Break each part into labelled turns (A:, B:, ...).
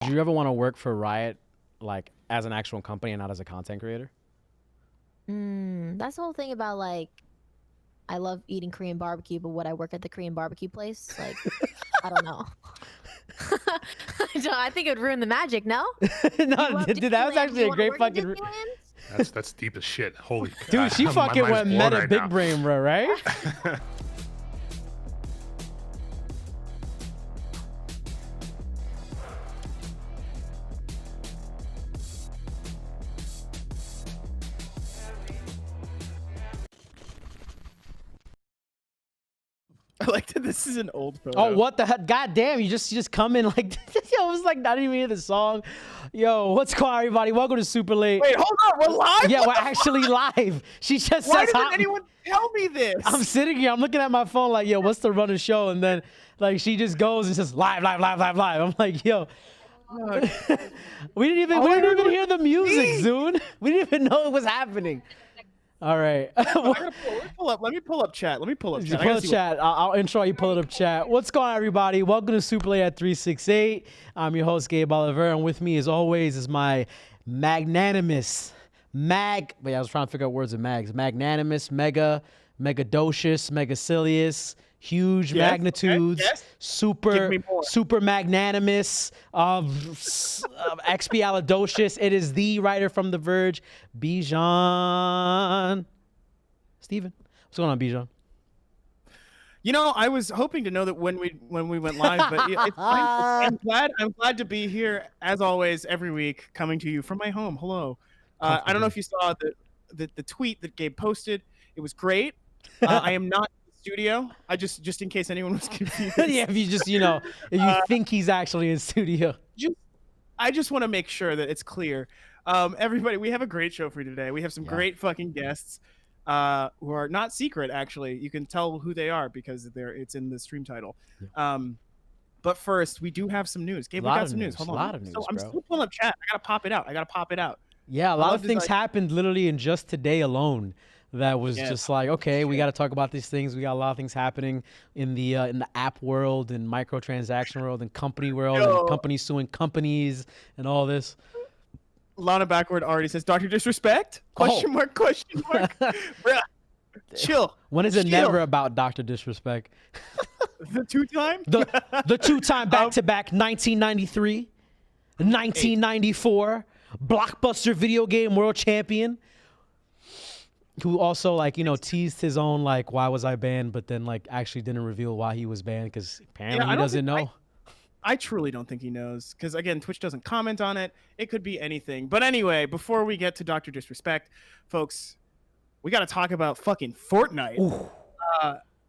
A: Do you ever want to work for Riot, like as an actual company and not as a content creator?
B: That's the whole thing about like I love eating Korean barbecue, but would I work at the Korean barbecue place? Like, I don't know. I think it would ruin the magic. No,
A: No, dude, that was actually a great fucking.
C: That's deep as shit. Holy
A: Dude, she
C: my
A: fucking
C: mind's
A: went
C: blown
A: meta
C: right
A: big
C: now.
A: brain, bro, right?
D: I like that this is an old photo.
A: Oh, what the heck? God damn, you just come in like, yo, it was like not even hear the song. Yo, what's going on, everybody? Welcome to Super Late.
D: Wait, hold on, we're live?
A: Yeah,
D: What
A: we're
D: the
A: actually live. She just
D: Why
A: says,
D: doesn't anyone tell me this?
A: I'm sitting here, I'm looking at my phone like, yo, what's the run of show? And then like she just goes and says live. I'm like, yo. we didn't even hear the music, Zune. We didn't even know it was happening. All right.
D: Let me pull up chat.
A: Pull up chat. I'll intro you. Pull it up chat. What's going on, everybody? Welcome to Super Late at 368. I'm your host, Gabe Olivero, and with me, as always, is my magnanimous But yeah, I was trying to figure out words of mags. Magnanimous, megadocious, megacilious, huge magnitudes, super magnanimous, expialidocious. It is the writer from The Verge, Bijan Stephen. What's going on, Bijan?
D: You know, I was hoping to know that when we went live, but it's fine. I'm glad to be here as always every week, coming to you from my home. Hello. I don't know if you saw the tweet that Gabe posted. It was great. I am not in the studio. I just in case anyone was confused.
A: Yeah, if you just if you think he's actually in studio.
D: I just want to make sure that it's clear. Everybody, we have a great show for you today. We have some great fucking guests who are not secret. Actually, you can tell who they are because it's in the stream title. But first, we do have some news. Gabe, we got some news. Hold on.
A: A lot of news,
D: I'm still pulling up chat. I gotta pop it out.
A: Yeah, a lot of things happened literally in just today alone. That was just like, okay, we got to talk about these things. We got a lot of things happening in the app world and microtransaction world and company world and companies suing companies and all this.
D: Lana Backward already says, Dr. Disrespect? Question mark. Bruh, chill.
A: When is it never about Dr. Disrespect?
D: The two-time?
A: The two-time back-to-back 1993, 1994 blockbuster video game world champion. Who also teased his own why was I banned, but then actually didn't reveal why he was banned because apparently he doesn't know.
D: I truly don't think he knows because again, Twitch doesn't comment on it. It could be anything. But anyway, before we get to Dr. Disrespect, folks, we got to talk about fucking Fortnite.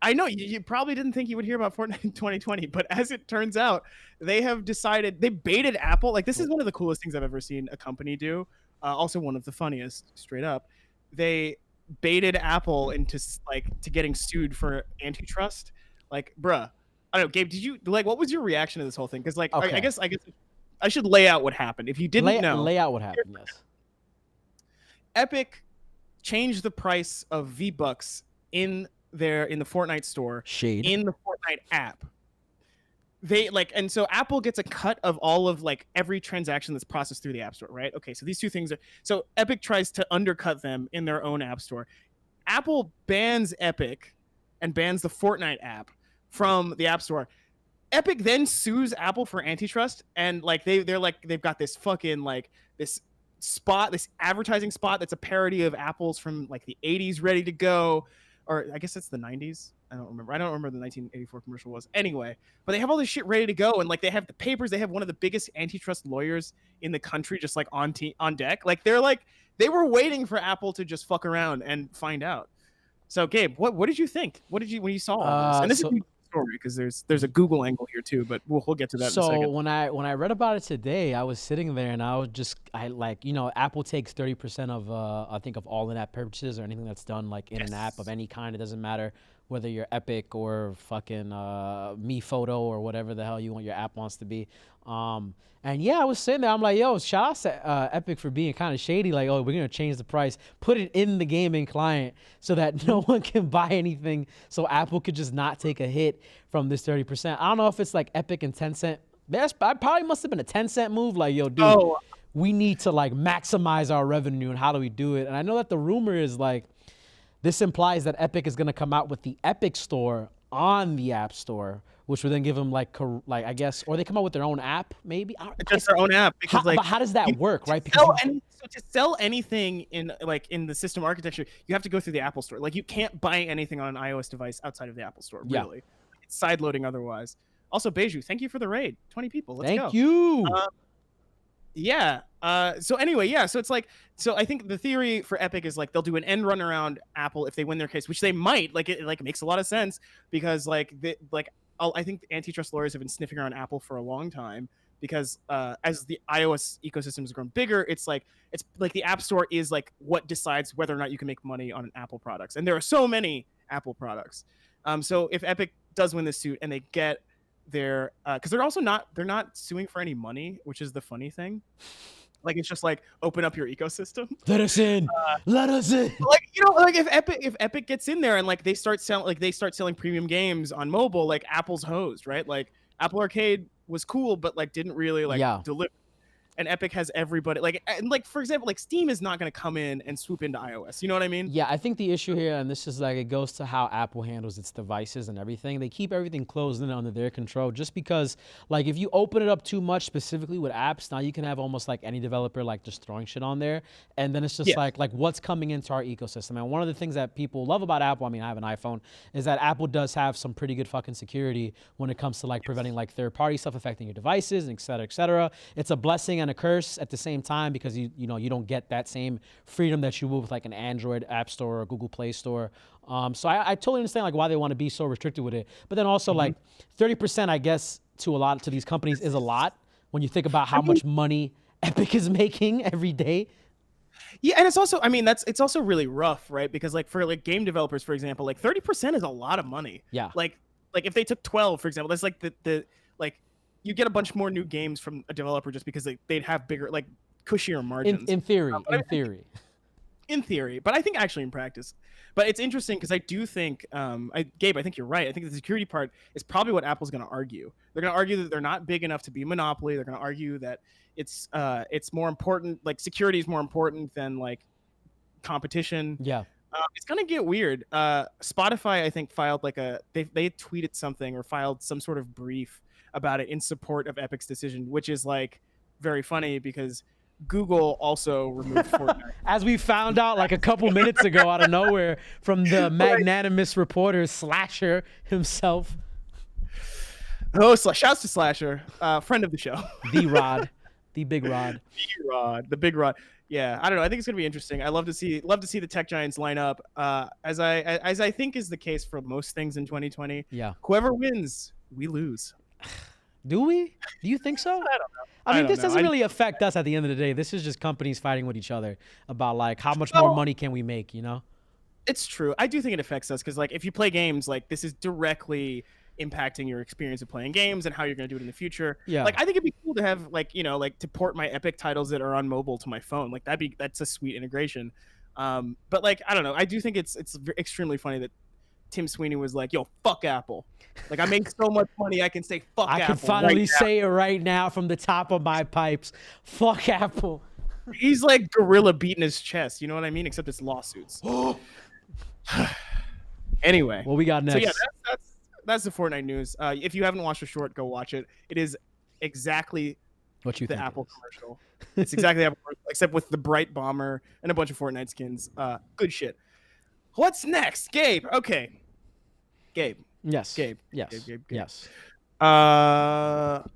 D: I know you probably didn't think you would hear about Fortnite in 2020, but as it turns out, they have decided they baited Apple. This is one of the coolest things I've ever seen a company do. Also one of the funniest, straight up. They baited Apple into to getting sued for antitrust. Bruh, I don't know, Gabe, did you what was your reaction to this whole thing? Because okay. I guess I should lay out what happened. If you didn't know,
A: lay out what happened. Yes.
D: Epic changed the price of V-Bucks in the Fortnite store. In the Fortnite app. They and so Apple gets a cut of all of every transaction that's processed through the App Store, right? Okay, so these two things so Epic tries to undercut them in their own App Store. Apple bans Epic and bans the Fortnite app from the App Store. Epic then sues Apple for antitrust, and they've got this fucking this advertising spot that's a parody of Apple's from the 80s ready to go, or I guess it's the 90s. I don't remember the 1984 commercial was. Anyway, but they have all this shit ready to go, and they have the papers. They have one of the biggest antitrust lawyers in the country just on deck. They were waiting for Apple to just fuck around and find out. So Gabe, what did you think? What did you when you saw all this? And this is a story because there's a Google angle here too, but we'll get to that in a second.
A: So when I read about it today, I was sitting there and I Apple takes 30% of I think of all in-app purchases or anything that's done in an app of any kind. It doesn't matter whether you're Epic or fucking Me Photo or whatever the hell your app wants to be. And yeah, I was sitting there. I'm like, yo, shout out to Epic for being kind of shady. We're going to change the price, put it in the gaming client so that no one can buy anything. So Apple could just not take a hit from this 30%. I don't know if it's Epic and Tencent That probably must have been a 10-cent move. Like, yo, dude, we need to like maximize our revenue, and how do we do it? And I know that the rumor is like, this implies that Epic is gonna come out with the Epic Store on the App Store, which would then give them like I guess, or they come out with their own app, maybe.
D: Just their own app, because
A: but how does that work, right? Because
D: so to sell anything in the system architecture, you have to go through the Apple Store. Like, you can't buy anything on an iOS device outside of the Apple Store. Really, it's side loading otherwise. Also, Beju, thank you for the raid. 20 people. Let's go.
A: Thank you.
D: Yeah. So anyway, yeah. So it's like, so I think the theory for Epic is like they'll do an end run around Apple if they win their case, which they might. Like, it makes a lot of sense, because I think antitrust lawyers have been sniffing around Apple for a long time, because as the iOS ecosystem has grown bigger, it's like the App Store is like what decides whether or not you can make money on an Apple products, and there are so many Apple products. So if Epic does win this suit and they get their because they're not suing for any money, which is the funny thing. Like, it's just like, open up your ecosystem.
A: Let us in. Let us in.
D: Like, you know, like if Epic gets in there and like they start selling premium games on mobile, like Apple's hosed, right? Like, Apple Arcade was cool, but like didn't really deliver. And Epic has everybody, like, and like, for example, like Steam is not going to come in and swoop into iOS. You know what I mean?
A: Yeah, I think the issue here, and this is like, it goes to how Apple handles its devices and everything. They keep everything closed in under their control, just because, like, if you open it up too much, specifically with apps, now you can have almost like any developer like just throwing shit on there, and then it's just like what's coming into our ecosystem. And one of the things that people love about Apple, I mean, I have an iPhone, is that Apple does have some pretty good fucking security when it comes to like preventing like third-party stuff affecting your devices, and et cetera, et cetera. It's a blessing and a curse at the same time, because you don't get that same freedom that you will with like an Android App Store or Google Play Store. So I totally understand like why they want to be so restricted with it. But then also like 30%, I guess, to these companies is a lot when you think about how much money Epic is making every day.
D: Yeah, and it's also, I mean, it's also really rough, right? Because like for like game developers, for example, like 30% is a lot of money.
A: Yeah.
D: Like if they took 12, for example, that's like the like, you get a bunch more new games from a developer just because they'd have bigger, like, cushier margins.
A: In theory.
D: In theory, but I think actually in practice. But it's interesting because I do think, Gabe, I think you're right. I think the security part is probably what Apple's going to argue. They're going to argue that they're not big enough to be a monopoly. They're going to argue that it's more important, like security is more important than like competition.
A: Yeah.
D: It's gonna get weird. Spotify, I think, filed like they tweeted something or filed some sort of brief about it in support of Epic's decision, which is like very funny because Google also removed Fortnite.
A: As we found out like a couple minutes ago out of nowhere from the magnanimous reporter Slasher himself.
D: Oh, shouts to Slasher, friend of the show.
A: The Rod, the Big Rod.
D: The Big Rod. Yeah, I don't know. I think it's gonna be interesting. I love to see the tech giants line up. As I think is the case for most things in 2020.
A: Yeah.
D: Whoever wins, we lose.
A: Do we? Do you think so?
D: I don't know.
A: I mean, this doesn't really affect us at the end of the day. This is just companies fighting with each other about like how much more money can we make, you know?
D: It's true. I do think it affects us because like if you play games, like this is directly impacting your experience of playing games and how you're going to do it in the future.
A: Yeah.
D: Like I think it'd be cool to have like, you know, like to port my Epic titles that are on mobile to my phone. Like that's a sweet integration. But like, I don't know. I do think it's extremely funny that Tim Sweeney was like, yo, fuck Apple. Like I make so much money. I can say fuck Apple.
A: I can finally say it right now from the top of my pipes. Fuck Apple.
D: He's like gorilla beating his chest. You know what I mean? Except it's lawsuits. Anyway.
A: What we got next?
D: So yeah, that's the Fortnite news. If you haven't watched the short, go watch it. It is exactly
A: what you
D: the
A: think
D: Apple commercial. It's exactly Apple commercial, except with the bright bomber and a bunch of Fortnite skins. Good shit. What's next, Gabe? Okay, Gabe.
A: Yes.
D: Gabe.
A: Yes.
D: Gabe.
A: Yes.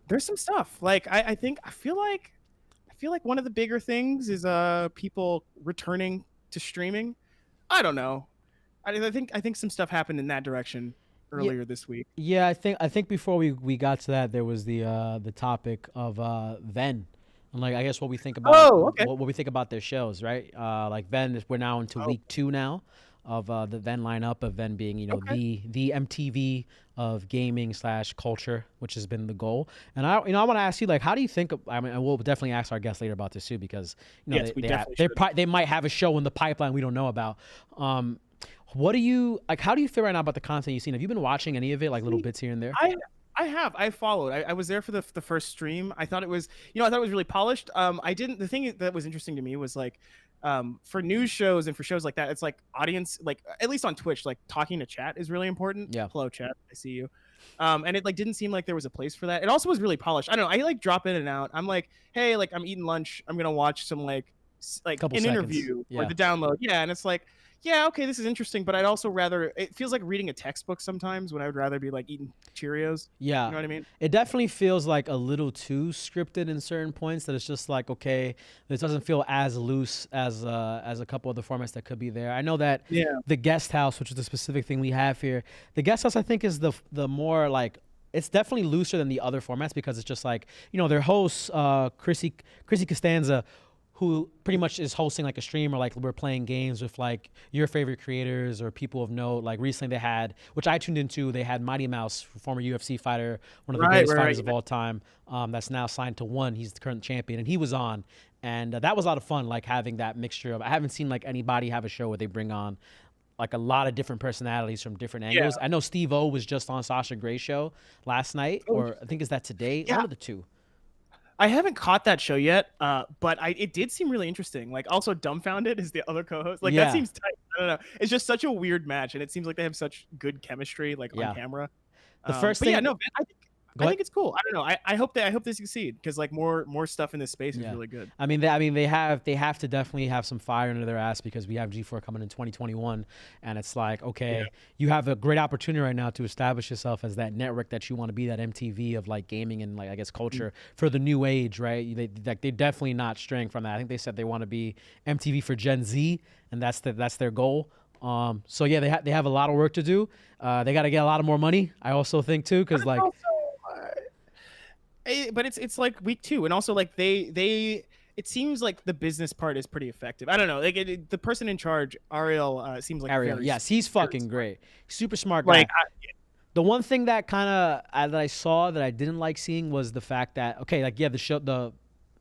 D: There's some stuff. Like I feel like one of the bigger things is people returning to streaming. I don't know. I think some stuff happened in that direction earlier this week.
A: Yeah, I think before we got to that, there was the topic of Venn. And like I guess what we think about what we think about their shows, right? Like Venn, we're now into week 2 now of the Venn lineup of Venn being, you know, the MTV of gaming / culture, which has been the goal. And I want to ask you, like, how do you think? I mean, we'll definitely ask our guests later about this too, because you know they might have a show in the pipeline we don't know about. What do you like? How do you feel right now about the content you've seen? Have you been watching any of it, like little bits here and there?
D: I followed. I was there for the first stream. I thought it was, I thought it was really polished. The thing that was interesting to me was like, for news shows and for shows like that, it's like audience, like at least on Twitch, like talking to chat is really important.
A: Yeah.
D: Hello chat, I see you. And it like didn't seem like there was a place for that. It also was really polished. I don't know. I like drop in and out. I'm like, hey, like I'm eating lunch. I'm gonna watch some like
A: Couple
D: an
A: seconds.
D: interview
A: Yeah.
D: or the download. Yeah, and it's like, yeah, okay, this is interesting, but I'd also rather. It feels like reading a textbook sometimes when I would rather be like eating Cheerios.
A: Yeah.
D: You know what I mean?
A: It definitely feels like a little too scripted in certain points, that it's just like, okay, this doesn't feel as loose as a couple of the formats that could be there. I know that the guest house, which is the specific thing we have here, the guest house I think is the more like, it's definitely looser than the other formats, because it's just like, their hosts, Chrissy Costanza, who pretty much is hosting like a stream, or like we're playing games with like your favorite creators or people of note. Like recently they had, which I tuned into, they had Mighty Mouse, former UFC fighter, one of the greatest fighters of all time, that's now signed to ONE. He's the current champion, and he was on. And that was a lot of fun, like having that mixture of, I haven't seen like anybody have a show where they bring on like a lot of different personalities from different angles. I know Steve-O was just on Sasha Gray's show last night, or I think is that today? One of the two.
D: I haven't caught that show yet, but it did seem really interesting. Like, also Dumbfounded is the other co-host. Like, that seems tight. I don't know. It's just such a weird match, and it seems like they have such good chemistry, like on camera.
A: The first thing,
D: I think it's cool. I don't know. I hope they succeed, because like more stuff in this space is really good.
A: I mean, they have to definitely have some fire under their ass, because we have G4 coming in 2021, and it's like, okay, you have a great opportunity right now to establish yourself as that network that you want to be, that MTV of like gaming and like, I guess, culture for the new age, right? They're definitely not straying from that. I think they said they want to be MTV for Gen Z, and that's their goal. So yeah, they have a lot of work to do. They got to get a lot of more money, I also think, too, because like.
D: But it's like week 2, and also like it seems like the business part is pretty effective. I don't know, like the person in charge, Ariel, seems like
A: Ariel.
D: very,
A: yes, he's fucking great, super smart guy.
D: Like
A: the one thing that kind of that I saw that I didn't like seeing was the fact that, okay, like the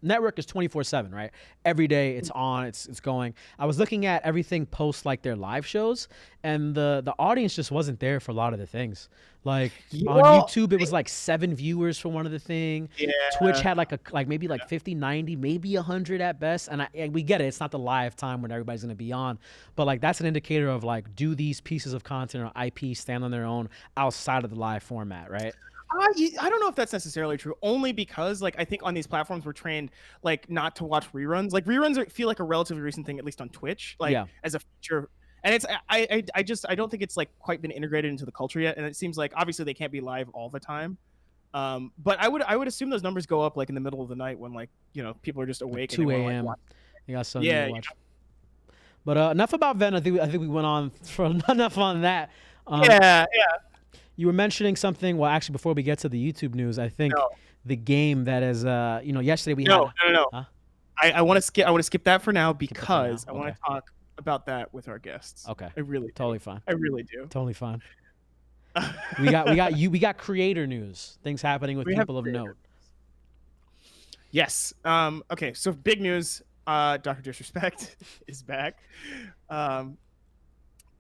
A: network is 24/7, right? Every day it's on, it's going. I was looking at everything post like their live shows, and the audience just wasn't there for a lot of the things. Like on YouTube, it was like 7 viewers for one of the thing. Yeah. Twitch had like maybe 50, 90, maybe 100 at best. And we get it. It's not the live time when everybody's gonna be on, but like that's an indicator of like, do these pieces of content or IP stand on their own outside of the live format, right?
D: I don't know if that's necessarily true, only because like I think on these platforms we're trained like not to watch reruns. Like reruns feel like a relatively recent thing, at least on Twitch, like as a feature. And it's I don't think it's like quite been integrated into the culture yet. And it seems like obviously they can't be live all the time. But I would assume those numbers go up like in the middle of the night when like people are just awake.
A: Like 2 a.m. You got something to watch. But enough about Ven. I think we went on for enough on that. You were mentioning something. Well, actually, before we get to the YouTube news, I think the game that is, yesterday we had.
D: No. Huh? I want to skip that for now, because I want to talk about that with our guests.
A: Okay.
D: I really
A: totally fine.
D: I really do.
A: Totally fine. we got creator news. Things happening with people of note.
D: Yes. Okay. So big news. Dr. Disrespect is back. Back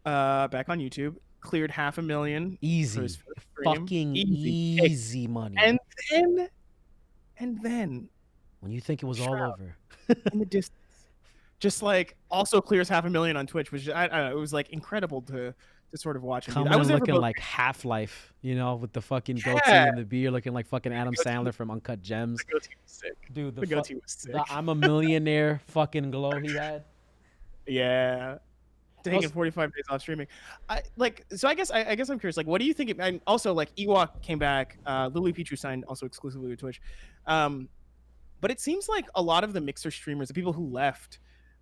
D: on YouTube. Cleared 500,000.
A: Easy. Fucking easy money.
D: And then
A: when you think it was all over,
D: in the distance, just like also clears 500,000 on Twitch, which I don't know, it was like incredible to sort of watch.
A: I was looking like Half-Life, with the fucking goatee and the beard, looking like fucking Adam Sandler from Uncut Gems.
D: The goatee was sick.
A: Dude,
D: the goatee was sick.
A: The I'm a millionaire fucking glow he had.
D: Yeah. Taking 45 days off streaming. I guess I'm curious, like, what do you think? And also, like, Ewok came back. Lily Pichu signed also exclusively with Twitch. But it seems like a lot of the Mixer streamers, the people who left,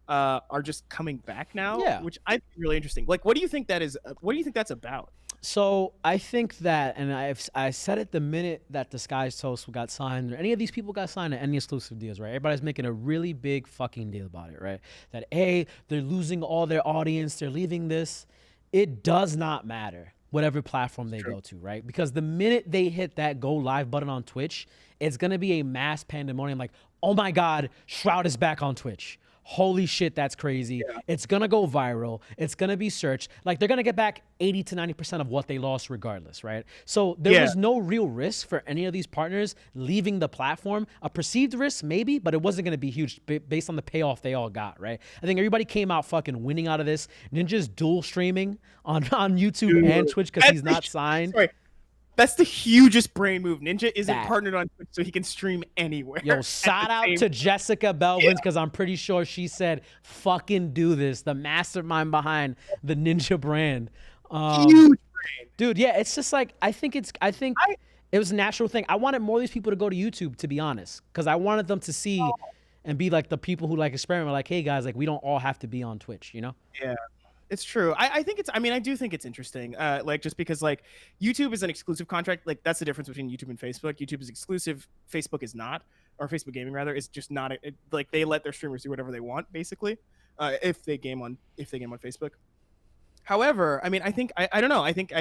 D: are just coming back now, which I think is really interesting. Like, what do you think that is? What do you think that's about?
A: So I think that, and I said it the minute that Disguised Toast got signed, or any of these people got signed to any exclusive deals, right? Everybody's making a really big fucking deal about it, right? That they're losing all their audience, they're leaving this. It does not matter whatever platform they go to, right? Because the minute they hit that go live button on Twitch, it's gonna be a mass pandemonium. Like, oh my God, Shroud is back on Twitch. holy shit, that's crazy. It's gonna go viral. It's gonna be searched. Like they're gonna get back 80 to 90% of what they lost regardless, right? So there was no real risk for any of these partners leaving the platform. A perceived risk maybe, but it wasn't gonna be huge based on the payoff they all got, right? I think everybody came out fucking winning out of this. Ninja's dual streaming on YouTube and Twitch because he's not signed.
D: Sorry. That's the hugest brain move. Ninja isn't partnered on Twitch, so he can stream anywhere.
A: Yo, shout out to Jessica Belvins, because I'm pretty sure she said, fucking do this. The mastermind behind the Ninja brand.
D: Huge brain.
A: Dude, yeah, it's just like, I think it was a natural thing. I wanted more of these people to go to YouTube, to be honest, because I wanted them to see and be like the people who like experiment, like, hey guys, like we don't all have to be on Twitch, you know?
D: Yeah. It's true. I think I do think it's interesting. Like just because like YouTube is an exclusive contract, like that's the difference between YouTube and Facebook. YouTube is exclusive, Facebook is not, or Facebook gaming rather is just not. Like they let their streamers do whatever they want, basically, if they game on Facebook. However, I mean, I think I don't know. I think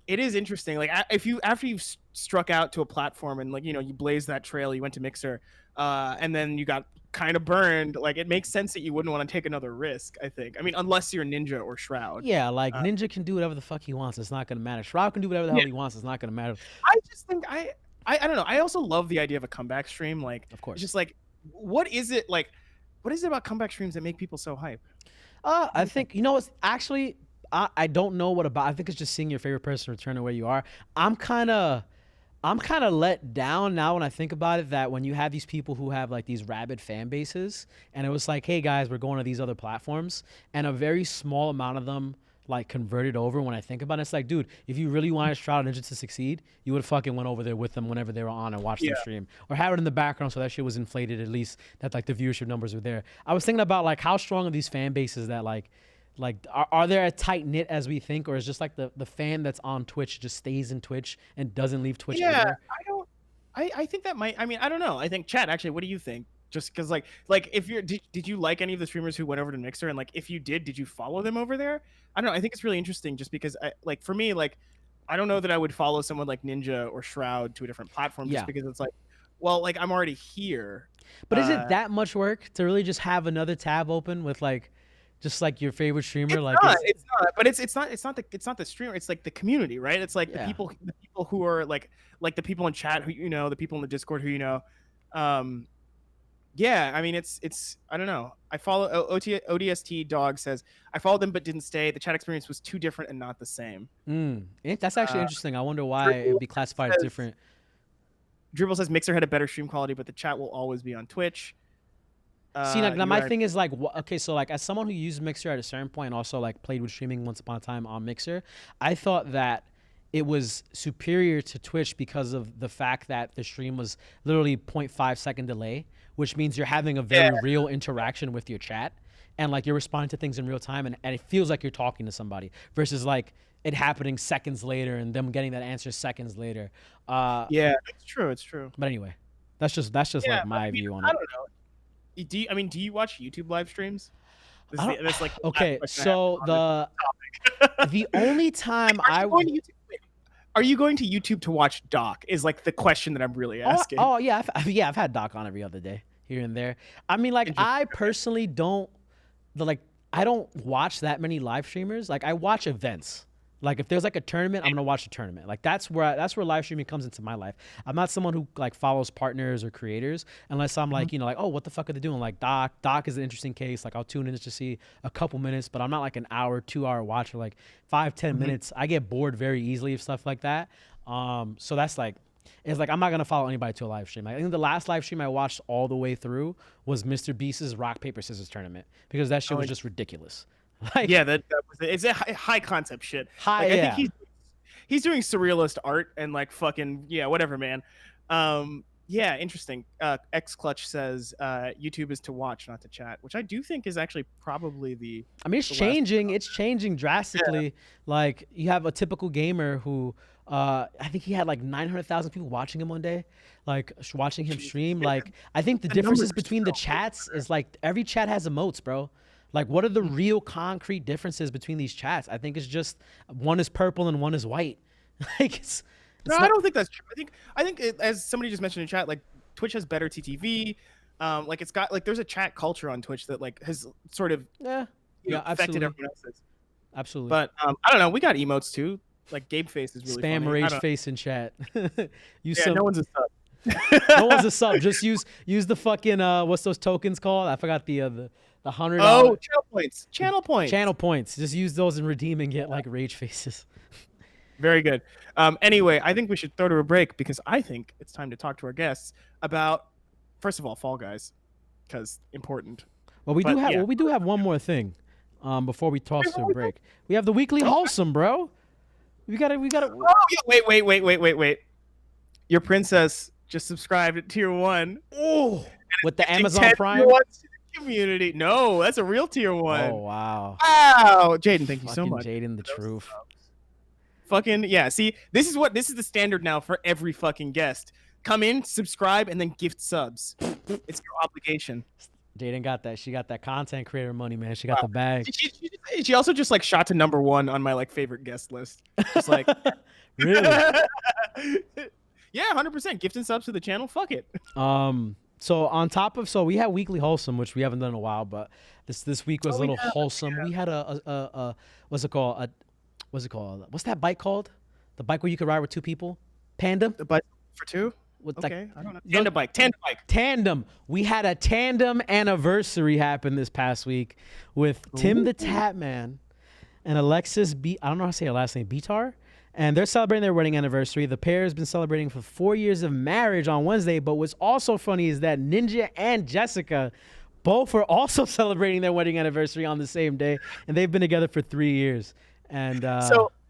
D: it is interesting. Like after you've struck out to a platform and like you blazed that trail, you went to Mixer, and then you got kind of burned, like it makes sense that you wouldn't want to take another risk. I think. I mean, unless you're Ninja or Shroud.
A: Yeah, like Ninja can do whatever the fuck he wants. It's not gonna matter. Shroud can do whatever the hell he wants. It's not gonna matter.
D: I just think I don't know. I also love the idea of a comeback stream. Like,
A: of course,
D: it's just like, what is it about comeback streams that make people so hype?
A: I think it's actually I don't know what about. I think it's just seeing your favorite person return to where you are. I'm kind of let down now when I think about it, that when you have these people who have like these rabid fan bases and it was like, hey guys, we're going to these other platforms, and a very small amount of them like converted over. When I think about it, it's like, dude, if you really wanted Shroud Ninja to succeed, you would have fucking went over there with them whenever they were on and watched them stream, or have it in the background so that shit was inflated, at least that like the viewership numbers were there. I was thinking about like how strong are these fan bases that like are they as tight knit as we think, or is just like the fan that's on Twitch just stays in Twitch and doesn't leave Twitch?
D: Yeah, I think that might. I mean, I don't know. I think Chad, actually, what do you think? Just because like if you're did you like any of the streamers who went over to Mixer, and like if you did you follow them over there? I don't know. I think it's really interesting just because for me, like I don't know that I would follow someone like Ninja or Shroud to a different platform just because it's like, well, like I'm already here.
A: But is it that much work to really just have another tab open with like just like your favorite streamer?
D: It's not, but it's not the streamer. It's like the community, right? It's like the people who are like the people in chat who the people in the Discord who yeah, I mean it's I don't know. I follow ODST Dog says I followed them but didn't stay. The chat experience was too different and not the same.
A: That's actually interesting. I wonder why it'd be classified as different.
D: Dribble says Mixer had a better stream quality, but the chat will always be on Twitch.
A: See, now my thing is like, okay, so like as someone who used Mixer at a certain point and also like played with streaming once upon a time on Mixer, I thought that it was superior to Twitch because of the fact that the stream was literally 0.5 second delay, which means you're having a very real interaction with your chat and like you're responding to things in real time, and it feels like you're talking to somebody versus like it happening seconds later and them getting that answer seconds later.
D: Yeah, it's true.
A: But anyway, that's just like my view on it.
D: I don't know. Do you watch YouTube live streams? This like
A: okay, so the only time
D: are you going to YouTube to watch Doc is like the question that I'm really asking.
A: Oh yeah, I've had Doc on every other day here and there. I mean, like I personally don't I don't watch that many live streamers. Like I watch events. Like if there's like a tournament, I'm gonna watch a tournament. Like that's where live streaming comes into my life. I'm not someone who like follows partners or creators unless I'm like like, oh, what the fuck are they doing? Like Doc is an interesting case. Like I'll tune in just to see a couple minutes, but I'm not like an hour, 2 hour watcher. Like 5-10 minutes. I get bored very easily of stuff like that. So that's like, it's like I'm not gonna follow anybody to a live stream. I think the last live stream I watched all the way through was Mr. Beast's rock paper scissors tournament because that shit was just ridiculous. Like,
D: yeah, that was it's a high concept shit.
A: I
D: think he's doing surrealist art and like fucking whatever, man. Yeah, interesting. X Clutch says YouTube is to watch, not to chat, which I do think is actually probably the.
A: I mean, it's changing. It's changing drastically. Yeah. Like you have a typical gamer who I think he had like 900,000 people watching him one day, like watching him stream. Like I think the differences between the chats is like every chat has emotes, bro. Like, what are the real concrete differences between these chats? I think it's just one is purple and one is white. Like, it's
D: no, I don't think that's true. I think as somebody just mentioned in chat, like Twitch has better TTV. Like it's got like there's a chat culture on Twitch that like has sort of affected
A: absolutely.
D: everyone else's.
A: Absolutely.
D: But I don't know. We got emotes too. Like Gabe face is really
A: spam
D: funny.
A: rage face in chat.
D: No one's a sub.
A: No one's a sub. Just use the fucking what's those tokens called? I forgot the $100.
D: Oh, channel points. Channel points.
A: Just use those and redeem and get like rage faces.
D: Very good. Anyway, I think we should throw to a break because I think it's time to talk to our guests about, first of all, Fall Guys, because important.
A: Well, we do have one more thing. Before we toss to a break, we have the weekly wholesome, bro. We gotta.
D: Oh, yeah, wait. Your princess just subscribed at tier 1.
A: Oh, with the Amazon Prime
D: community. No, that's a real tier 1.
A: Oh wow.
D: Wow, Jaden, thank you so much.
A: Jaden, the truth.
D: Fucking yeah. See, this is the standard now for every fucking guest. Come in, subscribe, and then gift subs. It's your obligation.
A: Jaden got that. She got that content creator money, man. She got the bag.
D: She also just like shot to number 1 on my like favorite guest list. Just like
A: really.
D: Yeah, 100%. Gift and subs to the channel. Fuck it.
A: So on top of we had weekly wholesome, which we haven't done in a while, but this week was a little wholesome. Yeah. We had a what's it called? What's it called? What's that bike called? The bike where you could ride with 2 people? Tandem?
D: The bike for 2? Okay, I don't know. Tandem.
A: We had a tandem anniversary happen this past week with Tim the Tap Man and Alexis I don't know how to say her last name, Bitar. And they're celebrating their wedding anniversary. The pair has been celebrating for 4 years of marriage on Wednesday. But what's also funny is that Ninja and Jessica both are also celebrating their wedding anniversary on the same day. And they've been together for 3 years. And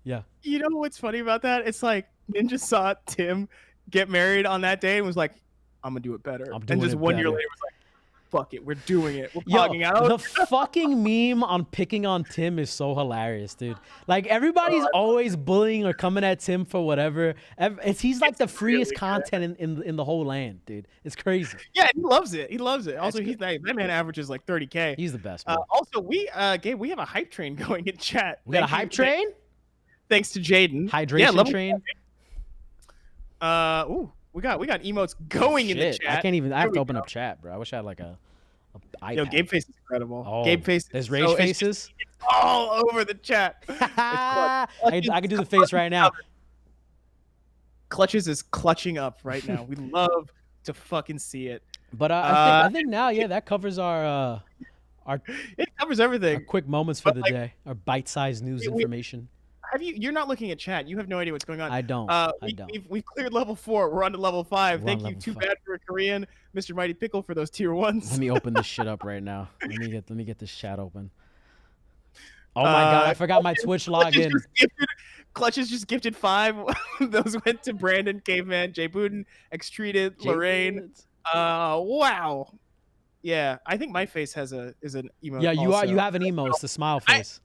A: yeah.
D: You know what's funny about that? It's like Ninja saw Tim get married on that day and was like, I'm going to do it better. And just 1 year later was like, fuck it, we're doing it. We're pogging out.
A: The fucking meme on picking on Tim is so hilarious, dude. Like everybody's always bullying or coming at Tim for whatever. He's like the freest content in the whole land, dude. It's crazy.
D: Yeah, he loves it. Also, that man averages like 30K.
A: He's the best.
D: Also, Gabe, we have a hype train going in chat.
A: We got a hype train?
D: Thanks to Jaden.
A: Hydration train.
D: We got emotes going in the chat.
A: I have to open up chat, bro. I wish I had like a iPad.
D: Yo, Gabe face is incredible.
A: Oh,
D: Gabe face.
A: There's rage faces.
D: It's all over the chat.
A: I can do the face right now.
D: Clutches is clutching up right now. We love to fucking see it.
A: But I think now, that covers our
D: it covers everything.
A: Our quick moments for the day. Our bite-sized news information.
D: You're not looking at chat. You have no idea what's going on.
A: I don't.
D: We've cleared level 4. We're on to level 5. Thank you. Too bad for a Korean, Mr. Mighty Pickle, for those tier 1s.
A: Let me open this shit up right now. Let me get this chat open. Oh my god, I forgot my Twitch login.
D: Clutches just gifted 5. Those went to Brandon, Caveman, Jay Budin, Extreated, Lorraine. Wow. Yeah, I think my face is an emote.
A: Yeah, you have an emote. It's the smile face.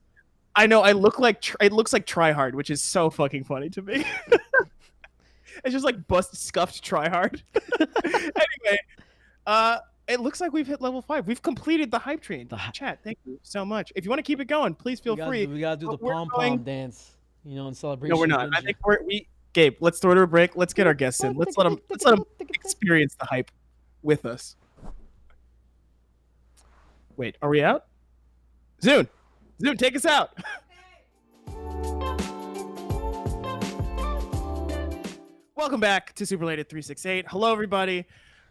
D: I know. It looks like Tryhard, which is so fucking funny to me. It's just like scuffed Tryhard. Anyway, it looks like we've hit level 5. We've completed the hype train. Chat, thank you so much. If you want to keep it going, please feel free.
A: We gotta do the pom-pom dance, in celebration.
D: No, we're not. I think Gabe, let's throw to a break. Let's get our guests in. Let's let them experience the hype with us. Wait, are we out? Zune, take us out. Welcome back to Super Late at 368. Hello, everybody.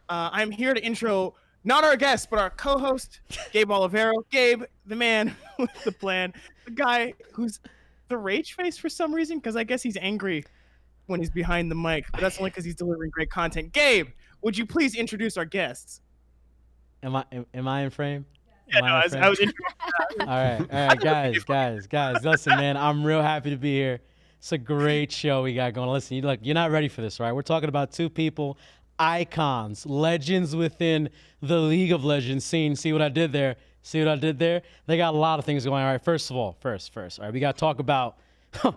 D: I'm here to intro not our guest, but our co-host, Gabe Olivero. Gabe, the man with the plan, the guy who's the rage face for some reason, because I guess he's angry when he's behind the mic, but that's only because he's delivering great content. Gabe, would you please introduce our guests?
A: Am I in frame?
D: Yeah, no, I was in.
A: All right, guys. Listen, man, I'm real happy to be here. It's a great show we got going. Listen, you're not ready for this, right? We're talking about 2 people, icons, legends within the League of Legends scene. See what I did there? They got a lot of things going on. All right, first. All right, we got to talk about, we'll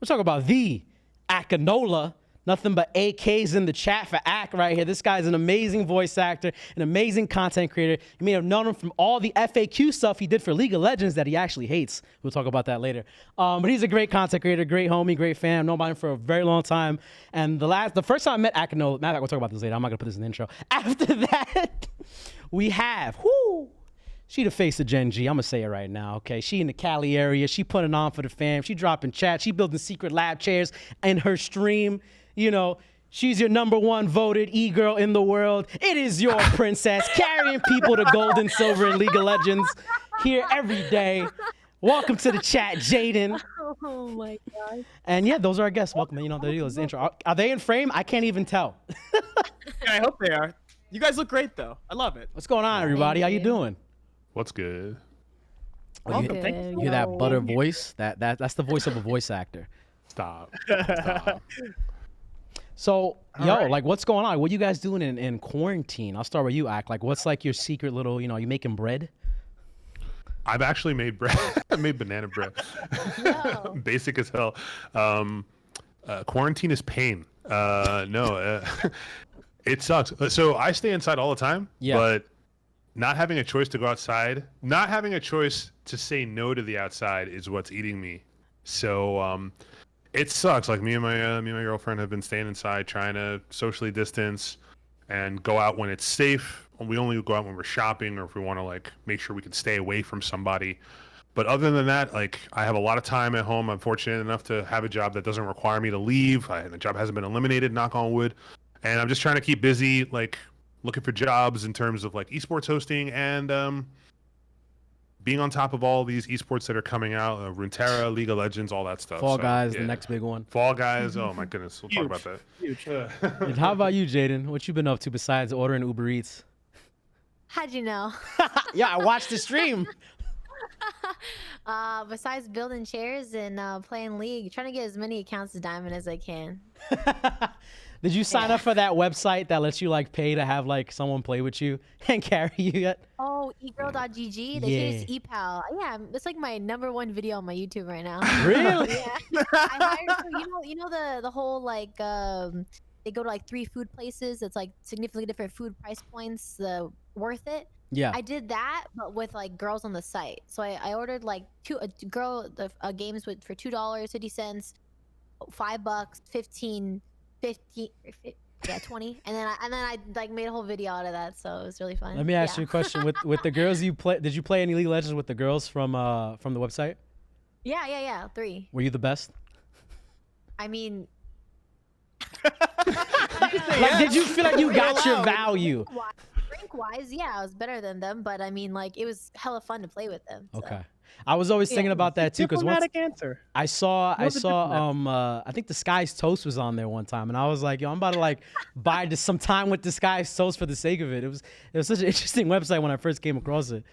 A: talk about the Akinola. Nothing but AKs in the chat for Ak right here. This guy's an amazing voice actor, an amazing content creator. You may have known him from all the FAQ stuff he did for League of Legends that he actually hates. We'll talk about that later. But he's a great content creator, great homie, great fan. I've known about him for a very long time. And the first time I met Akinola, matter of fact, we'll talk about this later. I'm not gonna put this in the intro. After that, we have, whoo, she the face of Gen G. I'm going to say it right now, okay? She in the Cali area. She putting on for the fam. She dropping chat. She building secret lab chairs in her stream. You know, she's your #1 voted e-girl in the world. It is your princess, carrying people to gold and silver in League of Legends here every day. Welcome to the chat, Jaden.
B: Oh my god.
A: And yeah, those are our guests. Welcome. You know, the intro. Are they in frame? I can't even tell.
D: Yeah, I hope they are. You guys look great, though. I love it.
A: What's going on, everybody? How you doing?
C: What's good?
D: Welcome. Thank you.
A: You hear that butter voice? That's the voice of a voice actor.
C: Stop.
A: So,
D: right.
A: like, what's going on? What are you guys doing in quarantine? I'll start with you, Ak. Like, what's like your secret little, you making bread?
C: I've actually made bread. I made banana bread.
B: No.
C: Basic as hell. Quarantine is pain. It sucks. So I stay inside all the time, but not having a choice to go outside, not having a choice to say no to the outside is what's eating me. So it sucks. Like me and my girlfriend have been staying inside, trying to socially distance and go out when it's safe. We only go out when we're shopping or if we want to like make sure we can stay away from somebody. But other than that, like I have a lot of time at home. I'm fortunate enough to have a job that doesn't require me to leave. The job hasn't been eliminated, knock on wood. And I'm just trying to keep busy, like looking for jobs in terms of like esports hosting and being on top of all these esports that are coming out, Runeterra, League of Legends, all that stuff.
A: Fall Guys, the next big one.
C: Fall Guys, oh my goodness, we'll talk about that.
D: Huge.
A: And how about you, Jaden? What you been up to besides ordering Uber Eats?
B: How'd you know?
A: Yeah, I watched the stream.
B: Besides building chairs and playing League, trying to get as many accounts as Diamond as I can.
A: Did you sign up for that website that lets you like pay to have like someone play with you and carry you yet?
B: Oh, egirl.gg. They
A: Yeah.
B: use ePal. Yeah, it's like my #1 video on my YouTube right now.
A: Really?
B: Yeah. I hired, you know the whole like they go to like 3 food places. It's like significantly different food price points. Worth it.
A: Yeah.
B: I did that, but with like girls on the site. So I ordered like games for $2, 50 cents, $5, 15, 50, yeah, 20, and then I like made a whole video out of that. So it was really fun.
A: Let me ask you a question. With the girls you play, did you play any League of Legends with the girls from the website?
B: Yeah, 3.
A: Were you the best?
B: I mean,
A: Like, did you feel like you got your value?
B: rank wise, yeah, I was better than them, but I mean, like, it was hella fun to play with them. So.
A: Okay. I was always thinking about that too because once
D: answer.
A: I saw I think the Sky's Toast was on there one time and I was like, yo, I'm about to like buy just some time with the Sky's Toast for the sake of it. It was such an interesting website when I first came across it.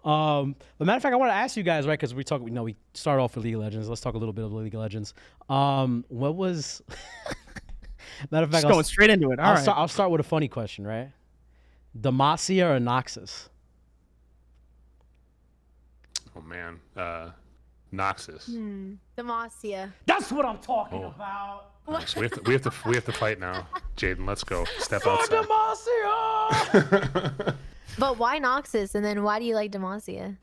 A: But matter of fact, I want to ask you guys, right? Because we start off with League of Legends. Let's talk a little bit of League of Legends. What was matter of fact,
D: Just going straight into it.
A: I'll start with a funny question, right? Demacia or Noxus?
C: Oh man, Noxus.
B: Demacia.
A: That's what I'm talking about.
C: Right, so we have to fight now, Jaden. Let's go. Step outside.
A: Demacia!
B: But why Noxus? And then why do you like Demacia?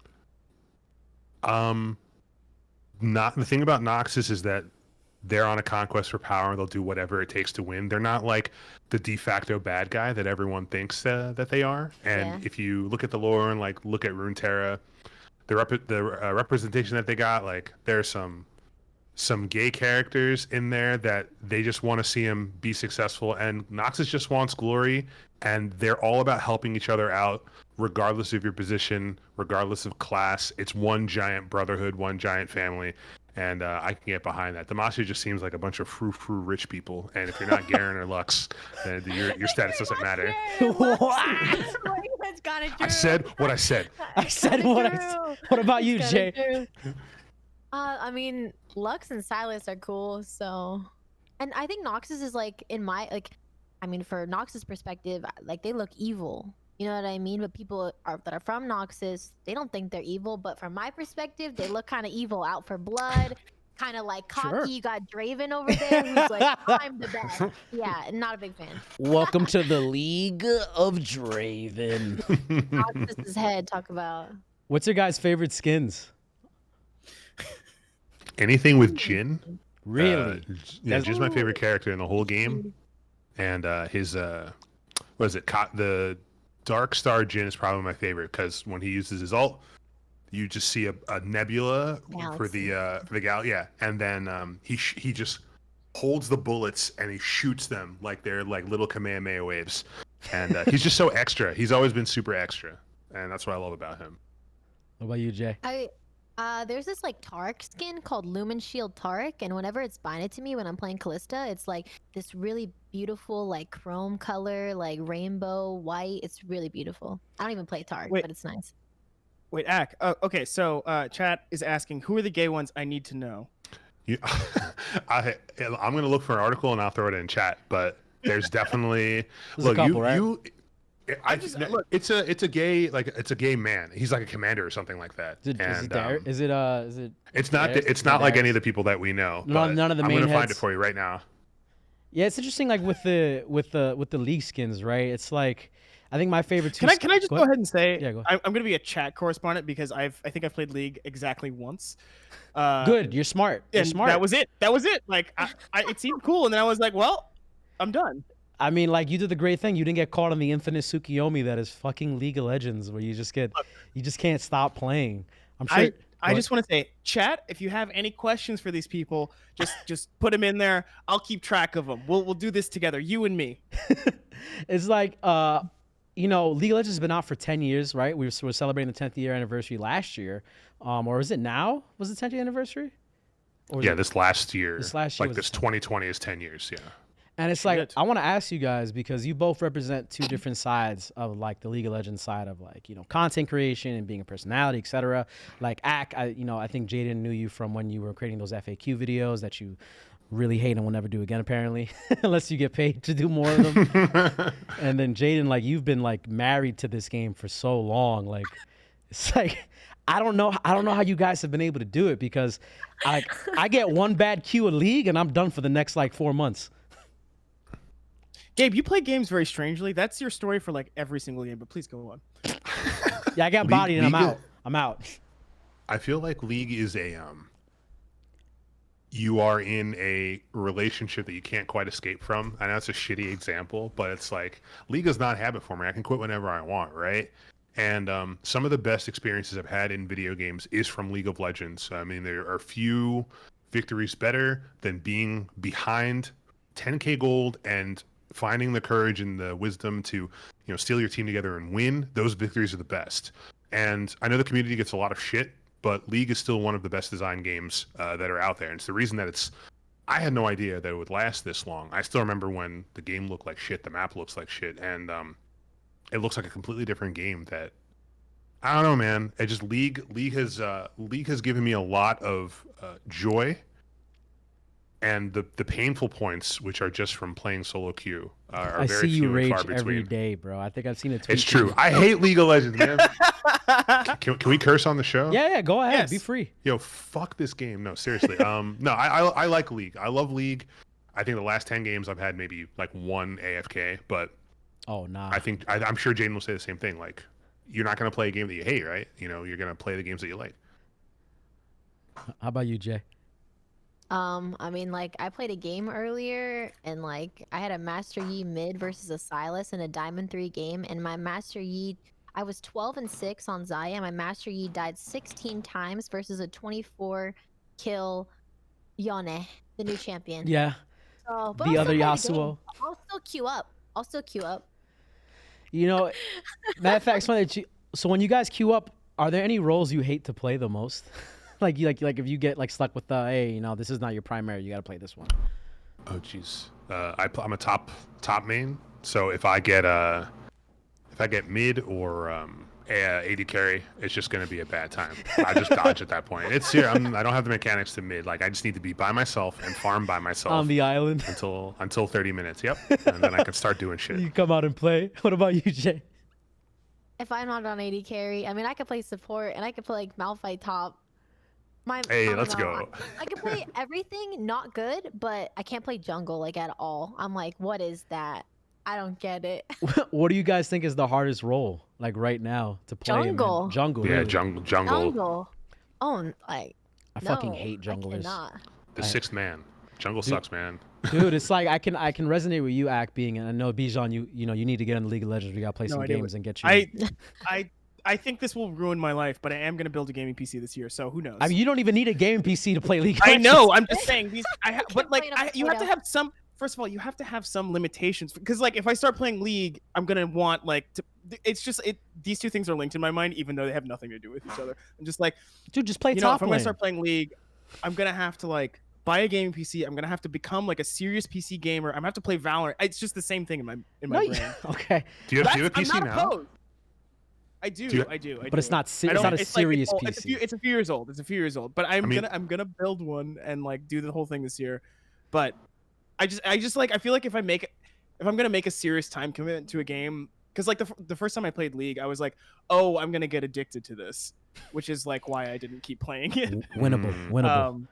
C: Not the thing about Noxus is that they're on a conquest for power. They'll do whatever it takes to win. They're not like the de facto bad guy that everyone thinks that they are. And if you look at the lore and like look at Runeterra, the representation that they got, like there's some gay characters in there that they just want to see him be successful, and Noxus just wants glory, and they're all about helping each other out regardless of your position, regardless of class. It's one giant brotherhood, one giant family, and I can get behind that. Demacia just seems like a bunch of frou-frou rich people, and if you're not Garen or Lux, then your status doesn't matter. I said what I said.
A: I said what I said. What about you, Jay?
B: I mean, Lux and Silas are cool, so, and I think Noxus is like for Noxus perspective, like they look evil. You know what I mean? But people that are from Noxus, they don't think they're evil. But from my perspective, they look kind of evil, out for blood, kind of like cocky. Sure. You got Draven over there who's like, I'm the best. Yeah, not a big fan.
A: Welcome to the League of Draven.
B: Noxus's head, talk about.
A: What's your guys' favorite skins?
C: Anything with Jhin.
A: Really?
C: Jin's my favorite character in the whole game. And his, what is it? The Dark Star Jin is probably my favorite because when he uses his ult, you just see a nebula for the gal, yeah, and then he just holds the bullets and he shoots them like they're like little Kamehameha waves, and he's just so extra. He's always been super extra, and that's what I love about him.
A: What about you, Jay?
B: There's this like Tark skin called Lumen Shield Tark, and whenever it's binded to me when I'm playing Callista, it's like this really beautiful like chrome color, like rainbow white. It's really beautiful. I don't even play Tark, but it's nice.
D: Wait, Ak. Okay, so chat is asking, who are the gay ones I need to know?
C: I'm gonna look for an article and I'll throw it in chat, but there's definitely
A: look.
C: It's a gay man. He's like a commander or something like that. It's not like any of the people that we know.
A: None of the main
C: I'm gonna
A: heads.
C: find it for you right now.
A: Yeah, it's interesting. Like with the league skins, right? It's like I think my favorite two.
D: Can I just go ahead and say,
A: yeah, go
D: I'm going to be a chat correspondent because I think I've played League exactly once.
A: Good, you're smart. You're smart.
D: That was it. Like it seemed cool, and then I was like, well, I'm done.
A: I mean, like you did the great thing. You didn't get caught on the infinite Tsukiyomi that is fucking League of Legends, where you just can't stop playing. I'm sure.
D: I just want to say, chat, if you have any questions for these people, just put them in there. I'll keep track of them. We'll do this together, you and me.
A: It's like League of Legends has been out for 10 years, right? We were celebrating the 10th year anniversary last year. Or is it now? Was it 10th year anniversary?
C: This last year.
A: This last year.
C: Like this 2020 is 10 years, yeah.
A: And it's like, I want to ask you guys, because you both represent two different sides of like the League of Legends side of like, content creation and being a personality, etc. Like Ak, I think Jaden knew you from when you were creating those FAQ videos that you really hate and will never do again, apparently, unless you get paid to do more of them. And then Jaden, like you've been like married to this game for so long. Like, it's like, I don't know how you guys have been able to do it, because I get one bad Q a League and I'm done for the next like 4 months.
D: Gabe, you play games very strangely. That's your story for like every single game, but please go on.
A: Yeah, I got bodied and I'm out.
C: I feel like League is you are in a relationship that you can't quite escape from. I know it's a shitty example, but it's like League is not habit forming. I can quit whenever I want, right? And some of the best experiences I've had in video games is from League of Legends. I mean, there are few victories better than being behind 10K gold and finding the courage and the wisdom to, steal your team together and win. Those victories are the best. And I know the community gets a lot of shit, but League is still one of the best designed games that are out there. And it's the reason that I had no idea that it would last this long. I still remember when the game looked like shit, the map looks like shit, and it looks like a completely different game that, I don't know, man. It just League has given me a lot of joy. And the painful points, which are just from playing solo queue, are very few and far between.
A: Every day, bro. I think I've seen a tweet.
C: It's true. I hate League of Legends, man. Can we curse on the show?
A: Yeah, go ahead. Yes. Be free.
C: Yo, fuck this game. No, seriously. No, I like League. I love League. I think the last 10 games I've had maybe like one AFK, but
A: oh nah.
C: I'm sure Jaden will say the same thing. Like, you're not gonna play a game that you hate, right? You're gonna play the games that you like.
A: How about you, Jay?
B: I mean, like, I played a game earlier, and like I had a Master Yi mid versus a Silas in a Diamond 3 game, and my Master Yi, I was 12-6 on Xayah. My Master Yi died 16 times versus a 24 kill Yone, the new champion.
A: Yeah.
B: So,
A: the other Yasuo.
B: I'll still queue up.
A: Matter of fact, so when you guys queue up, are there any roles you hate to play the most? like if you get like stuck with hey, this is not your primary, you got to play this one.
C: Oh jeez. I'm a top main, so if I get mid or AD carry, it's just gonna be a bad time. I just dodge at that point. It's here. I don't have the mechanics to mid. Like, I just need to be by myself and farm by myself
A: on the island
C: until 30 minutes. Yep, and then I can start doing shit.
A: You come out and play. What about you, Jay?
B: If I'm not on AD carry, I mean, I could play support and I could play like Malphite top.
C: Let's go.
B: I can play everything, not good, but I can't play jungle like at all. I'm like, what is that? I don't get it.
A: What do you guys think is the hardest role, like right now, to play?
B: Jungle.
A: Jungle.
C: Yeah,
A: really?
C: jungle.
B: Oh, like
A: I fucking hate junglers.
C: The sixth man. Jungle sucks, man.
A: Dude, it's like I can resonate with you, Ak, being, and I know Bijan, you need to get into League of Legends. We gotta play some games and get you.
D: I think this will ruin my life, but I am gonna build a gaming PC this year, so who knows?
A: I mean, you don't even need a gaming PC to play League of
D: I
A: Legends.
D: know. I'm just saying these. But like, you have to have some. First of all, you have to have some limitations because, like, if I start playing League, I'm gonna want like to. It's just these two things are linked in my mind, even though they have nothing to do with each other. I'm just like,
A: dude, just play top
D: lane. If I'm gonna
A: lane.
D: start playing League, I'm gonna have to like buy a gaming PC. I'm gonna have to become like a serious PC gamer. I'm gonna have to play Valorant. It's just the same thing in my brain.
A: Okay.
C: Do you have a PC now?
D: Opposed. I do.
A: But it's not. It's not a serious PC.
D: It's a few years old. But I'm gonna build one and like do the whole thing this year. But I just like I feel like if I'm gonna make a serious time commitment to a game, because like the first time I played League, I was like, oh, I'm gonna get addicted to this, which is like why I didn't keep playing it.
A: Winnable.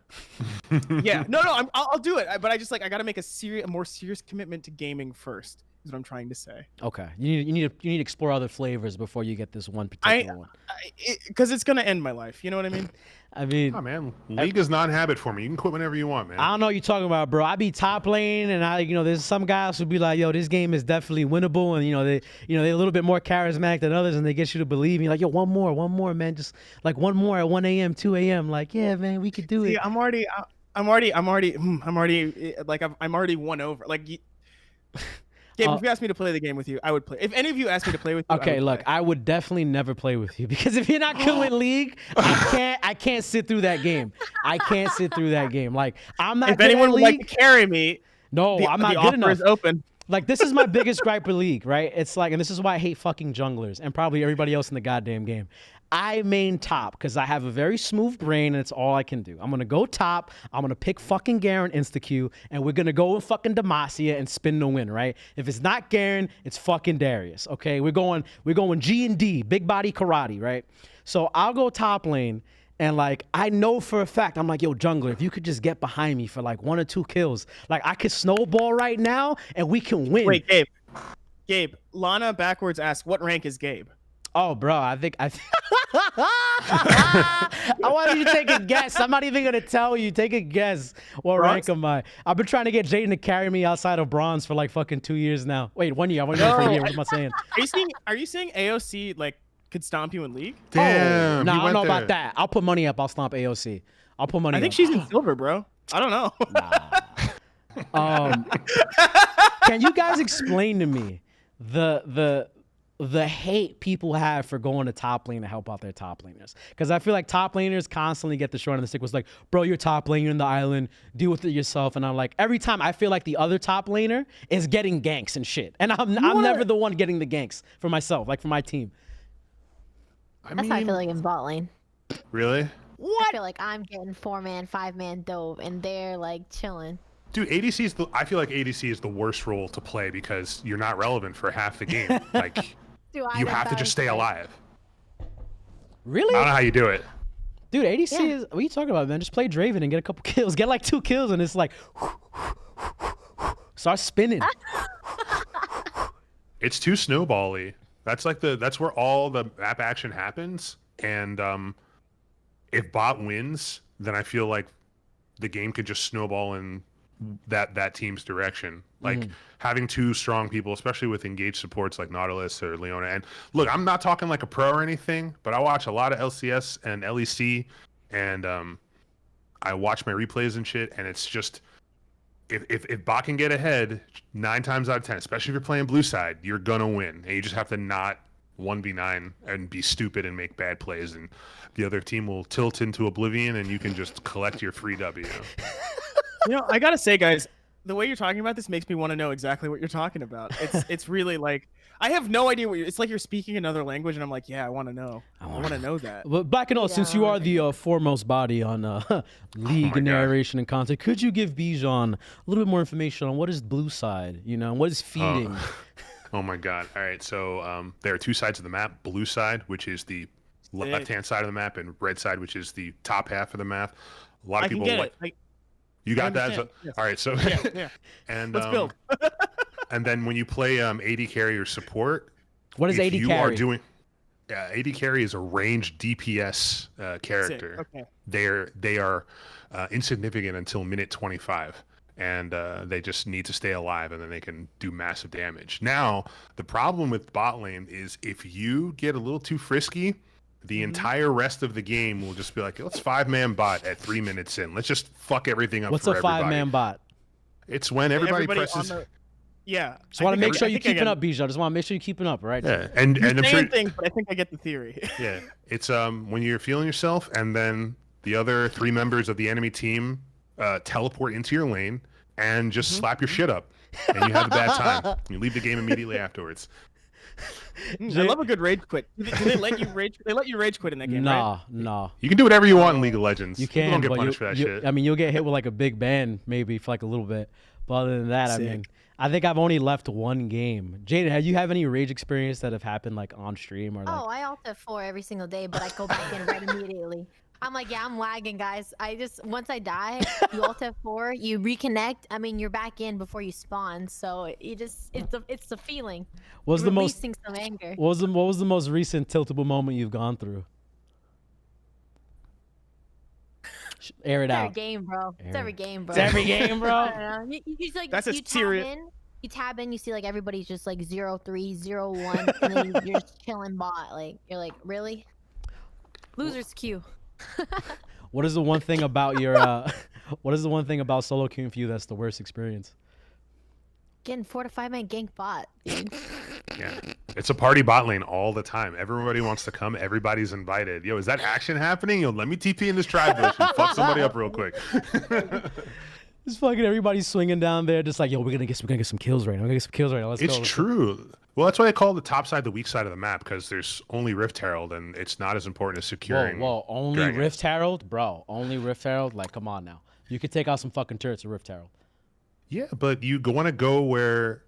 D: Yeah, no, I'll do it. But I just like I gotta make a more serious commitment to gaming first. Is what I'm trying to say.
A: Okay, you need to explore other flavors before you get this one particular one.
D: Because it's gonna end my life. You know what I mean?
A: I mean,
C: oh man, League is not a habit for me. You can quit whenever you want, man.
A: I don't know what you're talking about, bro. I be top lane, and there's some guys who be like, yo, this game is definitely winnable, and they're a little bit more charismatic than others, and they get you to believe. And you're like, yo, one more, man, just like one more at 1 a.m., 2 a.m. Like, yeah, man, we could do it.
D: I'm already like I'm already won over. Like. Gabe, if you asked me to play the game with you, I would play. If any of you asked me to play with you,
A: okay, look, I would definitely never play with you because if you're not good with League, I can't sit through that game. I can't sit through that game. Like I'm not.
D: If anyone would like to carry me,
A: no, I'm not
D: the
A: good
D: offer
A: enough.
D: is open.
A: Like this is my biggest gripe with League, right? It's like, and this is why I hate fucking junglers and probably everybody else in the goddamn game. I main top because I have a very smooth brain and it's all I can do. I'm gonna go top. I'm gonna pick fucking Garen insta-Q and we're gonna go with fucking Demacia and spin the win, right? If it's not Garen, it's fucking Darius. Okay, we're going G&D, big body karate, right? So I'll go top lane and like I know for a fact, I'm like, yo, jungler, if you could just get behind me for like 1 or 2 kills, like I could snowball right now and we can win.
D: Wait, Gabe, Lana backwards asks, what rank is Gabe?
A: Oh, bro, I want you to take a guess. I'm not even gonna tell you. Take a guess. What rank am I? I've been trying to get Jaden to carry me outside of bronze for like fucking 2 years now. Wait, 1 year. I want to for a year. What am I saying?
D: Are you saying AOC like could stomp you in League?
C: Damn.
A: No, I don't know about that. I'll put money up. I'll stomp AOC. I'll put money.
D: I think she's in silver, bro. I don't know.
A: Nah. Can you guys explain to me the hate people have for going to top lane to help out their top laners? Because I feel like top laners constantly get the short end of the stick. Was like, bro, you're top lane, you're in the island, deal with it yourself. And I'm like, every time I feel like the other top laner is getting ganks and shit, and I'm never the one getting the ganks for myself, like for my team.
B: That's how I feel like in bot lane.
C: Really?
B: What? I feel like I'm getting 4-man, 5-man dove, and they're like chilling.
C: Dude, I feel like ADC is the worst role to play because you're not relevant for half the game. Like. You have to just stay alive.
A: Really?
C: I don't know how you do it.
A: Dude, ADC is... What are you talking about, man? Just play Draven and get a couple kills. Get like 2 kills and it's like... Start spinning.
C: It's too snowbally. That's where all the map action happens. And if bot wins, then I feel like the game could just snowball in that team's direction. Like having 2 strong people, especially with engaged supports like Nautilus or Leona. And look, I'm not talking like a pro or anything, but I watch a lot of LCS and LEC, and I watch my replays and shit. And it's just if bot can get ahead 9 times out of 10, especially if you're playing blue side, you're gonna win. And you just have to not 1v9 and be stupid and make bad plays, and the other team will tilt into oblivion, and you can just collect your free W.
D: I gotta say, guys, the way you're talking about this makes me want to know exactly what you're talking about. It's really like I have no idea it's like you're speaking another language, and I'm like, yeah, I want to know. I want to know that.
A: Well, Black and All, since you are the foremost body on League narration and content, could you give Bijan a little bit more information on what is blue side? What is feeding?
C: Oh my God! All right, so there are 2 sides of the map: blue side, which is the left-hand side of the map, and red side, which is the top half of the map. A lot of people like. You got that?
D: Yes.
C: All right, so
D: yeah.
C: And
D: let's build.
C: And then when you play AD carry or support,
A: what is AD carry?
C: AD carry is a ranged DPS character.
D: Okay.
C: They are insignificant until minute 25. and they just need to stay alive, and then they can do massive damage. Now, the problem with bot lane is if you get a little too frisky, the entire rest of the game will just be like, let's 5-man bot at 3 minutes in. Let's just fuck everything up.
A: What's
C: for
A: a
C: everybody.
A: 5-man bot?
C: It's when everybody presses.
D: Yeah.
A: Just want to make sure you're keeping up, Bijan. Just want to make sure you're keeping up, right?
C: Yeah, and I'm sure.
D: Things, but I think I get the theory.
C: Yeah, it's when you're feeling yourself, and then the other 3 members of the enemy team teleport into your lane and just slap your shit up, and you have a bad time. You leave the game immediately afterwards.
D: I love a good rage quit. Do they let you rage? They let you rage quit in that game, right?
A: Nah.
C: You can do whatever you want in League of Legends.
A: You can,
C: People don't get
A: but
C: punished for that shit.
A: I mean, you'll get hit with like a big ban maybe for like a little bit. But other than that,
D: Sick.
A: I mean, I think I've only left 1 game. Jaden, have you have any rage experience that have happened like on stream or like?
B: Oh, I alt F4 every single day, but I go back in right immediately. I'm like, yeah, I'm lagging, guys. Once I die, you alt F4, you reconnect. I mean, you're back in before you spawn. So it's the feeling.
A: What was the most?
B: Releasing some anger.
A: What was the most recent tiltable moment you've gone through? Air it
B: It's
A: out.
B: every game, bro. It's every game, bro.
A: It's every game, bro.
B: I don't know. You just, like,
D: That's a
B: you
D: serious.
B: tab in, you see like everybody's just like 0-3, 0-1, and then you're just chilling bot. Like you're like, really? Losers queue.
A: What is the one thing about your what is the one thing about solo queuing for you that's the worst experience?
B: Getting 4 to 5-man gank bot, dude.
C: Yeah, it's a party bot lane all the time. Everybody wants to come. Everybody's invited. Yo, is that action happening? Yo, let me TP in this tribe bush and fuck somebody up real quick.
A: Just fucking everybody's swinging down there, just like, yo, we're gonna get some kills right now. We're gonna get some kills right now. Let's go.
C: It's true. Well, that's why they call the top side the weak side of the map, because there's only Rift Herald, and it's not as important as securing.
A: Whoa, only
C: Dragon.
A: Rift Herald, bro. Only Rift Herald. Like, come on now. You could take out some fucking turrets with Rift Herald.
C: Yeah, but you want to go where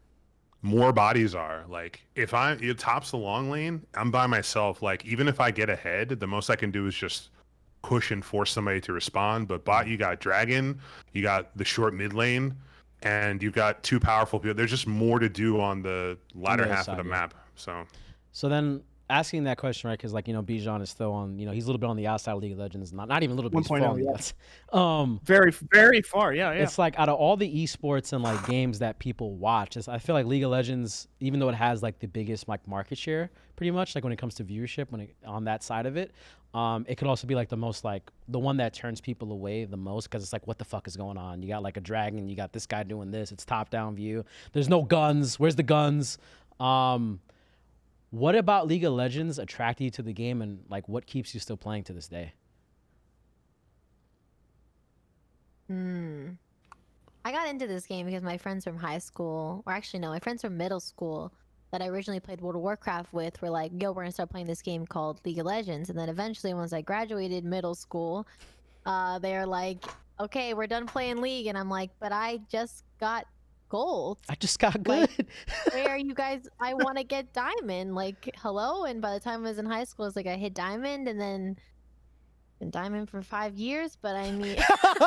C: more bodies are. Like, if it tops the long lane, I'm by myself. Like, even if I get ahead, the most I can do is just push and force somebody to respond. But bot, you got Dragon, you got the short mid lane, and you've got 2 powerful people. There's just more to do on the latter half of the map.
A: So then asking that question, right? Because like, you know, Bijan is still on, you know, he's a little bit on the outside of League of Legends, not even a little bit.
D: 1.0, very, very far. Yeah.
A: It's like out of all the esports and like games that people watch, I feel like League of Legends, even though it has like the biggest like market share, pretty much like when it comes to viewership, on that side of it, it could also be like the most like the one that turns people away the most, because it's like, what the fuck is going on? You got like a dragon, you got this guy doing this. It's top down view. There's no guns. Where's the guns? What about League of Legends attracted you to the game, and like what keeps you still playing to this day?
B: I got into this game because my friends from high school, or actually no, my friends from middle school that I originally played World of Warcraft with were like, yo, we're gonna start playing this game called League of Legends. And then eventually, once I graduated middle school, they're like, okay, we're done playing League. And I'm like, but I just got gold.
A: I just got good.
B: Like, where are you guys? I want to get diamond. Like, hello. And by the time I was in high school, it's like I hit diamond, and then been diamond for 5 years. But I mean, I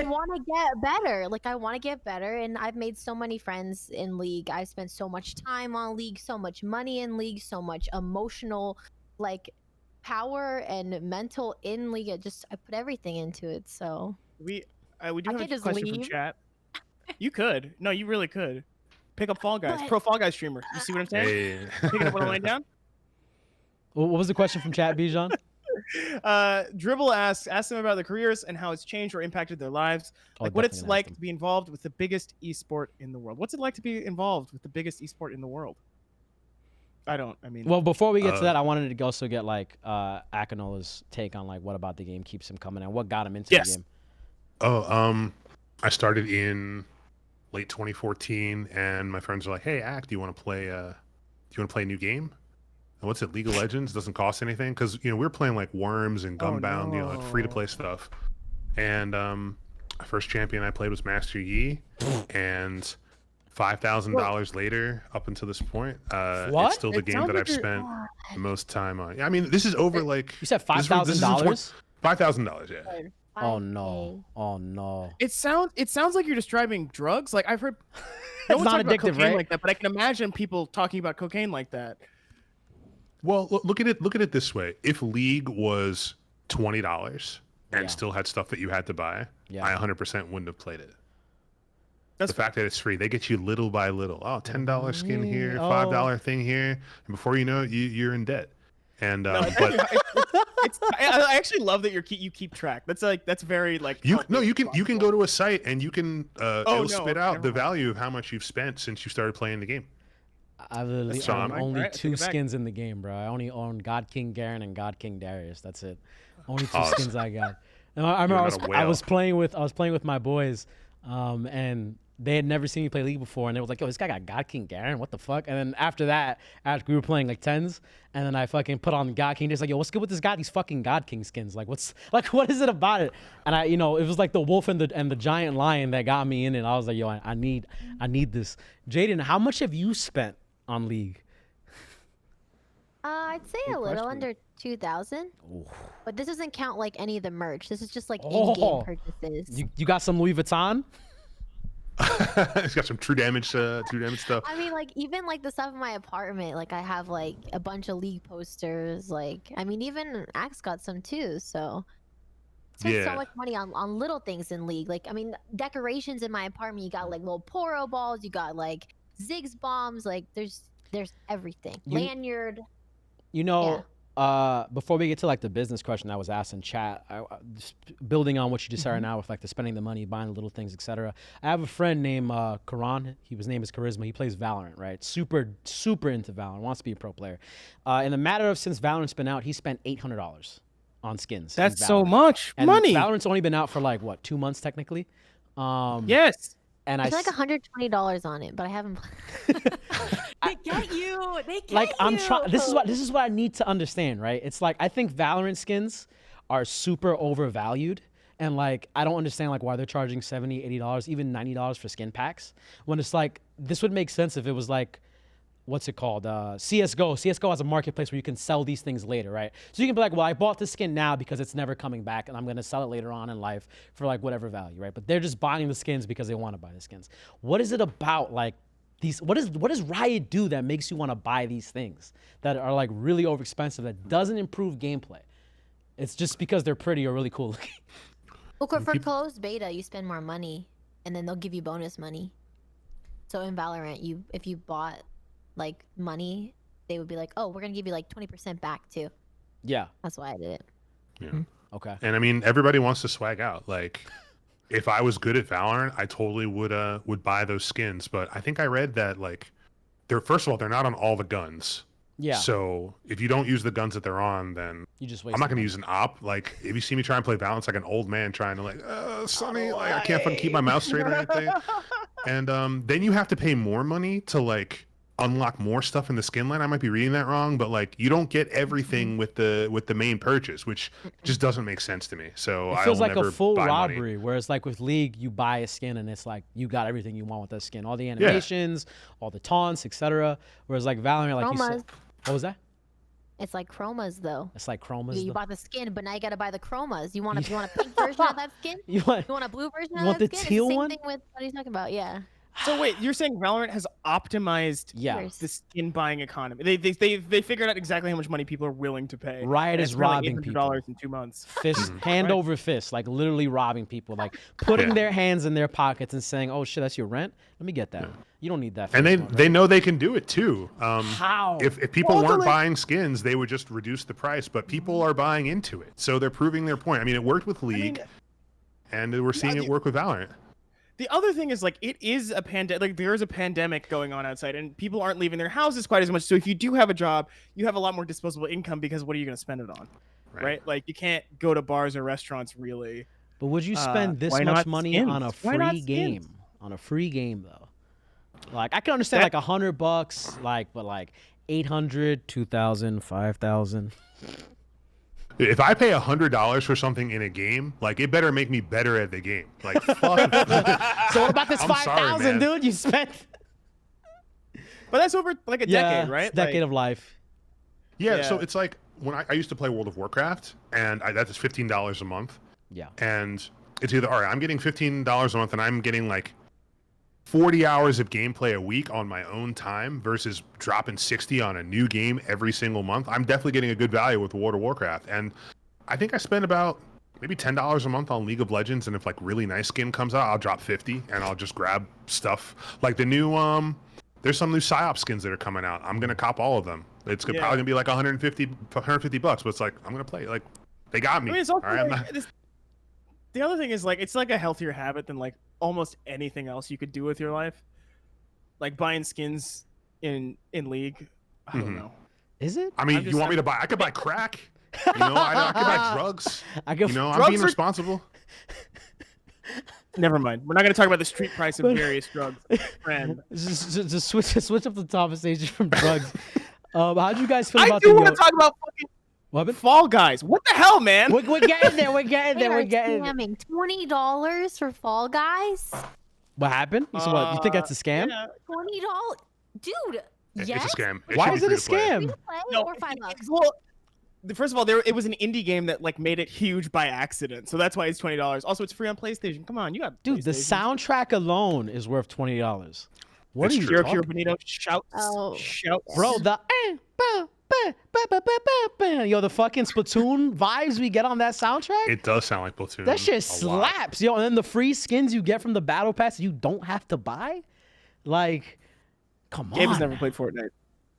B: want to get better. Like, I want to get better, and I've made so many friends in League. I've spent so much time on League, so much money in League, so much emotional, like, power and mental in League. I put everything into it. So
D: we do have a
B: just
D: question from chat. You could. No, you really could. Pick up Fall Guys. Pro Fall Guys streamer. You see what I'm saying?
C: Hey.
D: Picking up what I'm laying down?
A: What was the question from chat, Bijan?
D: Dribble asks them about their careers and how it's changed or impacted their lives. Like what it's like to be involved with the biggest esport in the world. What's it like to be involved with the biggest esport in the world?
A: Well, before we get to that, I wanted to also get like Akinola's take on like what about the game keeps him coming and what got him into the game.
C: I started in late 2014, and my friends were like, "Hey, Ak, do you want to play? A new game? And what's it? League of Legends doesn't cost anything, because we were playing like Worms and Gunbound, like free to play stuff. And first champion I played was Master Yi, and $5,000 later, up until this point, it's still the game that I've spent the most time on. Yeah, I mean, this is over like
A: you said $5,000.
C: $5,000, yeah.
A: Oh no! Oh no!
D: It sounds like you're describing drugs. Like I've heard, no
A: it's
D: one's
A: not
D: talking about
A: addictive,
D: cocaine
A: right?
D: like that, but I can imagine people talking about cocaine like that.
C: Well, look at it this way: if League was $20, and still had stuff that you had to buy, I 100% wouldn't have played it. That's the fact that it's free. They get you little by little. Oh, $10 skin here, $5 thing here, and before you know it, you're in debt. And but
D: I actually love that you keep track. That's very like
C: you can go to a site and you can it'll spit out the value of how much you've spent since you started playing the game.
A: I literally own only 2 skins in the game, bro. I only own God King Garen and God King Darius. That's it. Only 2 skins I got. And I remember I was playing with my boys, and they had never seen me play League before, and they was like, "Yo, this guy got God King Garen, what the fuck?" And then after that, after we were playing like 10s, and then I fucking put on God King. Just like, "Yo, what's good with this guy? These fucking God King skins. Like, what is it about it?" And it was like the wolf and the giant lion that got me in it. I was like, "Yo, I need this." Jaden, how much have you spent on League?
B: I'd say a little under 2,000. But this doesn't count like any of the merch. This is just like in-game purchases.
A: You got some Louis Vuitton?
C: It's got some true damage stuff.
B: I mean, like even like the stuff in my apartment, like I have like a bunch of League posters. Like I mean, even Axe got some too. So spent so much money on little things in League. Like I mean, decorations in my apartment. You got like little Poro balls. You got like Ziggs bombs. Like there's everything. Lanyard.
A: Before we get to like the business question that was asked in chat, just building on what you just said right now with like the spending the money, buying the little things, etc. I have a friend named Karan. His name is Charisma. He plays Valorant, right? Super into Valorant. Wants to be a pro player. In the matter of since Valorant's been out, he spent $800 on skins.
D: That's so much money.
A: Valorant's only been out for like what, 2 months technically.
D: Yes.
B: And I spent like $120 on it, but I haven't.
E: They get you. They get
A: like,
E: you.
A: I'm trying. This is what I need to understand, right? It's like I think Valorant skins are super overvalued, and like I don't understand like why they're charging $70, $80, even $90 for skin packs. When it's like this would make sense if it was like, what's it called? CS:GO. CS:GO has a marketplace where you can sell these things later, right? So you can be like, well, I bought this skin now because it's never coming back, and I'm gonna sell it later on in life for like whatever value, right? But they're just buying the skins because they want to buy the skins. What is it about like these? What does Riot do that makes you want to buy these things that are like really overexpensive that doesn't improve gameplay? It's just because they're pretty or really cool looking.
B: Well, for closed beta, you spend more money, and then they'll give you bonus money. So in Valorant, if you bought like money, they would be like, oh, we're gonna give you like 20% back too.
A: Yeah,
B: that's why I did it.
C: Yeah.
A: Okay.
C: And I mean, everybody wants to swag out. Like, if I was good at Valorant, I totally would buy those skins. But I think I read that like, first of all, they're not on all the guns.
A: Yeah.
C: So if you don't use the guns that they're on, then
A: you just
C: I'm not gonna use an op. Like, if you see me try and play Valorant, it's like an old man trying to like, Sonny, like I can't fucking keep my mouse straight or anything. And then you have to pay more money to like unlock more stuff in the skin line. I might be reading that wrong, but like you don't get everything with the main purchase, which just doesn't make sense to me. So
A: it feels like
C: never
A: a full
C: buy
A: robbery.
C: money.
A: Whereas like with League, you buy a skin and it's like you got everything you want with that skin, all the animations, all the taunts, etc. Whereas like Valorant, like you said, what was that?
B: It's like chromas though.
A: It's like chromas.
B: You bought the skin, but now you gotta buy the chromas. You want a pink version of that skin? You want a blue version of that skin?
A: You want the teal one?
B: Same thing with what are you talking about? Yeah.
D: So wait, you're saying Valorant has optimized the skin buying economy? They figured out exactly how much money people are willing to pay.
A: Riot is robbing people.
D: $800 in 2 months.
A: Fist, hand over fist, like literally robbing people, like putting their hands in their pockets and saying, "Oh shit, that's your rent. Let me get that. You don't need that."
C: And they know they can do it too.
A: How?
C: If people weren't buying skins, they would just reduce the price. But people are buying into it, so they're proving their point. I mean, it worked with League, and we're seeing it work with Valorant.
D: The other thing is like it is a pandemic. Like there is a pandemic going on outside, and people aren't leaving their houses quite as much. So if you do have a job, you have a lot more disposable income because what are you going to spend it on, right? Like you can't go to bars or restaurants really.
A: But would you spend this much money on a free game? On a free game though, like I can understand like $100, like but like 800, 2,000, 5,000.
C: If I pay $100 for something in a game, like it better make me better at the game. Like, fuck.
A: So what about this 5,000, dude? You spent.
D: But that's over like a decade, right?
A: Decade of life.
C: Yeah, so it's like when I used to play World of Warcraft, and that's $15 a month.
A: Yeah.
C: And it's either all right, I'm getting $15 a month, and I'm getting like 40 hours of gameplay a week on my own time versus dropping 60 on a new game every single month. I'm definitely getting a good value with World of Warcraft. And I think I spent about maybe $10 a month on League of Legends, and if like really nice skin comes out, I'll drop 50 and I'll just grab stuff like the new there's some new psyop skins that are coming out. I'm gonna cop all of them. It's probably gonna be like 150 bucks, but it's like I'm gonna play. Like they got me.
D: I mean, it's also
C: all right,
D: like, the other thing is like it's like a healthier habit than like almost anything else you could do with your life. Like buying skins in League. I don't know.
A: Is it?
C: I mean, you want me to buy? I could buy crack. You know, I could buy drugs. I'm being responsible.
D: Never mind. We're not going to talk about the street price of various drugs. Friend.
A: Just switch up the conversation from drugs. How'd you guys feel about
D: I do want to talk about fucking Fall Guys. What the hell, man?
A: We're getting there. We're getting there. We're getting there.
B: $20 for Fall Guys?
A: What happened? So what? You think that's a scam?
B: $20, dude. Yes.
C: It's a scam.
A: Why is it a scam?
B: No, or $5.
D: Well, first of all, it was an indie game that like made it huge by accident, so that's why it's $20. Also, it's free on PlayStation. Come on, you got
A: dude. The soundtrack alone is worth $20. What are you
D: talking?
A: talking?
D: Benito shouts,
A: bro. Yo, the fucking Splatoon vibes we get on that soundtrack.
C: It does sound like Splatoon.
A: That shit slaps, yo. And then the free skins you get from the battle pass, you don't have to buy. Like, come on.
D: Gabe has never played Fortnite.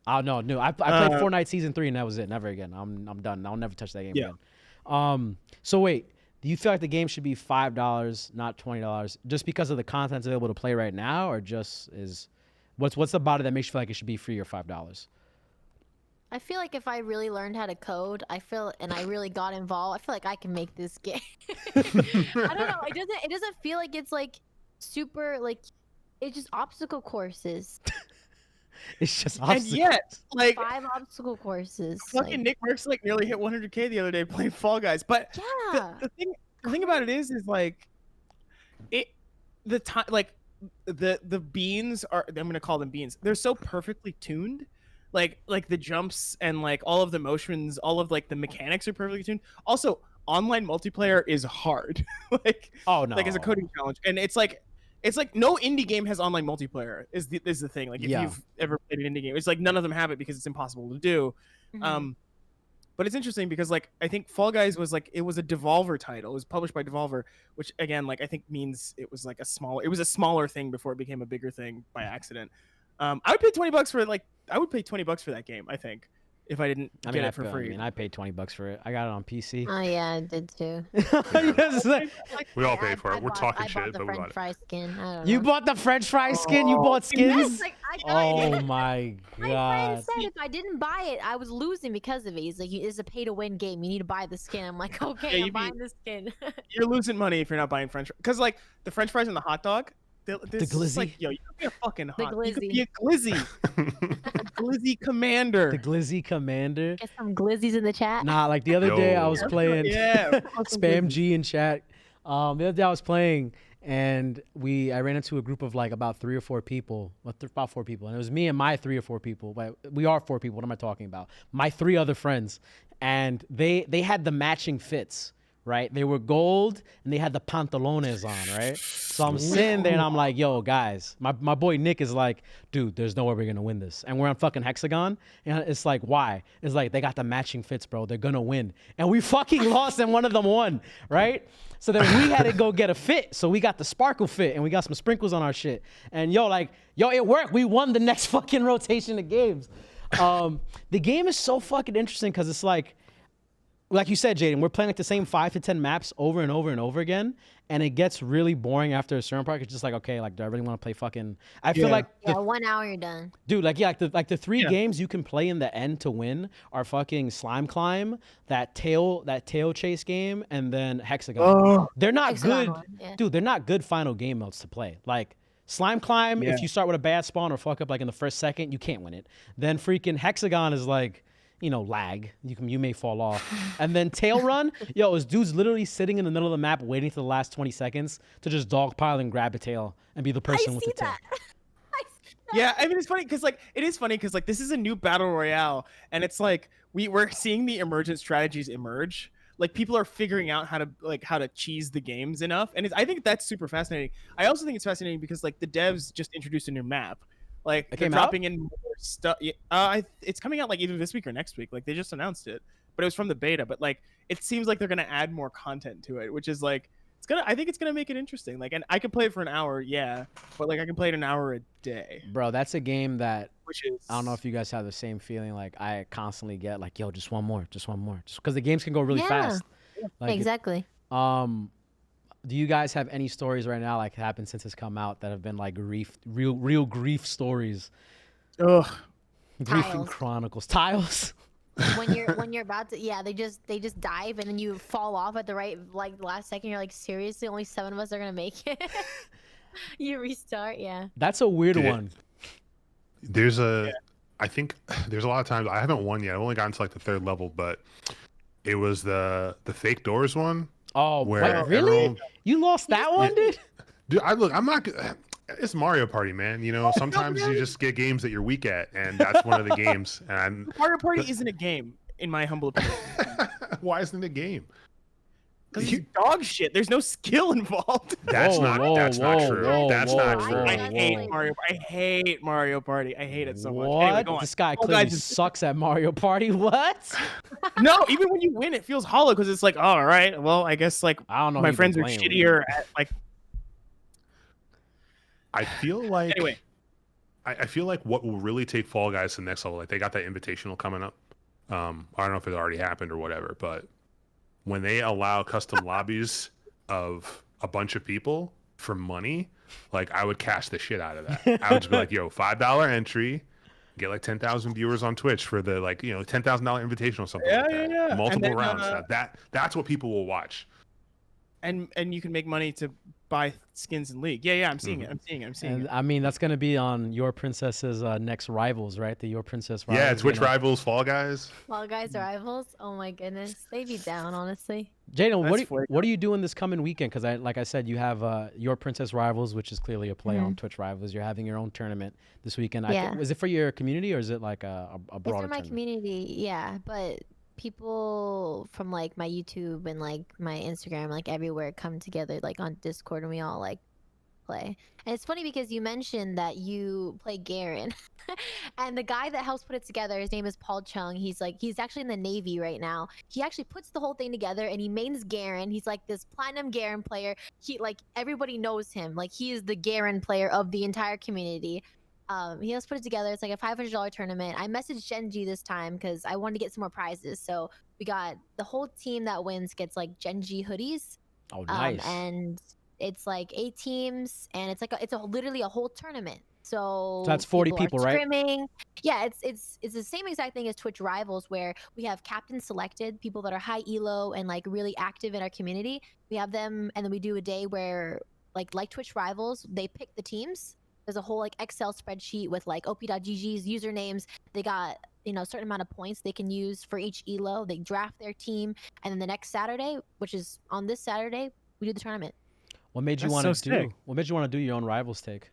A: Oh no. I played Fortnite Season 3 and that was it. Never again. I'm done. I'll never touch that game again. So wait, do you feel like the game should be $5, not $20, just because of the content available to play right now, or just what's about it that makes you feel like it should be free or $5?
B: I feel like if I really learned how to code, and I really got involved, I feel like I can make this game. I don't know. It doesn't feel like it's like super like it's just obstacle courses.
A: It's just obstacles.
D: And yet, like
B: 5 obstacle courses.
D: Fucking Nick Merckx like nearly hit 100K the other day playing Fall Guys. But the thing about it is like the beans are, I'm gonna call them beans. They're so perfectly tuned. Like the jumps and like all of the motions, all of like the mechanics are perfectly tuned. Also, online multiplayer is hard. Like as a coding challenge, and it's like no indie game has online multiplayer is the thing. Like if you've ever played an indie game, it's like none of them have it because it's impossible to do. Mm-hmm. But it's interesting because like I think Fall Guys was like it was a Devolver title. It was published by Devolver, which again like I think means it was like a smaller thing before it became a bigger thing by accident. I would pay $20 for $20 for that game. I think if I didn't get it for free.
A: I mean, I paid $20 for it. I got it on PC.
B: Oh yeah, I did too.
C: We all paid for it. We're talking shit, but we bought it.
B: Fry skin. I don't know.
A: You bought the French fry skin? You bought skins?
B: Yes, like, I got
A: oh my god!
B: My friend said if I didn't buy it, I was losing because of it. He's like, "It's a pay-to-win game. You need to buy the skin." I'm like, "Okay, I'm buying the skin."
D: You're losing money if you're not buying French, because like the French fries and the hot dog.
A: The glizzy.
D: Like, yo, you could be a fucking hot.
B: Glizzy.
D: You could be a glizzy. A glizzy commander.
A: The glizzy commander.
B: Get some glizzies in the chat.
A: Nah, like the other day I was playing Spam G in chat. The other day I was playing and I ran into a group of like about 3 or 4 people. About 4 people. And it was me and my 3 or 4 people. We are 4 people. What am I talking about? My 3 other friends. And they had the matching fits. Right, they were gold and they had the pantalones on, right? So I'm sitting there and I'm like, yo, guys, my boy Nick is like, dude, there's no way we're gonna win this. And we're on fucking Hexagon, and it's like, why? It's like they got the matching fits, bro. They're gonna win, and we fucking lost, and one of them won, right? So then we had to go get a fit. So we got the sparkle fit, and we got some sprinkles on our shit. And yo, it worked. We won the next fucking rotation of games. The game is so fucking interesting because it's like you said, Jaden, we're playing like the same 5 to 10 maps over and over and over again, and it gets really boring after a certain part. It's just like, okay, like, do I really want to play fucking? I feel like
B: 1 hour you're done,
A: dude. Like the 3 games you can play in the end to win are fucking Slime Climb, that tail chase game, and then Hexagon. They're not good, dude. They're not good final game modes to play. Like Slime Climb, if you start with a bad spawn or fuck up like in the first second, you can't win it. Then freaking Hexagon is like, lag. You may fall off. And then Tail Run, this dude's literally sitting in the middle of the map waiting for the last 20 seconds to just dogpile and grab a tail and be the person with the tail.
D: Yeah, I mean it's funny because this is a new battle royale, and it's like we're seeing the emergent strategies emerge. Like people are figuring out how to cheese the games enough, and I think that's super fascinating. I also think it's fascinating because like the devs just introduced a new map. Like they're dropping in more stuff. It's coming out like either this week or next week. Like they just announced it. but it was from the beta. But like, it seems like they're gonna add more content to it, which is like, I think it's gonna make it interesting. Like, and I could play it for an hour, yeah, but like I can play it an hour a day.
A: Bro, that's a game that
D: Which is,
A: I don't know if you guys have the same feeling. Like I constantly get like, yo, just one more, just because the games can go really fast. Like,
B: exactly.
A: Do you guys have any stories right now like happened since it's come out that have been like real grief stories?
D: ugh.
A: Griefing chronicles. Tiles.
B: when you're about to they just dive and then you fall off at the right like last second. You're like, seriously, only 7 of us are gonna make it. You restart.
A: That's a weird one.
C: There's I think there's a lot of times I haven't won yet. I've only gotten to like the 3rd level, but it was the fake doors one.
A: Oh,
C: where
A: really? You lost that one, dude?
C: Dude, I'm not. It's Mario Party, man. You know, sometimes you just get games that you're weak at, and that's one of the games. And
D: Mario Party isn't a game, in my humble opinion.
C: Why isn't it a game?
D: Because it's dog shit. There's no skill involved.
C: That's not true. That's not true.
D: I hate Mario Party. I hate it so much.
A: What?
D: Anyway, go on.
A: This guy clearly sucks at Mario Party. What?
D: No, even when you win, it feels hollow because it's like, all right, well, I guess like
A: I don't know.
D: My friends are shittier at like.
C: I feel like
D: anyway.
C: I feel like what will really take Fall Guys to the next level, like they got that invitational coming up. I don't know if it already happened or whatever, but when they allow custom lobbies of a bunch of people for money, like I would cash the shit out of that. I would just be like, yo, $5 entry, get like 10,000 viewers on Twitch for the like, you know, $10,000 invitational, something like that.
D: Yeah.
C: Multiple then, rounds. That's what people will watch.
D: And you can make money to buy skins in League. Yeah, I'm seeing it. I'm seeing it.
A: I mean, that's going to be on Your Princess's next Rivals, right? The Your Princess Rivals.
C: Yeah, Twitch Rivals, Fall Guys.
B: Fall Guys Rivals? Oh my goodness. They'd be down, honestly.
A: Jaden, what are you doing this coming weekend? Because like I said, you have Your Princess Rivals, which is clearly a play on Twitch Rivals. You're having your own tournament this weekend. Is it for your community or is it like a broader tournament?
B: It's for my community, yeah. But people from like my YouTube and like my Instagram, like everywhere, come together like on Discord and we all like play. And it's funny because you mentioned that you play Garen and the guy that helps put it together, his name is Paul Chung. He's actually in the Navy right now. He actually puts the whole thing together and he mains Garen. He's like this platinum Garen player. He like everybody knows him. Like he is the Garen player of the entire community. He has put it together. It's like a $500 tournament. I messaged Genji this time because I wanted to get some more prizes. So we got the whole team that wins gets like Genji hoodies.
A: Oh, nice.
B: And it's like 8 teams, and it's literally a whole tournament. So
A: that's 40 people, right?
B: Yeah, it's the same exact thing as Twitch Rivals, where we have captain selected people that are high elo and like really active in our community. We have them, and then we do a day where like Twitch Rivals, they pick the teams. There's a whole like Excel spreadsheet with like op.gg's usernames. They got, you know, a certain amount of points they can use for each elo. They draft their team, and then the next Saturday, which is on this Saturday, we do the tournament.
A: What made you want to do your own Rivals take?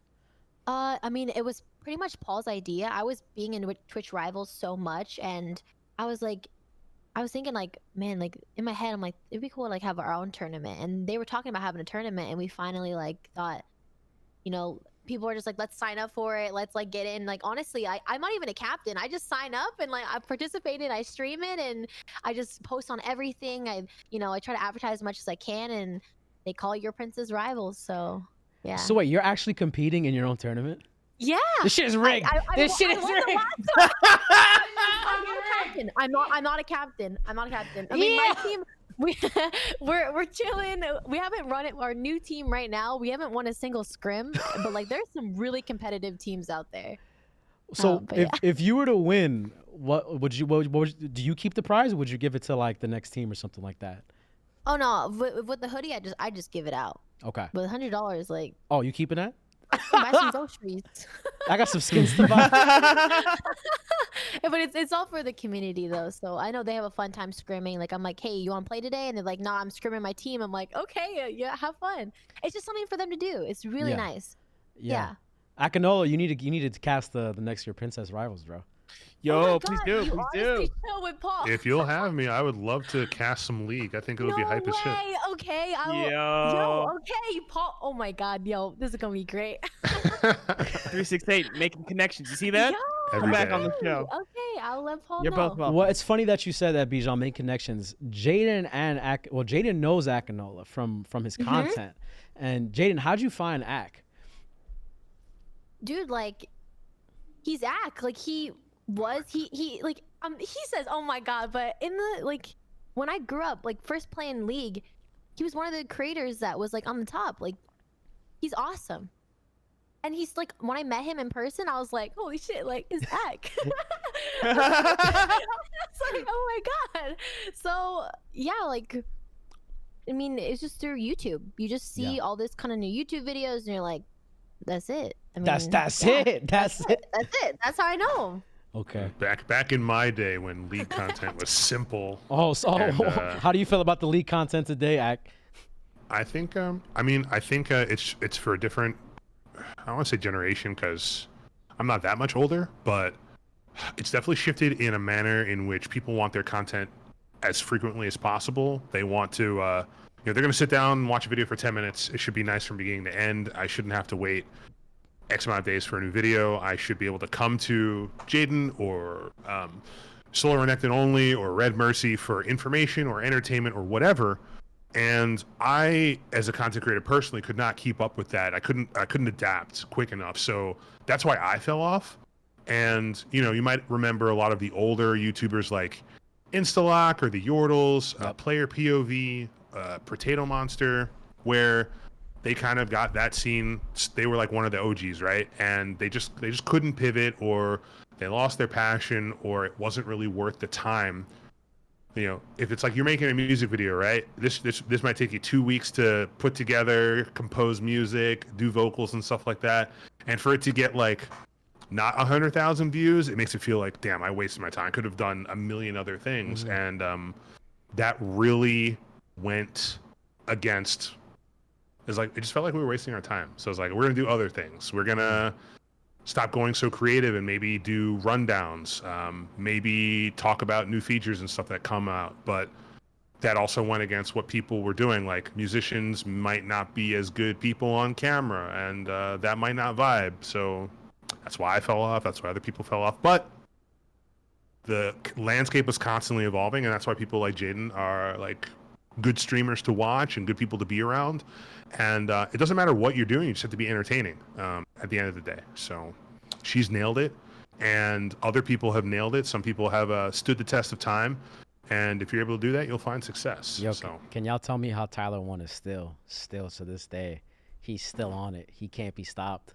B: I mean, it was pretty much Paul's idea. I was being in Twitch Rivals so much, and I was thinking like, man, like in my head, I'm like, it'd be cool to like have our own tournament. And they were talking about having a tournament, and we finally like thought, you know, people are just like, let's sign up for it. Let's like get in. Like, honestly, I'm not even a captain. I just sign up and like I participated. I stream it and I just post on everything. I try to advertise as much as I can, and they call Your Princess Rivals. So yeah.
A: So wait, you're actually competing in your own tournament?
B: Yeah.
A: This shit is rigged. This shit is rigged.
B: I'm not a captain. I mean, my team, we're chilling. We haven't run it. Our new team right now, we haven't won a single scrim, but like there's some really competitive teams out there.
A: So if you were to win, what would you do? You keep the prize, or would you give it to like the next team or something like that?
B: Oh no, with the hoodie, I just give it out.
A: Okay.
B: With $100, like.
A: Oh, you keeping that?
B: Buy some groceries.
A: I got some skins to buy.
B: But it's all for the community though, so I know they have a fun time scrimming. Like I'm like, hey, you want to play today? And they're like, nah, I'm scrimming my team. I'm like, okay, yeah, have fun. It's just something for them to do. It's really nice. Yeah.
A: Akinola, you needed to cast the next Your Princess Rivals, bro.
D: Yo, please do.
B: With Paul.
C: If you'll have me, I would love to cast some League. I think it would be hype as shit.
B: Okay, okay, Paul. Oh my God, yo, this is gonna be great.
D: 368 making connections. You see that?
B: Yo,
D: Come back on the show.
B: Okay, I'll let Paul
D: You're
B: know.
D: both welcome.
A: Well, it's funny that you said that, Bijan. Make connections. Jaden and Jaden knows Akinola from his content. And Jaden, how'd you find Ak?
B: Dude, like, he's Ak. Like, he says, oh my God, but in the, like, when I grew up, like, first playing League, he was one of the creators that was, like, on the top. Like, he's awesome. And he's, like, when I met him in person, I was like, holy shit, like, it's Ak. I was like, oh my God. So, yeah, like, I mean, it's just through YouTube. You just see all this kind of new YouTube videos, and you're like, that's it. I mean,
A: That's
B: yeah,
A: it. That's it.
B: That's it. That's how I know him.
A: Okay.
C: Back in my day when League content was simple.
A: And, how do you feel about the League content today, Ak?
C: I think it's for a different, I don't want to say generation because I'm not that much older, but it's definitely shifted in a manner in which people want their content as frequently as possible. They want to, they're going to sit down and watch a video for 10 minutes. It should be nice from beginning to end. I shouldn't have to wait X amount of days for a new video. I should be able to come to Jaden or Solar Renekton Only or Red Mercy for information or entertainment or whatever. And I, as a content creator personally, could not keep up with that. I couldn't adapt quick enough. So that's why I fell off. And, you might remember a lot of the older YouTubers like Instalock or the Yordles, Player POV, Potato Monster, where they kind of got that scene. They were like one of the OGs, right? And they just couldn't pivot, or they lost their passion, or it wasn't really worth the time. If it's like you're making a music video, right? This might take you 2 weeks to put together, compose music, do vocals and stuff like that. And for it to get like not 100,000 views, it makes it feel like, damn, I wasted my time. I could have done a million other things. And that really went against, it just felt like we were wasting our time. So it's like, we're going to do other things. We're going to stop going so creative and maybe do rundowns, maybe talk about new features and stuff that come out. But that also went against what people were doing. Like, musicians might not be as good people on camera, and that might not vibe. So that's why I fell off. That's why other people fell off. But the landscape was constantly evolving, and that's why people like Jaden are like good streamers to watch and good people to be around. And it doesn't matter what you're doing, you just have to be entertaining at the end of the day. So she's nailed it, and other people have nailed it. Some people have stood the test of time, and if you're able to do that, you'll find success.
A: Yo, can y'all tell me how Tyler 1 is still to this day? He's still on it. He can't be stopped.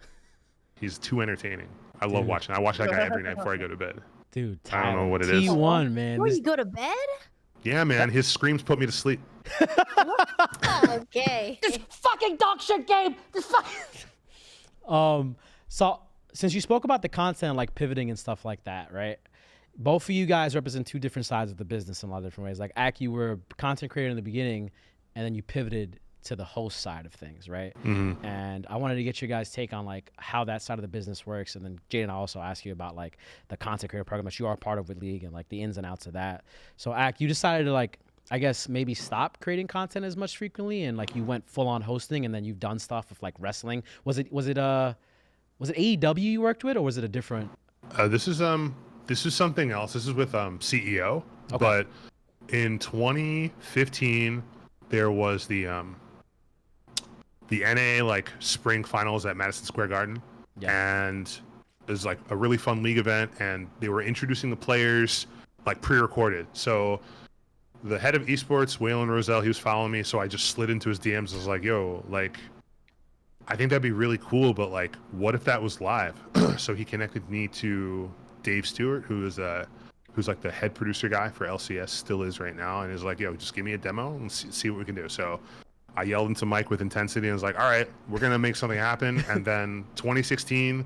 C: He's too entertaining. I love watching. I watch that guy every night before I go to bed.
A: Dude,
C: Tyler, I don't know what it is.
A: T1, man.
B: Before you go to bed?
C: Yeah, man. His screams put me to sleep.
B: Okay.
E: This fucking dog shit, Gabe. This fucking.
A: So since you spoke about the content, like pivoting and stuff like that, right? Both of you guys represent two different sides of the business in a lot of different ways. Like, Ak, you were a content creator in the beginning, and then you pivoted to the host side of things, right?
C: Mm-hmm.
A: And I wanted to get your guys' take on like how that side of the business works, and then Jaden, I'll also ask you about like the content creator program that you are part of with League and like the ins and outs of that. So, Ak, you decided to like, I guess maybe stop creating content as much frequently, and like you went full on hosting, and then you've done stuff with like wrestling. Was it AEW you worked with, or was it a different? This is
C: something else. This is with CEO.
A: Okay.
C: But in 2015, there was the NA like spring finals at Madison Square Garden, and it was like a really fun league event, and they were introducing the players like pre-recorded. So the head of esports, Waylon Roselle, he was following me, so I just slid into his DMs. I was like, yo, like, I think that'd be really cool, but like, what if that was live? So he connected me to Dave Stewart, who's like the head producer guy for LCS, still is right now, and is like, yo, just give me a demo and see what we can do. So I yelled into Mike with intensity and was like, all right, we're going to make something happen. And then 2016,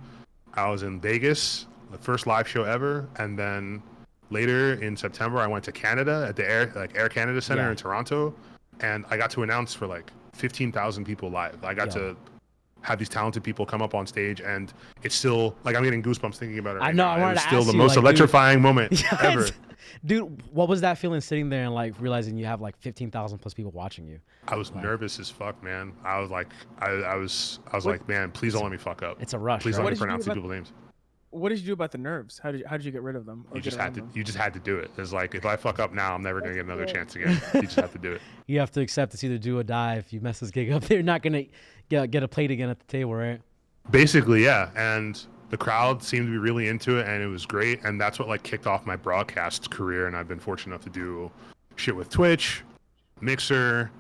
C: I was in Vegas, the first live show ever. And then later in September, I went to Canada at the Air Canada Center in Toronto. And I got to announce for like 15,000 people live. I got to have these talented people come up on stage, and it's still like, I'm getting goosebumps thinking about it right now.
A: I wanted to ask you,
C: still the most electrifying moment ever.
A: Dude, what was that feeling sitting there and like realizing you have like 15,000 plus people watching you?
C: I was nervous as fuck, man. I was like, I was like, man, please don't let me fuck up.
A: It's a rush.
C: Please
A: right?
C: don't let me pronounce these people's names.
D: what did you do about the nerves? How did you get rid of them?
C: You just had to do it. It's like, if I fuck up now, I'm never gonna get another chance again. You just have to do it.
A: You have to accept it's either do or die. If you mess this gig up, they're not gonna get a plate again at the table, right?
C: Basically, yeah. And the crowd seemed to be really into it, and it was great. And that's what like kicked off my broadcast career. And I've been fortunate enough to do shit with Twitch, Mixer,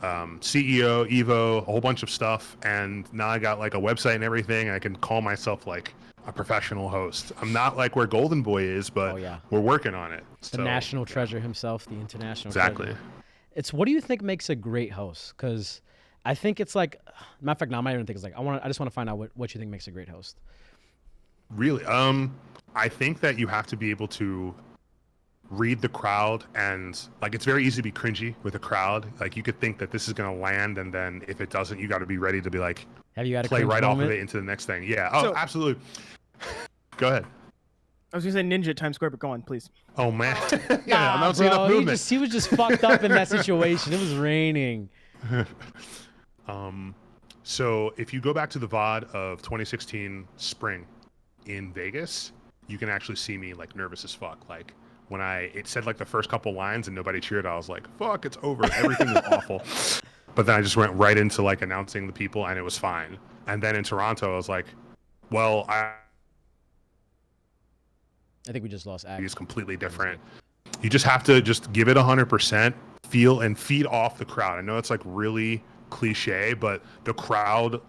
C: CEO, Evo, a whole bunch of stuff. And now I got like a website and everything. I can call myself like a professional host. I'm not like where Golden Boy is, but we're working on it.
A: The national treasure himself, the international
C: exactly.
A: treasure. It's, what do you think makes a great host? Because I think it's like, matter of fact, no, I might even think it's like, I just want to find out what you think makes a great host.
C: Really? I think that you have to be able to read the crowd, and like, it's very easy to be cringy with a crowd. Like, you could think that this is going to land, and then if it doesn't, you got to be ready to be like,
A: have you got to
C: play right
A: moment?
C: off of it into the next thing. Yeah. Oh, absolutely. Go ahead.
D: I was gonna say Ninja at Times Square, but go on, please.
C: Oh man.
A: Yeah,
C: I'm not seeing enough movement.
A: He was just fucked up in that situation. It was raining.
C: So if you go back to the VOD of 2016 spring in Vegas, you can actually see me like nervous as fuck. Like, when it said like the first couple lines and nobody cheered, I was like, fuck, it's over. Everything is awful. But then I just went right into like announcing the people, and it was fine. And then in Toronto, I was like, well, I
A: think we just lost Ag.
C: It's completely different. You just have to just give it 100%, feel and feed off the crowd. I know it's like really cliche, but the crowd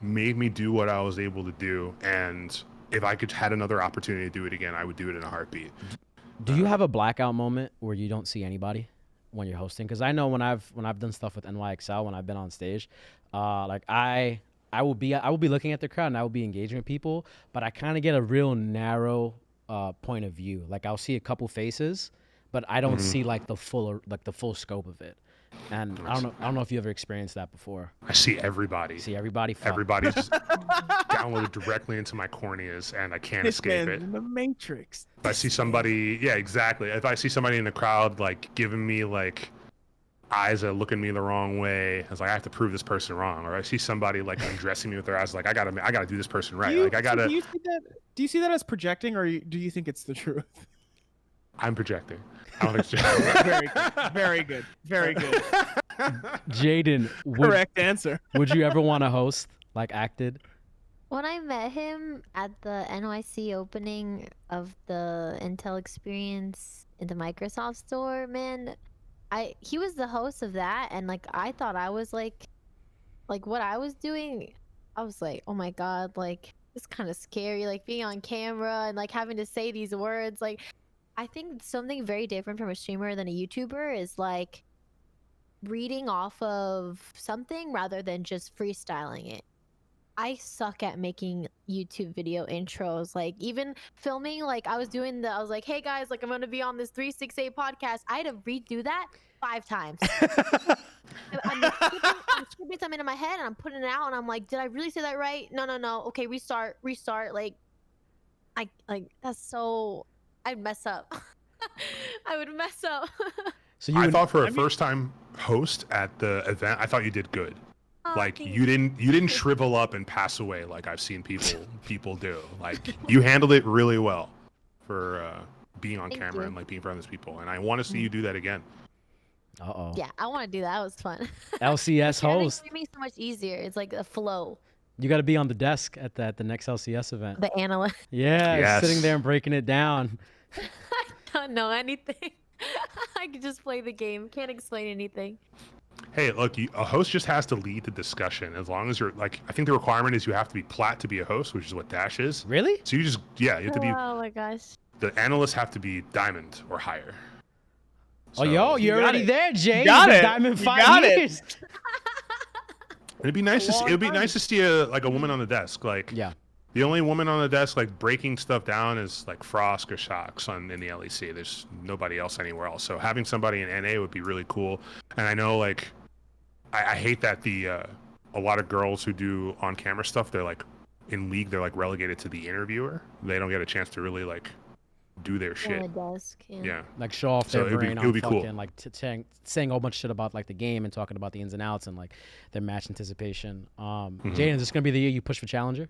C: made me do what I was able to do. And if I could had another opportunity to do it again, I would do it in a heartbeat.
A: Do you have a blackout moment where you don't see anybody when you're hosting? Because I know when I've done stuff with NYXL, when I've been on stage, like I will be looking at the crowd and I will be engaging with people, but I kind of get a real narrow point of view. Like, I'll see a couple faces, but I don't see like the full scope of it. And I don't know if you ever experienced that before.
C: I see everybody. Everybody's just downloaded directly into my corneas, and I can't escape it.
D: In the Matrix.
C: If I see somebody, yeah, exactly. If I see somebody in the crowd like giving me like eyes that are looking me the wrong way, I was like, I have to prove this person wrong. Or I see somebody like undressing me with their eyes, like I gotta do this person right.
D: Do you see that as projecting, or do you think it's the truth?
C: I'm projecting. I don't think it's
D: Very good.
A: Jaden,
D: correct answer.
A: Would you ever want to host, like acted?
B: When I met him at the NYC opening of the Intel Experience in the Microsoft store, man, he was the host of that, and like I thought I was like what I was doing, I was like, oh my god, like it's kind of scary, like being on camera and like having to say these words. Like, I think something very different from a streamer than a YouTuber is like reading off of something rather than just freestyling it. I suck at making YouTube video intros. Like, even filming, like I was like, hey guys, like I'm gonna be on this 368 podcast. I had to redo that 5 times. I'm scripting something in my head and I'm putting it out and I'm like, did I really say that right? No. Okay, restart. Like that's so. I'd mess up. I would mess up.
C: So I thought for a first-time host at the event, I thought you did good. Like, you didn't shrivel up and pass away like I've seen people do. Like, you handled it really well for being on camera and like being in front of those people. And I want to see you do that again.
A: Uh-oh.
B: Yeah, I want to do that. That was fun.
A: LCS host.
B: It makes it so much easier. It's like a flow.
A: You got to be on the desk at the next LCS event.
B: The analyst.
A: Yeah, yes. Sitting there and breaking it down.
B: I don't know anything. I can just play the game. Can't explain anything.
C: Hey, look, a host just has to lead the discussion. As long as you're like, I think the requirement is you have to be plat to be a host, which is what Dash is.
A: Really?
C: So you have to be.
B: Oh my gosh.
C: The analysts have to be diamond or higher.
A: So, you're already there, Jay.
D: Got it.
A: Diamond 5 years.
C: It'd be nice to see a woman on the desk. Like,
A: yeah.
C: The only woman on the desk like breaking stuff down is like Frost or Shocks in the LEC. There's nobody else anywhere else. So having somebody in NA would be really cool. And I know like I hate that a lot of girls who do on camera stuff, they're like in league, they're like relegated to the interviewer. They don't get a chance to really like do their shit.
B: On the desk,
C: yeah.
A: Like show off their brain on fucking
C: cool.
A: like saying a whole bunch of shit about like the game and talking about the ins and outs and like their match anticipation. Jaden, is this gonna be the year you push for Challenger?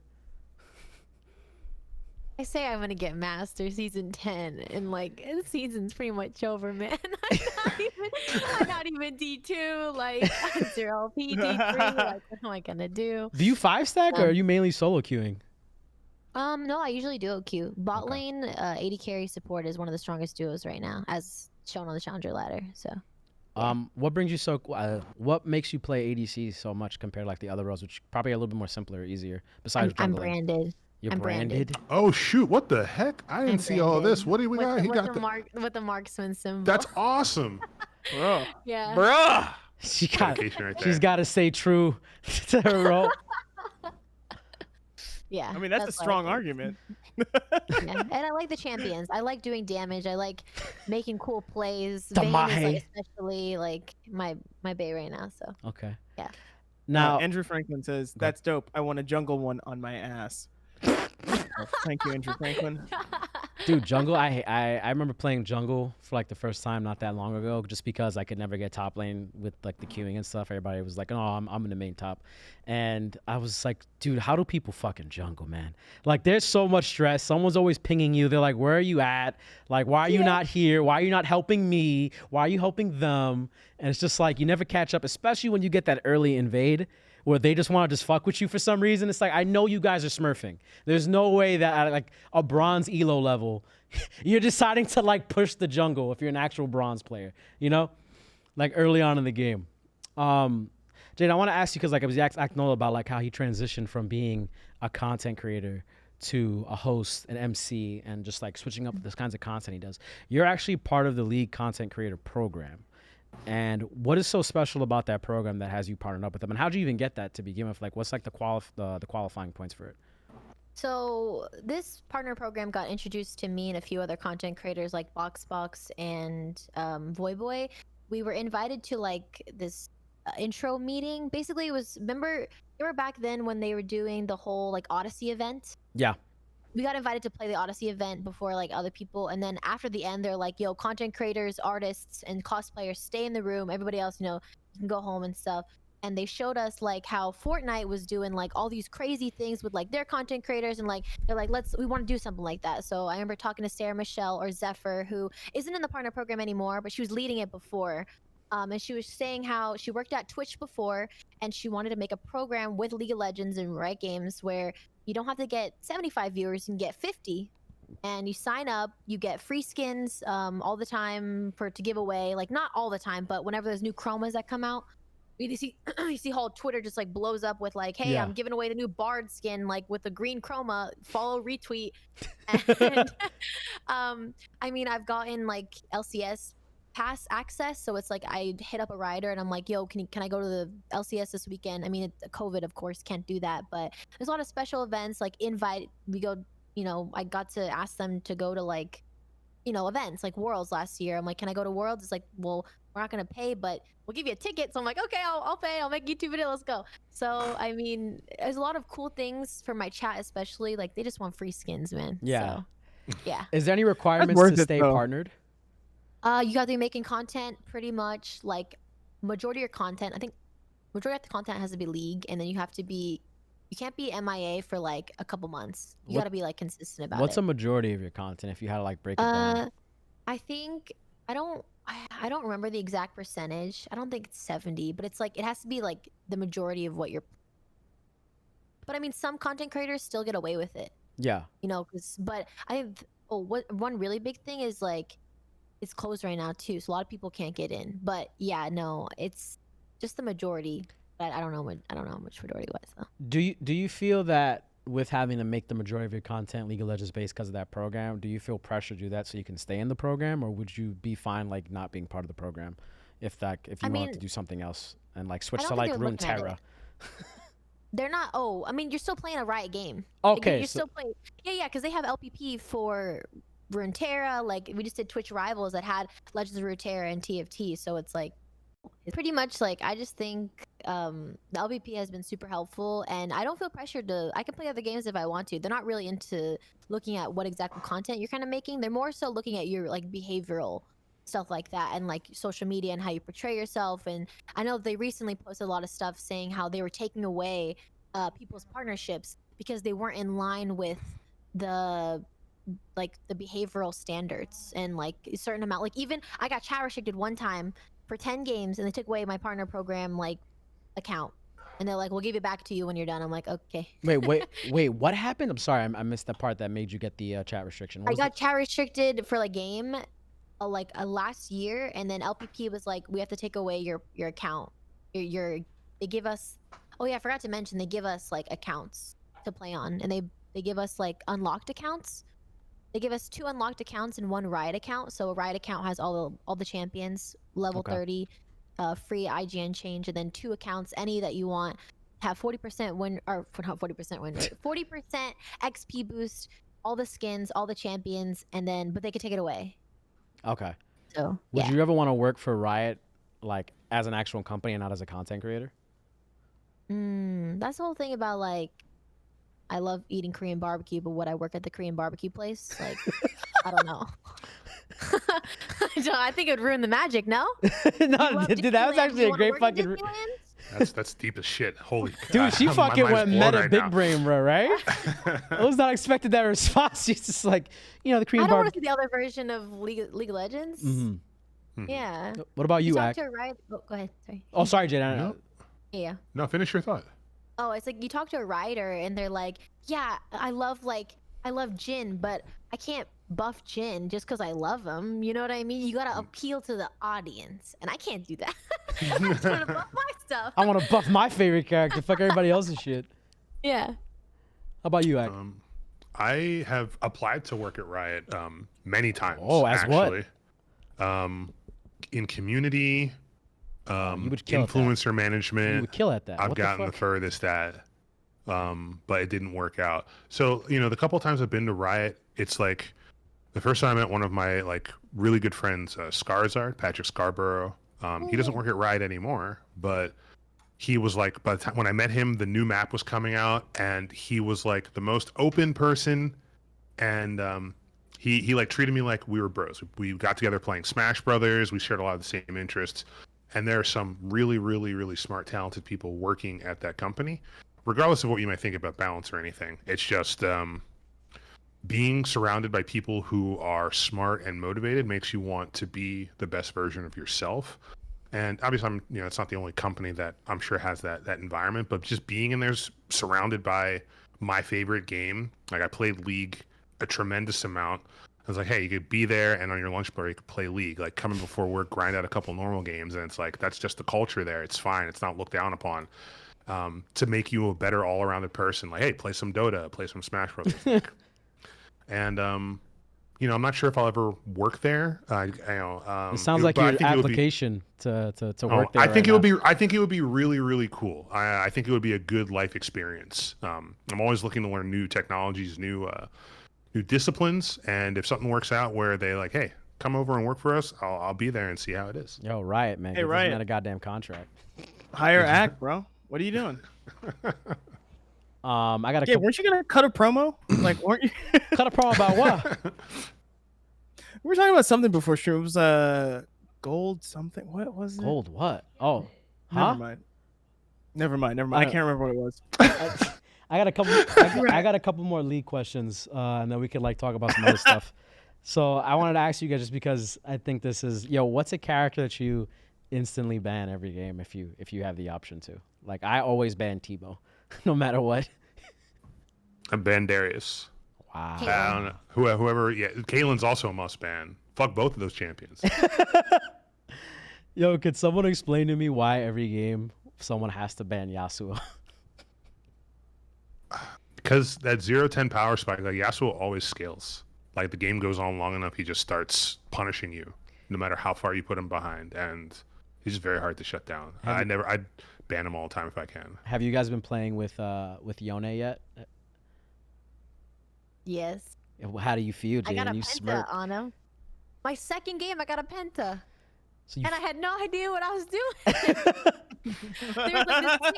B: I say I'm gonna get Master Season 10, and like the season's pretty much over, man. I'm not even D2, like I'm 0P D3. Like, what am I gonna do?
A: Do you 5-stack or are you mainly solo queuing?
B: No, I usually duo queue. Bot lane, AD carry support is one of the strongest duos right now, as shown on the challenger ladder. So. Yeah.
A: What brings you so? What makes you play ADC so much compared to like the other roles, which probably are a little bit more simpler, easier? Besides
B: I'm
A: jungling.
B: branded.
A: You're
B: I'm
A: branded.
C: Oh shoot! What the heck? I didn't see all of this. What do we got? He got
B: with the marksman symbol.
C: That's awesome.
D: Bro.
B: Yeah.
D: Bruh.
A: She's
C: right
A: got to stay true to her role.
B: Yeah.
D: I mean, that's a strong argument.
B: Yeah. And I like the champions. I like doing damage. I like making cool plays.
A: The
B: Vayne is
A: Mahe.
B: like especially like my bay right now. So.
A: Okay.
B: Yeah.
A: Now
D: Andrew Franklin says, "That's dope. I want a jungle one on my ass." Oh, thank you, Andrew Franklin.
A: dude, jungle. I remember playing jungle for like the first time not that long ago, just because I could never get top lane with like the queuing and stuff. Everybody was like, "Oh, I'm in the main top," and I was like, "Dude, how do people fucking jungle, man? Like, there's so much stress. Someone's always pinging you. They're like, where are you at? Like, why are you not here? Why are you not helping me? Why are you helping them?" And it's just like you never catch up, especially when you get that early invade, where they just want to just fuck with you for some reason. It's like, I know you guys are smurfing. There's no way that at like a bronze elo level, you're deciding to like push the jungle if you're an actual bronze player, you know? Like early on in the game. Jane, I want to ask you, because like I was asking Akinola about like how he transitioned from being a content creator to a host, an MC, and just like switching up the kinds of content he does. You're actually part of the League Content Creator Program. And what is so special about that program that has you partnered up with them? And how did you even get that to begin with? Like, what's like the qualifying points for it?
B: So this partner program got introduced to me and a few other content creators like BoxBox and Voyboy. We were invited to like this intro meeting. Basically, it was, remember back then when they were doing the whole like Odyssey event?
A: Yeah.
B: We got invited to play the Odyssey event before like other people, and then after the end they're like, yo, content creators, artists, and cosplayers, stay in the room. Everybody else, you can go home and stuff. And they showed us like how Fortnite was doing like all these crazy things with like their content creators, and like they're like, we want to do something like that. So I remember talking to Sarah Michelle or Zephyr, who isn't in the partner program anymore, but she was leading it before. And she was saying how she worked at Twitch before, and she wanted to make a program with League of Legends and Riot Games where you don't have to get 75 viewers, you can get 50. And you sign up, you get free skins all the time to give away. Like, not all the time, but whenever there's new chromas that come out, you see how Twitter just like blows up with like, hey, I'm giving away the new Bard skin, like with the green chroma, follow, retweet. And I mean, I've gotten like LCS pass access, so it's like I hit up a rider and I'm like, yo, can I go to the LCS this weekend? I mean, COVID of course can't do that, but there's a lot of special events like we go, I got to ask them to go to like, events like Worlds last year. I'm like, can I go to Worlds? It's like, well, we're not gonna pay, but we'll give you a ticket. So I'm like, okay, I'll pay, I'll make a YouTube video, let's go. So I mean, there's a lot of cool things for my chat, especially like they just want free skins, man.
A: Yeah.
B: So, yeah.
A: Is there any requirements to stay partnered?
B: You got to be making content pretty much like majority of your content. I think majority of the content has to be League, and then you can't be MIA for like a couple months. You got to be like consistent about it.
A: What's a majority of your content if you had to like break it down?
B: I think I don't remember the exact percentage. I don't think it's 70, but it's like it has to be like the majority of what you're. But I mean, some content creators still get away with it.
A: Yeah.
B: But I think one really big thing is like it's closed right now too, so a lot of people can't get in. But yeah, no, it's just the majority. But I don't know how much majority was though.
A: Do you feel that with having to make the majority of your content League of Legends based because of that program, do you feel pressure to do that so you can stay in the program, or would you be fine like not being part of the program if you wanted to do something else and like switch to like Runeterra?
B: They're not. Oh, I mean, you're still playing a Riot game.
A: Okay,
B: you're still playing. Yeah, because they have LPP for Runeterra. Like we just did Twitch Rivals that had Legends of Runeterra and TFT. So it's like pretty much like I just think the LPP has been super helpful, and I don't feel pressured to. I can play other games if I want to. They're not really into looking at what exact content you're kind of making. They're more so looking at your like behavioral stuff like that, and like social media and how you portray yourself. And I know they recently posted a lot of stuff saying how they were taking away people's partnerships because they weren't in line with the behavioral standards and like a certain amount. Like even I got chat restricted one time for 10 games, and they took away my partner program like account, and they're like, "We'll give it back to you when you're done." I'm like, "Okay."
A: Wait, what happened? I'm sorry, I missed the part that made you get the chat restriction.
B: I got chat restricted for a game, last year, and then LPP was like, "We have to take away your account. They give us. Oh yeah, I forgot to mention they give us like accounts to play on, and they give us like unlocked accounts. They give us 2 unlocked accounts and 1 Riot account. So a Riot account has all the champions, level 30, free IGN change, and then 2 accounts, any that you want, have 40% win, or not 40% win rate, 40% XP boost, all the skins, all the champions, and then but they could take it away.
A: Okay.
B: So
A: would you ever want to work for Riot, like as an actual company and not as a content creator?
B: That's the whole thing about like, I love eating Korean barbecue, but would I work at the Korean barbecue place? Like, I don't know. I think it would ruin the magic. No.
A: No, dude, that was actually a great fucking.
C: That's deep as shit. Holy.
A: Dude, she fucking went meta
C: right
A: big
C: now.
A: brain, bro. Right? I was not expecting that response. She's just like, the Korean
B: I don't want
A: barbecue.
B: to see the other version of League of Legends. Yeah.
A: What about you,
B: talk
A: Ak?
B: to a Riot. Oh, go ahead. Sorry.
A: Oh, sorry, Jade.
C: No.
B: Yeah.
C: No, finish your thought.
B: Oh, it's like you talk to a writer and they're like, yeah, I love Jin, but I can't buff Jin just because I love him. You know what I mean? You gotta appeal to the audience, and I can't do that. I just want to buff my stuff.
A: I want to buff my favorite character. Fuck everybody else's shit.
B: Yeah.
A: How about you, Ak?
C: I have applied to work at Riot many times.
A: Oh, as
C: actually. What? In community.
A: You would kill
C: influencer management.
A: You would kill at that.
C: I've
A: What
C: gotten
A: the
C: the furthest at, but it didn't work out. So the couple times I've been to Riot, it's like the first time I met one of my like really good friends, Scarzard, Patrick Scarborough. He doesn't work at Riot anymore, but he was like, by the time when I met him, the new map was coming out, and he was like the most open person, and he like treated me like we were bros. We got together playing Smash Brothers. We shared a lot of the same interests. And there are some really, really, really smart, talented people working at that company, regardless of what you might think about balance or anything. It's just being surrounded by people who are smart and motivated makes you want to be the best version of yourself. And obviously, it's not the only company that I'm sure has that environment, but just being in there surrounded by my favorite game. Like I played League a tremendous amount. I was like, hey, you could be there, and on your lunch break, you could play League. Like, coming before work, grind out a couple normal games, and it's like, that's just the culture there. It's fine. It's not looked down upon. To make you a better all-arounded person. Like, hey, play some Dota, play some Smash Brothers. And, I'm not sure if I'll ever work there.
A: It sounds like your application to work there.
C: I think it would be really, really cool. I think it would be a good life experience. I'm always looking to learn new technologies, new disciplines, and if something works out where they like, hey, come over and work for us, I'll be there and see how it is.
A: Yo, Riot, man.
D: Hey,
A: Riot.
D: Riot.
A: Not a goddamn contract.
D: Hire Ak, bro. What are you doing?
A: I got
D: Yeah, weren't you gonna cut a promo? Like, weren't you?
A: Cut a promo about what?
D: We were talking about something before stream. It was gold something. What was it?
A: Gold what? Oh, huh?
D: Never mind. I can't remember what it was.
A: I got a couple. I got a couple more league questions, and then we could like talk about some other stuff. So I wanted to ask you guys, just because I think this is, what's a character that you instantly ban every game if you have the option to? Like, I always ban Tebow, no matter what.
C: I ban Darius.
A: Wow.
C: I don't know. Whoever. Yeah, Kalen's also a must ban. Fuck both of those champions.
A: Yo, could someone explain to me why every game someone has to ban Yasuo?
C: Because that 0-10 power spike, like Yasuo always scales. Like the game goes on long enough, he just starts punishing you, no matter how far you put him behind, and he's just very hard to shut down. I'd ban him all the time if I can.
A: Have you guys been playing with Yone yet?
B: Yes.
A: How do you feel, Jane?
B: I got a
A: You
B: penta
A: smirk.
B: on him. My second game, I got a penta.
A: So
B: And I had no idea what I was doing. There was like this sick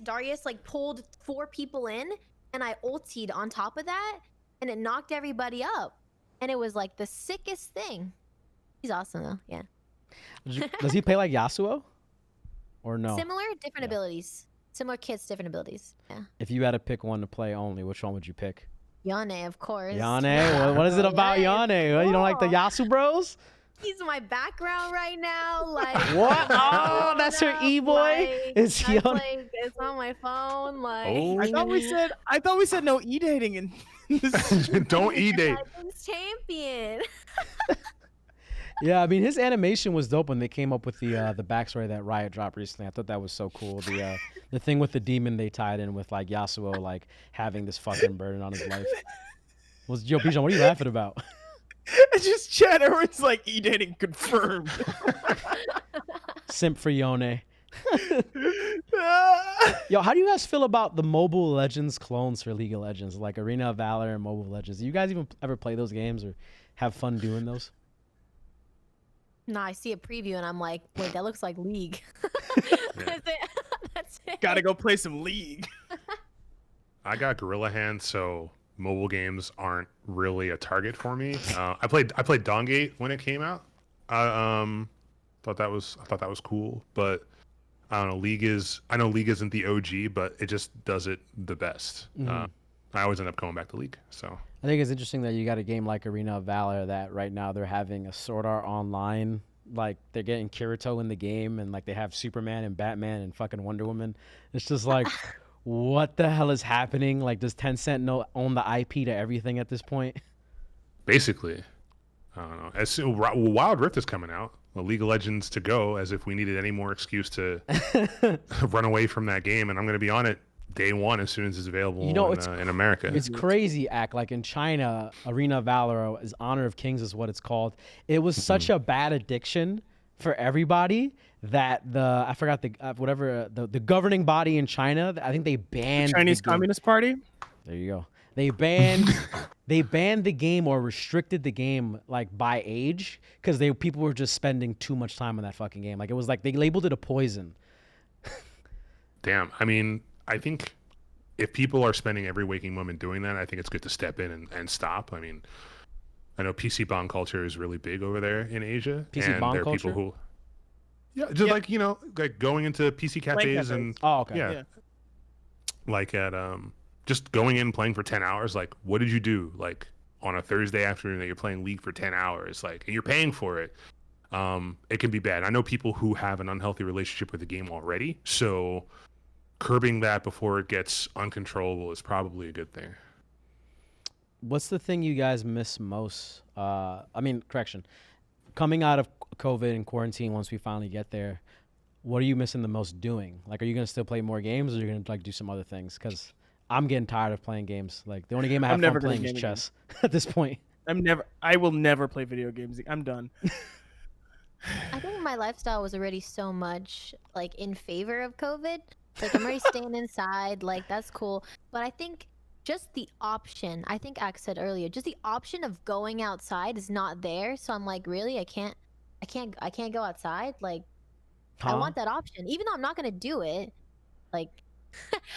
B: Darius like pulled 4 people in, and I ultied on top of that, and it knocked everybody up. And it was like the sickest thing. He's awesome though, yeah.
A: Does he play like Yasuo? Or no?
B: Similar, different abilities. Similar kits, different abilities. Yeah.
A: If you had to pick one to play only, which one would you pick?
B: Yane, of course.
A: Yane? What is it about Yane? You don't like the Yasu Bros?
B: He's my background right now. Like
A: what? Oh, that's her e-boy.
B: Like,
A: It's
B: Yane.
A: Yane.
B: It's on my phone. Like
C: Oh.
D: I thought we said no e-dating in this.
C: Don't e-date.
B: Champion.
A: Yeah, I mean his animation was dope when they came up with the backstory that Riot dropped recently. I thought that was so cool. The thing with the demon they tied in with like Yasuo like having this fucking burden on his life. Yo, Bijan, what are you laughing about?
D: It's just chat. Everyone's like e-dating confirmed.
A: Simp for Yone. Yo, how do you guys feel about the Mobile Legends clones for League of Legends, like Arena of Valor and Mobile Legends? Do you guys even ever play those games or have fun doing those?
B: No, I see a preview and I'm like, wait, that looks like League. That's it. That's it.
D: Gotta go play some League.
C: I got gorilla hands, so mobile games aren't really a target for me. I played Dawngate when it came out. Thought that was cool, but I don't know. I know League isn't the OG, but it just does it the best. I always end up going back to League. So
A: I think it's interesting that you got a game like Arena of Valor that right now they're having a Sword Art Online. Like they're getting Kirito in the game, and like they have Superman and Batman and fucking Wonder Woman. It's just like, what the hell is happening? Like, does Tencent own the IP to everything at this point?
C: basically, I don't know. Wild Rift is coming out. Well, League of Legends to go, as if we needed any more excuse to run away from that game. And I'm going to be on it day one as soon as it's available in America.
A: It's crazy, like in China, Arena of Valor is Honor of Kings is what it's called. It was such a bad addiction for everybody that the governing body in China, I think they banned
D: the Chinese Communist Party.
A: There you go. They banned the game or restricted the game like by age because people were just spending too much time on that fucking game. Like it was like they labeled it a poison.
C: Damn. I mean, I think if people are spending every waking moment doing that, I think it's good to step in and stop. I mean, I know PC bong culture is really big over there in Asia.
A: PC bong
C: there are
A: culture?
C: people who, like like going into PC cafes and
A: okay.
C: Like at just going in and playing for 10 hours. Like, what did you do? Like on a Thursday afternoon that you're playing League for 10 hours, like, and you're paying for it. It can be bad. I know people who have an unhealthy relationship with the game already, so curbing that before it gets uncontrollable is probably a good thing.
A: What's the thing you guys miss most? Coming out of COVID and quarantine, once we finally get there, what are you missing the most doing? Like, are you going to still play more games or are you going to like do some other things? Because I'm getting tired of playing games. Like, the only game I have fun playing is chess at this point.
D: I will never play video games. I'm done.
B: I think my lifestyle was already so much like in favor of COVID. Like I'm already staying inside, like that's cool. But I think just the option, I think Ax said earlier, just the option of going outside is not there. So I'm like, really? I can't go outside? Like I want that option. Even though I'm not gonna do it. Like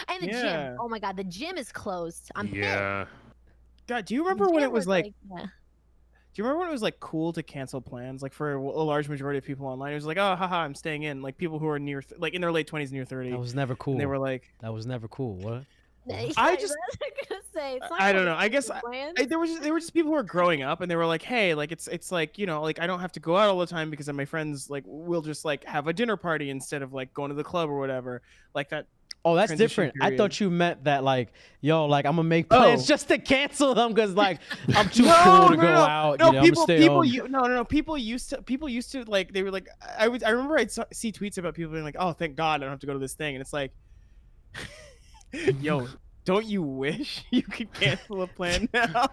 B: and the gym. Oh my god, the gym is closed. I'm pissed.
D: God, do you remember when it was like do you remember when it was like cool to cancel plans? Like for a large majority of people online, it was like, oh, haha, I'm staying in. Like people who are like in their late 20s, near 30.
A: That was never cool.
D: And they were like,
A: that was never cool. What?
D: I just, I don't know. I guess there were just people who were growing up and they were like, hey, like it's like, you know, like I don't have to go out all the time because my friends like will just like have a dinner party instead of like going to the club or whatever. Like that.
A: Oh, that's different. Period. I thought you meant that like, yo, like I'm gonna make plans just to cancel them because like I'm too cool to go out.
D: No,
A: you know,
D: people used to like they were like I remember I'd see tweets about people being like, oh, thank God I don't have to go to this thing, and it's like, yo, don't you wish you could cancel a plan now?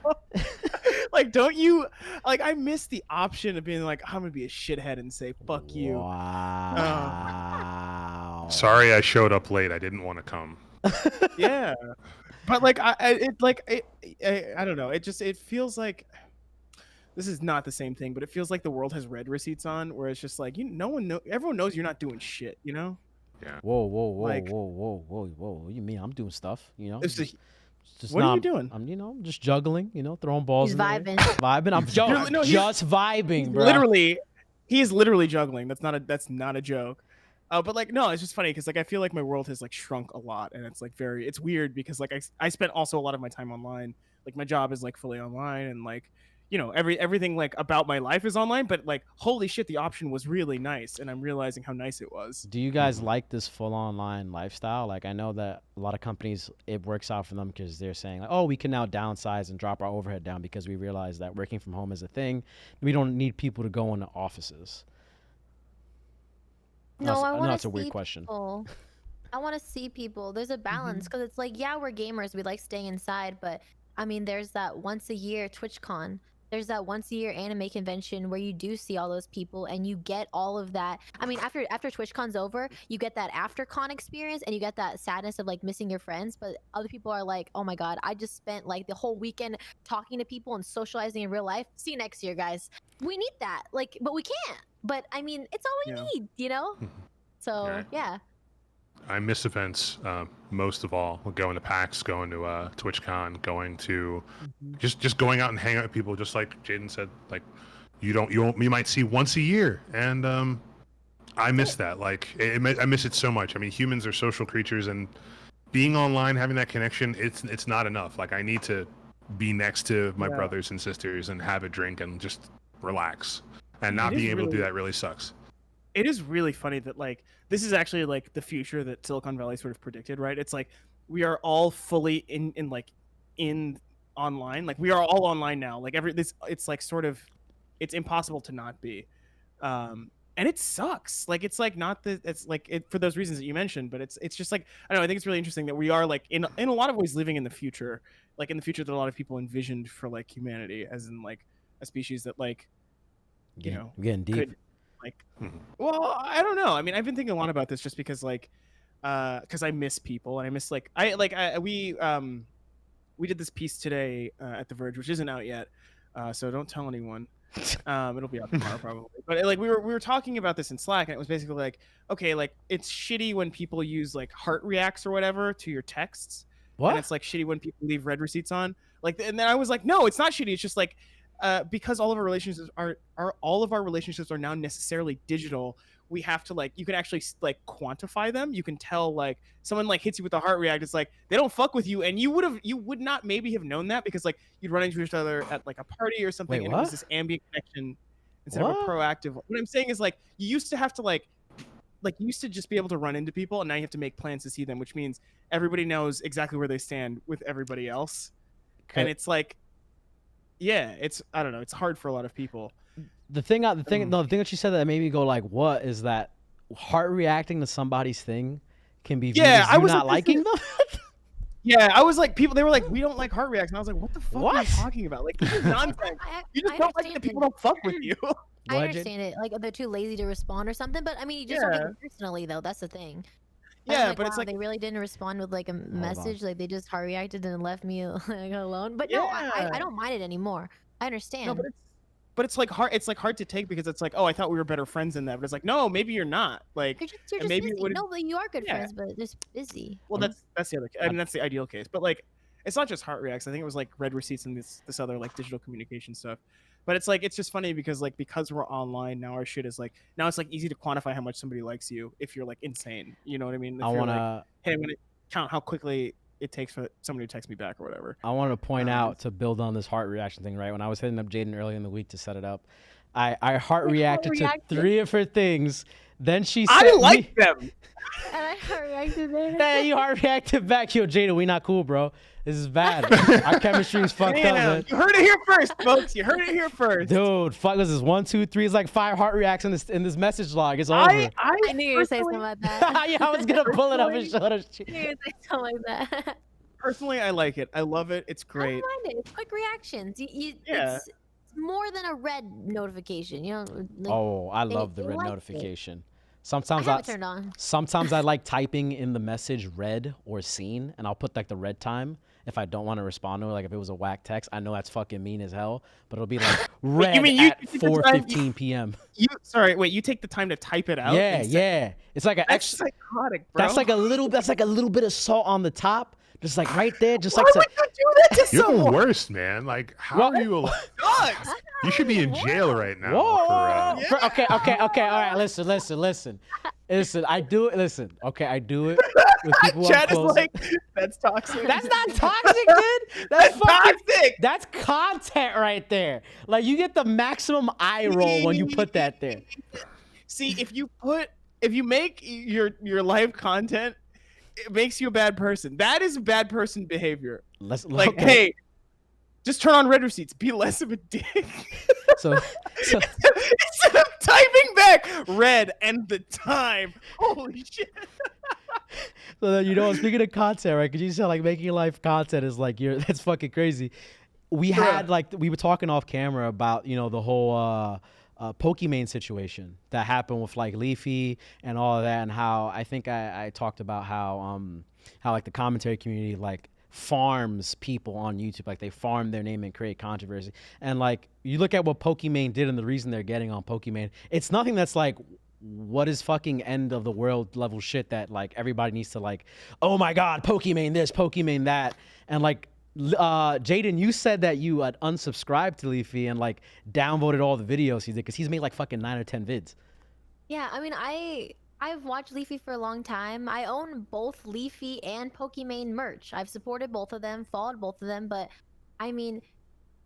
D: Like, don't you like? I miss the option of being like, I'm gonna be a shithead and say fuck you.
A: Wow.
C: Sorry, I showed up late. I didn't want to come.
D: Yeah, but like I don't know. It feels like this is not the same thing, but it feels like the world has red receipts on, where it's just like everyone knows you're not doing shit. You know?
C: Yeah.
A: Whoa. What you mean? I'm doing stuff. You know?
D: What are you doing?
A: I'm just juggling. You know, throwing balls.
B: He's vibing.
A: Vibing. I'm just vibing, bro.
D: He is literally juggling. That's not a joke. But like, no, it's just funny because like I feel like my world has like shrunk a lot, and it's like it's weird because like I spent also a lot of my time online like my job is like fully online, and like, you know, everything like about my life is online, but like, holy shit, the option was really nice, and I'm realizing how nice it was.
A: Do you guys like this full online lifestyle? Like, I know that a lot of companies, it works out for them because they're saying, like, oh, we can now downsize and drop our overhead down because we realize that working from home is a thing. We don't need people to go into offices.
B: No, I want to
A: that's a weird question.
B: People. I want to see people. There's a balance because it's like, yeah, we're gamers. We like staying inside, but I mean, there's that once a year TwitchCon. There's that once a year anime convention where you do see all those people and you get all of that. I mean, after TwitchCon's over, you get that after con experience and you get that sadness of like missing your friends. But other people are like, oh my God, I just spent like the whole weekend talking to people and socializing in real life. See you next year, guys. We need that. Like, but we can't. But I mean, it's all we need, you know? So, yeah.
C: I miss events most of all. Going to PAX, going to TwitchCon, going to just going out and hang out with people. Just like Jaden said, like you might see once a year, and I miss that. Like I miss it so much. I mean, humans are social creatures, and being online, having that connection, it's not enough. Like I need to be next to my brothers and sisters and have a drink and just relax. And not being able to do that really sucks.
D: It is really funny that like this is actually like the future that Silicon Valley sort of predicted, right? It's like we are all fully in online. Like we are all online now. Like it's like sort of, it's impossible to not be, and it sucks. Like it's like not that it's like it for those reasons that you mentioned, but it's just like I don't know. I think it's really interesting that we are like in a lot of ways living in the future, like in the future that a lot of people envisioned for like humanity, as in like a species that like you know
A: getting deep.
D: Could, like, well, I don't know. I mean, I've been thinking a lot about this just because, like, because I miss people and I miss we did this piece today at The Verge, which isn't out yet, so don't tell anyone. It'll be out tomorrow probably. But like we were talking about this in Slack, and it was basically like, okay, like it's shitty when people use like heart reacts or whatever to your texts. What? And it's like shitty when people leave read receipts on. Like, and then I was like, no, it's not shitty. It's just like. Because all of our relationships are now necessarily digital, we have to like you can actually like quantify them. You can tell like someone like hits you with a heart react. It's like they don't fuck with you, and you would not maybe have known that because like you'd run into each other at like a party or something.
A: Wait,
D: and it was this ambient connection instead of a proactive. What I'm saying is like you used to have to like you used to just be able to run into people, and now you have to make plans to see them, which means everybody knows exactly where they stand with everybody else, and it's like. Yeah, I don't know. It's hard for a lot of people.
A: The thing that you said that made me go like, what is that? Heart reacting to somebody's thing can be viewed as you not liking them.
D: Yeah, I was like, they were like, we don't like heart reacts, and I was like, what the fuck are you talking about? Like, this is nonsense. You just don't like that people don't fuck with you.
B: I understand it. Like they're too lazy to respond or something, but I mean, you just don't take it personally though. That's the thing.
D: Yeah,
B: like,
D: but it's like
B: they really didn't respond with like a message. Like they just heart reacted and left me like alone. But no, I don't mind it anymore. I understand.
D: No, but it's like hard. It's like hard to take because it's like, oh, I thought we were better friends than that. But it's like, no, maybe you're not. Like,
B: you're just
D: maybe
B: busy. No, but you are good friends, but just busy.
D: Well, that's the other. I mean, that's the ideal case. But like, it's not just heart reacts. I think it was like read receipts and this other like digital communication stuff. But it's like it's just funny because we're online now, our shit is like now it's like easy to quantify how much somebody likes you if you're like insane. You know what I mean? If you're like, hey, I'm gonna count how quickly it takes for somebody to text me back or whatever.
A: I want to point out to build on this heart reaction thing, right? When I was hitting up Jaden early in the week to set it up, I heart reacted to 3 of her things. Then she said,
D: I like them.
B: And I heart reacted back.
A: Hey, you heart reacted back. Yo, Jaden, we not cool, bro. This is bad. Our chemistry is fucked up, man.
D: You heard it here first, folks. You heard it here first.
A: Dude, fuck, this is 1, 2, 3. It's like 5 heart reacts in this message log. It's over.
B: I knew you were saying something like that.
A: Yeah, I was going to pull it up and show it.
B: I knew you were saying something like that.
D: Personally, I like it. I love it. It's great.
B: I don't mind it. It's quick reactions. It's more than a red notification. You know. Like,
A: I love the red notification. Sometimes
B: I have it turned on.
A: Sometimes I like typing in the message read or seen, and I'll put like the red time if I don't want to respond to it. Like if it was a whack text, I know that's fucking mean as hell, but it'll be like read at 4:15 p.m.
D: You take the time to type it out?
A: Yeah. It's like
D: that's psychotic, bro.
A: That's like a little bit of salt on the top. Just like right there, just
D: Why
A: like
D: would you do that to
C: You're
D: someone?
C: the worst, man. Like, how are you alive? You should be in jail right now.
A: Okay. All right, listen. Listen, I do it. Listen, okay, I do it with people I'm
D: Chad is
A: close.
D: like, that's toxic.
A: That's not toxic, dude. That's fucking
D: toxic.
A: That's content right there. Like you get the maximum eye roll when you put that there.
D: See, if you make your live content, it makes you a bad person. That is bad person behavior. Like, hey, just turn on red receipts. Be less of a dick.
A: So
D: Instead of typing back red and the time. Holy shit.
A: So then, you know, speaking of content, right? Because you said like making live content is like that's fucking crazy. We had we were talking off camera about, you know, the whole Pokimane situation that happened with like Leafy and all of that, and how I think I talked about how like the commentary community like farms people on YouTube, like they farm their name and create controversy. And like you look at what Pokimane did and the reason they're getting on Pokimane, it's nothing that's like what is fucking end of the world level shit that like everybody needs to like, oh my god, Pokimane this, Pokimane that. And like Jaden, you said that you had unsubscribed to Leafy and like downvoted all the videos he did because he's made like fucking 9 or 10 vids.
B: Yeah, I mean, I've watched Leafy for a long time. I own both Leafy and Pokimane merch. I've supported both of them, followed both of them, but I mean,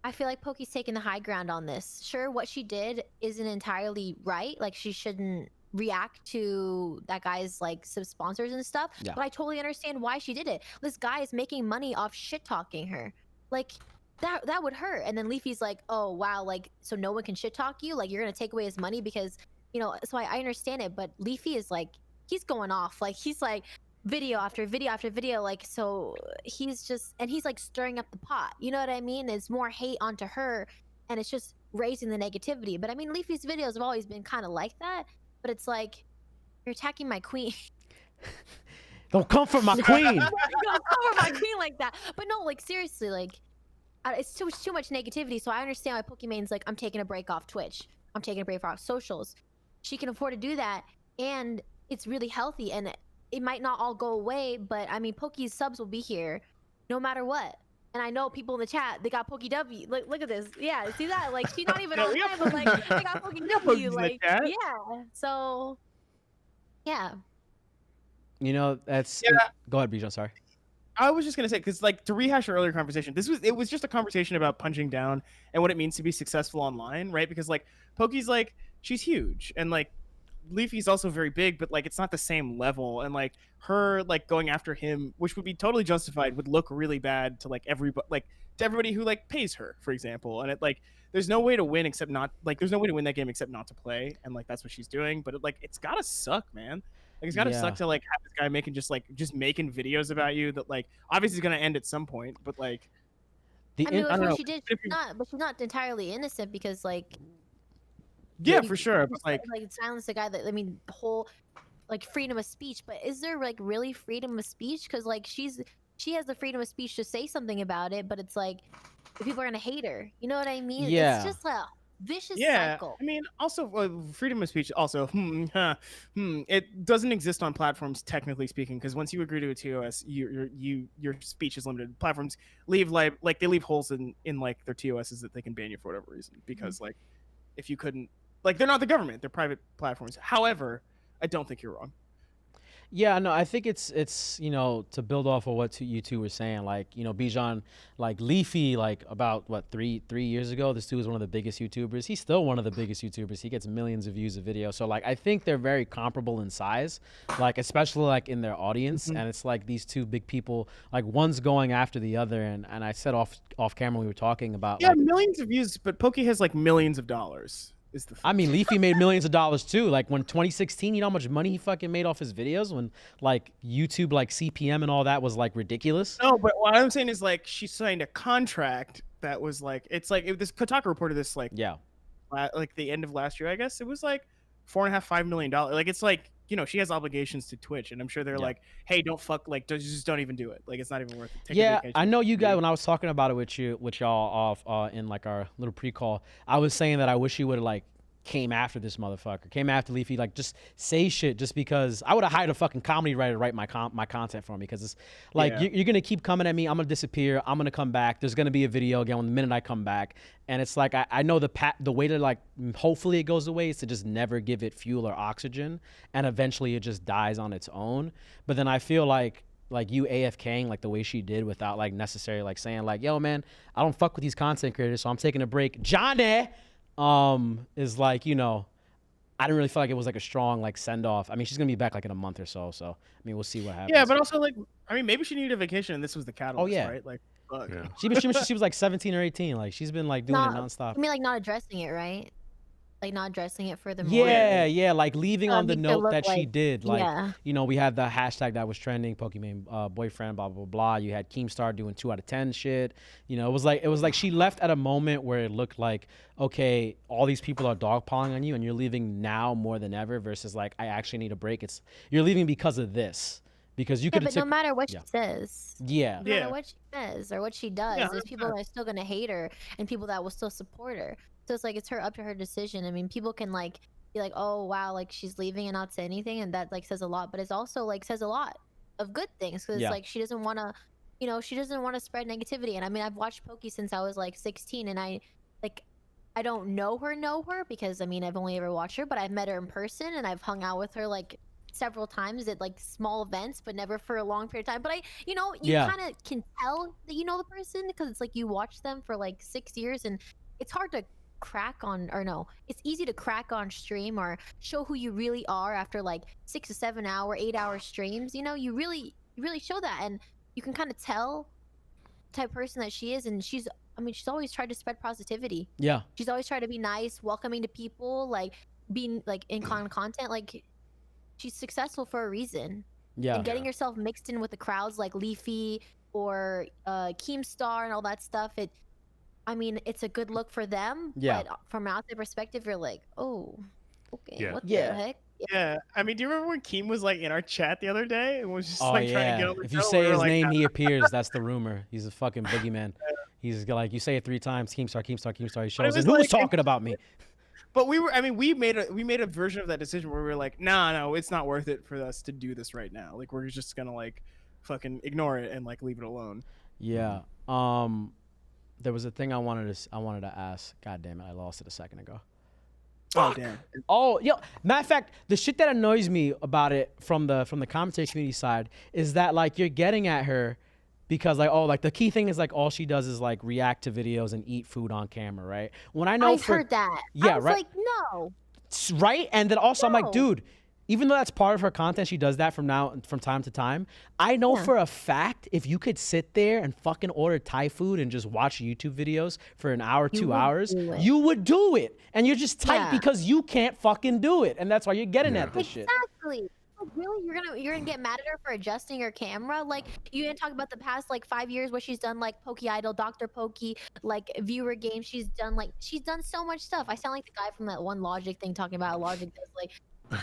B: I feel like Poki's taking the high ground on this. Sure, what she did isn't entirely right. Like, she shouldn't react to that guy's like sponsors and stuff. Yeah. But I totally understand why she did it. This guy is making money off shit talking her. Like, that would hurt. And then Leafy's like, oh wow, like, so no one can shit talk you? Like, you're gonna take away his money because, you know, so I understand it, but Leafy is like, he's going off. Like, he's like video after video after video. Like, so he's just, and he's like stirring up the pot. You know what I mean? It's more hate onto her and it's just raising the negativity. But I mean, Leafy's videos have always been kind of like that, but it's like, you're attacking my queen.
A: Don't come for my queen.
B: Don't come for my queen like that. But no, like seriously, like it's too much negativity. So I understand why Pokimane's like, I'm taking a break off Twitch. I'm taking a break off socials. She can afford to do that, and it's really healthy, and it might not all go away, but I mean, Poki's subs will be here no matter what. And I know people in the chat, they got Poki W. Like, look at this. Yeah, see that? Like, she's not even on time, but like, they got Poki W. Like, yeah. So, yeah.
A: You know, that's...
D: Yeah.
A: Go ahead, Bijan, sorry.
D: I was just gonna say, because like to rehash our earlier conversation, it was just a conversation about punching down and what it means to be successful online, right? Because like Poki's like, she's huge, and like Leafy's also very big, but like it's not the same level, and like her like going after him, which would be totally justified, would look really bad to like everybody who like pays her, for example. And it like there's no way to win except not like there's no way to win that game except not to play, and like that's what she's doing. But it's gotta suck, man. Like, it's gotta suck to like have this guy making videos about you that like obviously is gonna end at some point, but like
B: I mean, what she did, she's not entirely innocent because like
D: for sure, but like
B: silence the guy that, I mean, the whole like freedom of speech, but is there like really freedom of speech? Because like she has the freedom of speech to say something about it, but it's like the people are gonna hate her. You know what I mean?
A: Yeah.
B: It's just a vicious cycle.
D: I mean, also freedom of speech. Also, it doesn't exist on platforms technically speaking, because once you agree to a TOS, your speech is limited. Platforms leave they leave holes in like their TOSs that they can ban you for whatever reason, because like if you couldn't, like, they're not the government, they're private platforms. However, I don't think you're wrong.
A: Yeah, no, I think it's you know, to build off of what you two were saying, like, you know, Bijan, like Leafy, like about what 3 years ago, this dude was one of the biggest YouTubers. He's still one of the biggest YouTubers. He gets millions of views of video. So like I think they're very comparable in size, like especially like in their audience. And it's like these two big people, like one's going after the other. And I said off camera we were talking about
D: millions of views, but Poki has like millions of dollars.
A: I mean, Leafy made millions of dollars too. Like when 2016, you know how much money he fucking made off his videos when like YouTube, like CPM and all that was like ridiculous.
D: No, but what I'm saying is like she signed a contract that was like, it's like this Kotaku reported this like like the end of last year, I guess. It was like $4.5 million. Like it's like, you know, she has obligations to Twitch, and I'm sure they're like, hey, don't just don't even do it. Like, it's not even worth it.
A: I know you guys, when I was talking about it with y'all off in like our little pre-call, I was saying that I wish you would have like came after this motherfucker, came after Leafy, like just say shit just because I would have hired a fucking comedy writer to write my content for me, because it's like you're gonna keep coming at me, I'm gonna disappear, I'm gonna come back, there's gonna be a video again the minute I come back, and it's like I know the way to like hopefully it goes away is to just never give it fuel or oxygen, and eventually it just dies on its own. But then I feel like you AFKing like the way she did without like necessarily like saying like, yo man, I don't fuck with these content creators, so I'm taking a break, Johnny, is like, you know, I didn't really feel like it was like a strong like send off. I mean, she's gonna be back like in a month or so, so I mean, we'll see what happens.
D: Yeah, but also like, I mean, maybe she needed a vacation and this was the catalyst, right? Like, fuck.
C: Yeah.
A: She was like 17 or 18. Like she's been like doing it nonstop.
B: I mean, like not addressing it, right? Like not addressing it furthermore.
A: Yeah, like leaving on the note that she did. Like,
B: yeah.
A: you know, we had the hashtag that was trending, Pokemon boyfriend, blah blah blah. You had Keemstar doing 2 out of 10 shit. You know, it was like she left at a moment where it looked like, okay, all these people are dogpiling on you, and you're leaving now more than ever. Versus like, I actually need a break. You're leaving because of this. Because you could.
B: But no matter what she says.
A: No
B: matter what she says or what she does, there's people that are still gonna hate her and people that will still support her. So it's like it's up to her decision. I mean, people can like be like, oh wow, like she's leaving and not say anything, and that like says a lot. But it's also like says a lot of good things, because like she doesn't want to, you know, she doesn't want to spread negativity. And I mean, I've watched Pokey since I was like 16, and I don't know her because I mean I've only ever watched her, but I've met her in person and I've hung out with her like several times at like small events, but never for a long period of time. But you kind of can tell that you know the person, because it's like you watch them for like 6 years, and it's hard to it's easy to crack on stream or show who you really are after like 6 to 7 hour, 8 hour streams. You know, you really show that, and you can kind of tell the type of person that she is. And she's always tried to spread positivity.
A: Yeah,
B: she's always tried to be nice, welcoming to people, like being like in content. Like she's successful for a reason. Yeah, and getting yourself mixed in with the crowds like Leafy or Keemstar and all that stuff, it's a good look for them. Yeah. But from an outside perspective, you're like, oh, okay, what the heck?
D: Yeah. I mean, do you remember when Keem was like in our chat the other day and was just trying to get on the
A: If you say his name, he appears. That's the rumor. He's a fucking boogeyman. He's like, you say it 3 times, Keemstar. He shows it. Who was talking about me?
D: But we made a version of that decision where we were like, no, it's not worth it for us to do this right now. Like, we're just gonna like fucking ignore it and like leave it alone.
A: Yeah. There was a thing I wanted to ask. God damn it, I lost it a second ago.
D: Oh damn.
A: Oh, yo. Matter of fact, the shit that annoys me about it from the commentary community side is that like you're getting at her because like the key thing is like all she does is like react to videos and eat food on camera, right? When I know
B: I've heard that.
A: Yeah,
B: I was
A: right.
B: Like no.
A: Right, and then also I'm like, dude. Even though that's part of her content, she does that from time to time. I know for a fact if you could sit there and fucking order Thai food and just watch YouTube videos for an hour, 2 hours, you would do it. And you're just tight because you can't fucking do it. And that's why you're getting at this shit.
B: Exactly. Like, really? You're gonna get mad at her for adjusting her camera? Like, you didn't talk about the past like 5 years what she's done, like Pokey Idol, Dr. Pokey, like viewer games. She's done so much stuff. I sound like the guy from that one Logic thing talking about Logic does like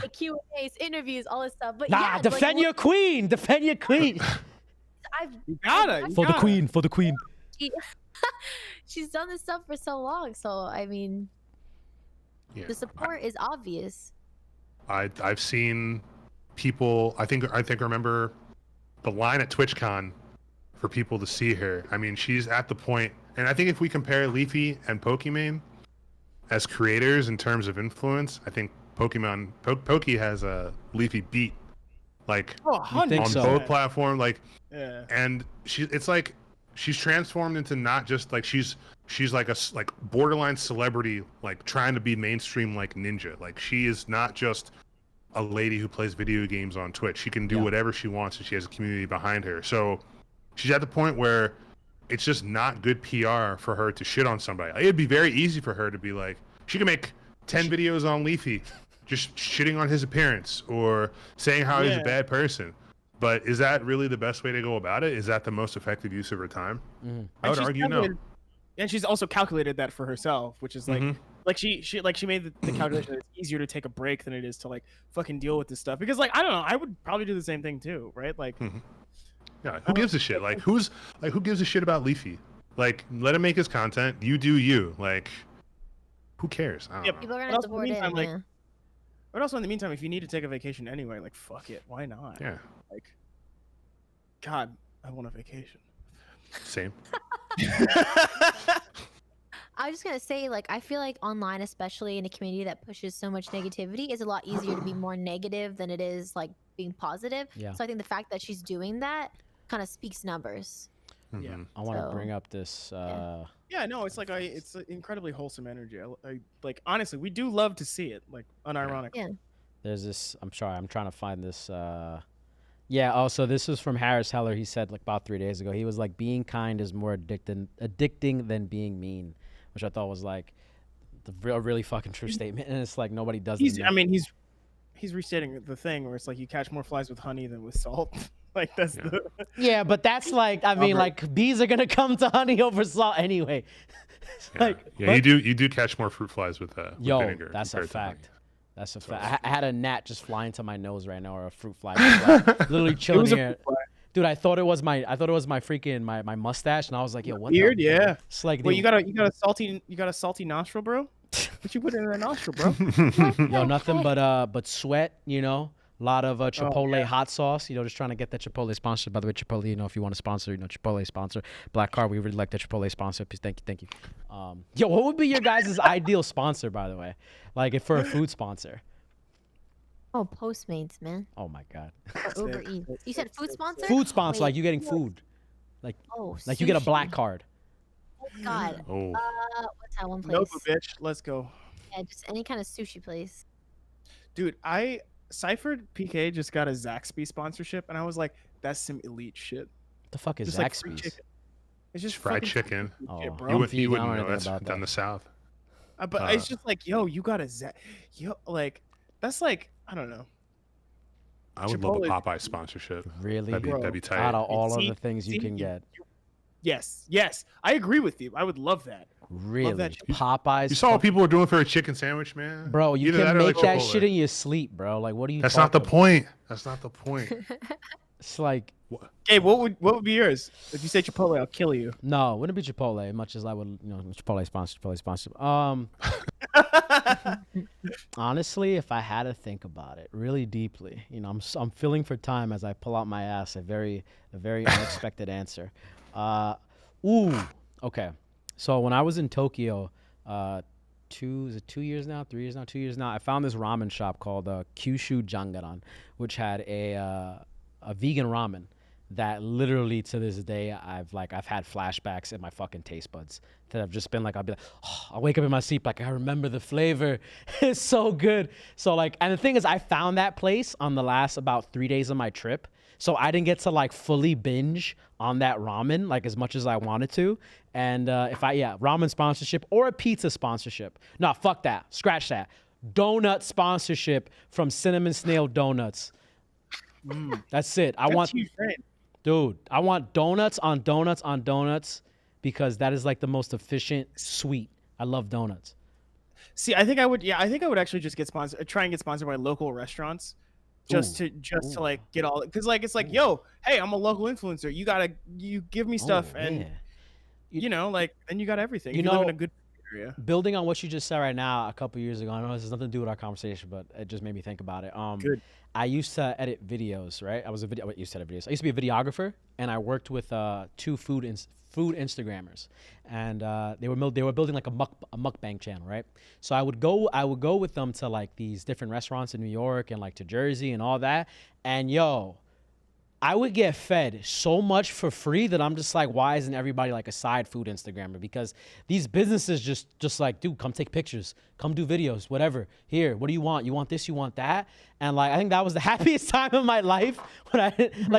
B: the Q&As, interviews, all this stuff. But
A: defend your queen. Defend your queen.
D: You gotta.
A: For the queen.
B: She's done this stuff for so long. So I mean, the support is obvious.
C: I've seen people. I think I remember the line at TwitchCon for people to see her. I mean, she's at the point, and I think if we compare Leafy and Pokimane as creators in terms of influence, I think Pokey has a Leafy beat, like on both platforms, like, and it's like she's transformed into not just like she's like a borderline celebrity, like trying to be mainstream like Ninja. Like she is not just a lady who plays video games on Twitch. She can do whatever she wants, and she has a community behind her. So she's at the point where it's just not good PR for her to shit on somebody. It'd be very easy for her to be like, she can make 10 videos on Leafy just shitting on his appearance or saying how he's a bad person. But is that really the best way to go about it? Is that the most effective use of her time? I would argue no.
D: And she's also calculated that for herself, which is like she made the calculation that it's easier to take a break than it is to like fucking deal with this stuff. Because like I don't know, I would probably do the same thing too, right? Like
C: yeah, who gives a shit? Like who gives a shit about Leafy? Like let him make his content. You do you. Like Who cares? I don't know.
B: People are gonna support it. Yeah.
D: But also in the meantime, if you need to take a vacation anyway, like fuck it, why not?
C: Yeah.
D: Like, God, I want a vacation.
C: Same.
B: I was just gonna say, like, I feel like online, especially in a community that pushes so much negativity, is a lot easier to be more negative than it is like being positive.
A: Yeah.
B: So I think the fact that she's doing that kind of speaks numbers.
D: Yeah.
A: I want to bring up this.
D: Yeah, no, it's like it's an incredibly wholesome energy. I like honestly, we do love to see it, like unironically.
B: Yeah.
A: There's this. I'm sorry. I'm trying to find this. Yeah. Also, this was from Harris Heller. He said like about 3 days ago. He was like, being kind is more addicting than being mean, which I thought was like a really fucking true statement. And it's like nobody does it.
D: I mean, he's restating the thing where it's like you catch more flies with honey than with salt. Like that's the.
A: Yeah, but that's like, I mean, like bees are gonna come to honey over salt anyway.
C: You do catch more fruit flies with vinegar.
A: That's a fact. That's a fact. I had a gnat just fly into my nose right now, or a fruit fly, just, like, literally chilling here. Dude, I thought it was my freaking my mustache, and I was like, yo, what?
D: Weird, yeah.
A: It's like,
D: wait, you got a salty nostril, bro? What you put in that nostril, bro?
A: Yo, nothing but sweat, you know. A lot of Chipotle hot sauce, you know, just trying to get that Chipotle sponsor. By the way, Chipotle, you know, if you want to sponsor, you know, Chipotle sponsor. Black Card, we really like the Chipotle sponsor. Please, thank you. Yo, what would be your guys' ideal sponsor, by the way? Like, if for a food sponsor.
B: Oh, Postmates, man.
A: Oh my God.
B: Or Uber Eats. You said food sponsor?
A: Food sponsor, like you getting food. Like you get a black card.
B: Oh God.
C: Oh.
B: What's that one place?
D: Nope, bitch. Let's go.
B: Yeah, just any kind of sushi place.
D: Dude, Cypher PK just got a Zaxby sponsorship, and I was like, that's some elite shit.
A: What the fuck is
D: Just like
A: Zaxby's?
D: It's just
C: Fried chicken.
D: Shit, bro.
C: You wouldn't know that's down the south.
D: But it's just like, yo, you got a like, that's like, I don't know.
C: I would love a Popeye sponsorship.
A: Really?
C: That'd be tight.
A: Out of all of the things you can get.
D: Yes, I agree with you. I would love that.
A: Really?
D: That
A: Popeyes.
C: You saw what people were doing for a chicken sandwich, man?
A: Bro, you can make that shit in your sleep, bro. Like, what are you?
C: That's not the point. That's not the point.
A: It's like,
D: hey, what would be yours? If you say Chipotle, I'll kill you.
A: No, it wouldn't be Chipotle, much as I would, you know, Chipotle sponsor. Honestly, if I had to think about it really deeply, you know, I'm feeling for time as I pull out my ass a very unexpected answer. Okay. So when I was in Tokyo, 2 years now, I found this ramen shop called Kyushu Jangaran, which had a vegan ramen that literally to this day I've had flashbacks in my fucking taste buds that I've just been like, I'll be like, oh, I'll wake up in my sleep like I remember the flavor. It's so good. So like, and the thing is, I found that place on the last about 3 days of my trip. So I didn't get to like fully binge on that ramen like as much as I wanted to. And ramen sponsorship or a pizza sponsorship. No, fuck that. Scratch that. Donut sponsorship from Cinnamon Snail Donuts. That's it. I want donuts on donuts on donuts because that is like the most efficient sweet. I love donuts.
D: See, I think I would actually just try and get sponsored by local restaurants. Just to like get all, because like it's like, yo, hey, I'm a local influencer. You give me stuff and you know, like, then you got everything. You live in a good area.
A: Building on what you just said right now, a couple years ago, I know this has nothing to do with our conversation, but it just made me think about it.
D: Good.
A: I used to edit videos, right? I used to edit videos. I used to be a videographer, and I worked with 2 food Instagrammers, and they were building like a mukbang channel, right? So I would go with them to like these different restaurants in New York and like to Jersey and all that, and yo, I would get fed so much for free that I'm just like, why isn't everybody like a side food Instagrammer? Because these businesses just like, dude, come take pictures, come do videos, whatever. Here, what do you want? You want this, you want that? And like, I think that was the happiest time of my life when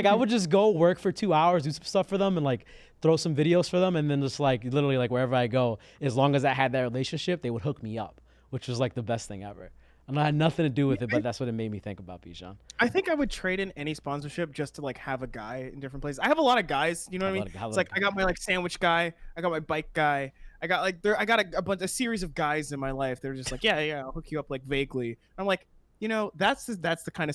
A: I would just go work for 2 hours, do some stuff for them and like throw some videos for them. And then just like, literally like wherever I go, as long as I had that relationship, they would hook me up, which was like the best thing ever. And I had nothing to do with it, but that's what it made me think about, Bijan.
D: I think I would trade in any sponsorship just to like have a guy in different places. I have a lot of guys, you know what I mean? It's like I got my like sandwich guy, I got my bike guy, I got like a series of guys in my life. They're just like, yeah, I'll hook you up like vaguely. I'm like, you know, that's the kind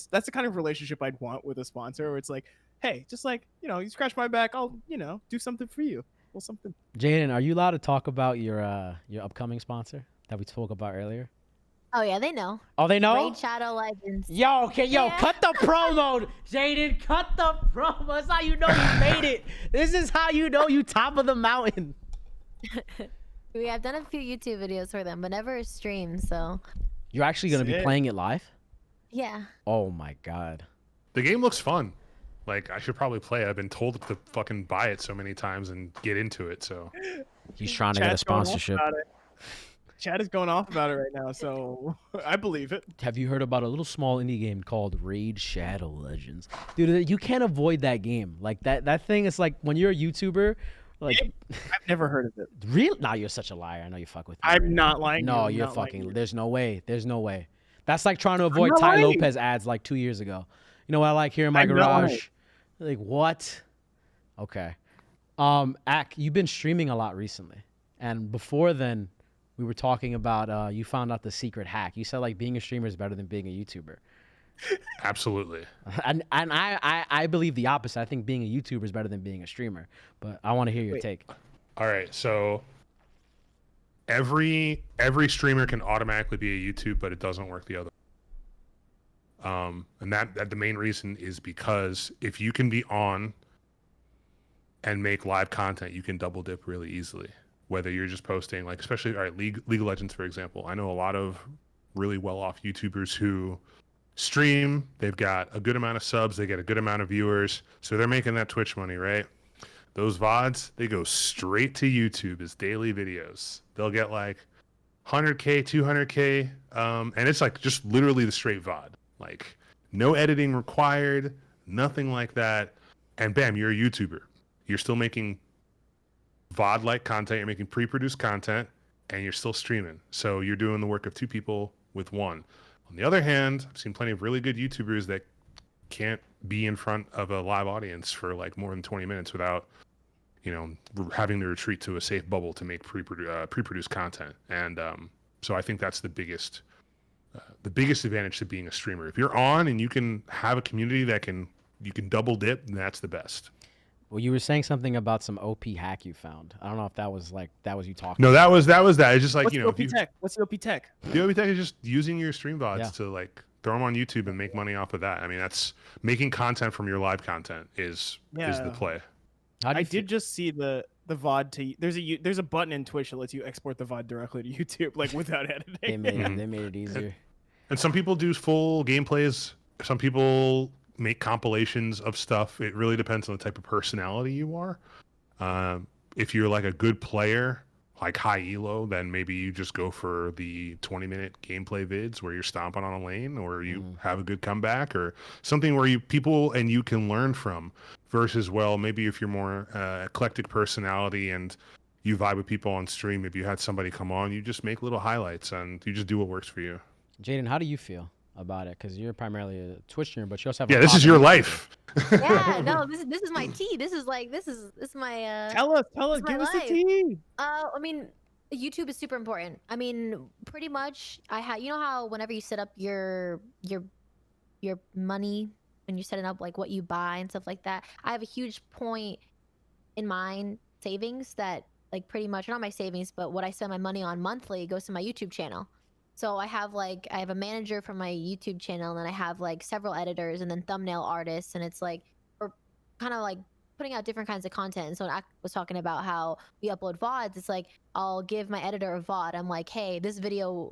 D: of relationship I'd want with a sponsor, where it's like, hey, just like, you know, you scratch my back, I'll, you know, do something for you. Well, something.
A: Jaden, are you allowed to talk about your upcoming sponsor? that we spoke about earlier?
B: Oh yeah, they know.
A: Oh, they know?
B: Raid Shadow Legends.
A: Yo, okay, yo,
B: Yeah.
A: cut the promo, Jaden. Cut the promo. That's how you know you made it. This is how you know you top of the mountain.
B: I've done a few YouTube videos for them, but never a stream. So.
A: You're actually gonna be playing it live?
B: Yeah.
A: Oh my god.
C: The game looks fun. Like, I should probably play it. I've been told to fucking buy it so many times and get into it, so.
A: He's trying to get a sponsorship.
D: Chad is going off about it right now, so I believe it.
A: Have you heard about a little small indie game called Raid Shadow Legends? Dude, you can't avoid that game. Like, that thing is like, when you're a YouTuber, like...
D: I've never heard of it.
A: Really? Nah, you're such a liar. I know you fuck with me.
D: I'm not lying.
A: No, you're fucking... There's no way. There's no way. That's like trying to avoid Ty Lopez ads like 2 years ago. You know what I like here in my garage? Like, what? Okay. Ak, you've been streaming a lot recently. And before then, we were talking about you found out the secret hack. You said like being a streamer is better than being a YouTuber.
C: Absolutely.
A: And I believe the opposite. I think being a YouTuber is better than being a streamer. But I want to hear your take.
C: All right, so every streamer can automatically be a YouTube, but it doesn't work the other. And that the main reason is because if you can be on and make live content, you can double dip really easily. Whether you're just posting, like, especially, all right, League of Legends, for example. I know a lot of really well-off YouTubers who stream. They've got a good amount of subs. They get a good amount of viewers. So they're making that Twitch money, right? Those VODs, they go straight to YouTube as daily videos. They'll get like 100K, 200K. And it's like just literally the straight VOD. Like, no editing required, nothing like that. And bam, you're a YouTuber. You're still making VOD-like content, you're making pre-produced content, and you're still streaming. So you're doing the work of two people with one. On the other hand, I've seen plenty of really good YouTubers that can't be in front of a live audience for like more than 20 minutes without, you know, having to retreat to a safe bubble to make pre-produced content. And so I think that's the biggest advantage to being a streamer. If you're on and you can have a community that you can double dip, then that's the best.
A: Well, you were saying something about some OP hack you found. I don't know if that was you talking.
C: No, that was that. It's just like,
D: What's
C: you know,
D: OP tech? What's the OP tech?
C: The OP tech is just using your stream VODs to like throw them on YouTube and make money off of that. I mean, that's making content from your live content is the play.
D: I did just see the VOD to there's a button in Twitch that lets you export the VOD directly to YouTube, like without editing.
A: They made it easier.
C: And some people do full gameplays. Some people make compilations of stuff. It really depends on the type of personality you are. If you're like a good player, like high elo, then maybe you just go for the 20-minute gameplay vids where you're stomping on a lane, or you have a good comeback, or something where you can learn from. Versus, well, maybe if you're more eclectic personality and you vibe with people on stream, if you had somebody come on, you just make little highlights and you just do what works for you.
A: Jaden, how do you feel about it? Because you're primarily a Twitch streamer, but you also have
C: this is your life.
B: Yeah, no, this is my tea. This is my
D: Tell us, give us the tea.
B: I mean, YouTube is super important. I mean, pretty much you know how whenever you set up your money, when you're setting up like what you buy and stuff like that, I have a huge point in mind savings that like pretty much not my savings, but what I spend my money on monthly goes to my YouTube channel. So I have a manager for my YouTube channel, and then I have like several editors and then thumbnail artists, and it's like we're kind of like putting out different kinds of content. And so when I was talking about how we upload VODs, it's like I'll give my editor a VOD. I'm like, hey, this video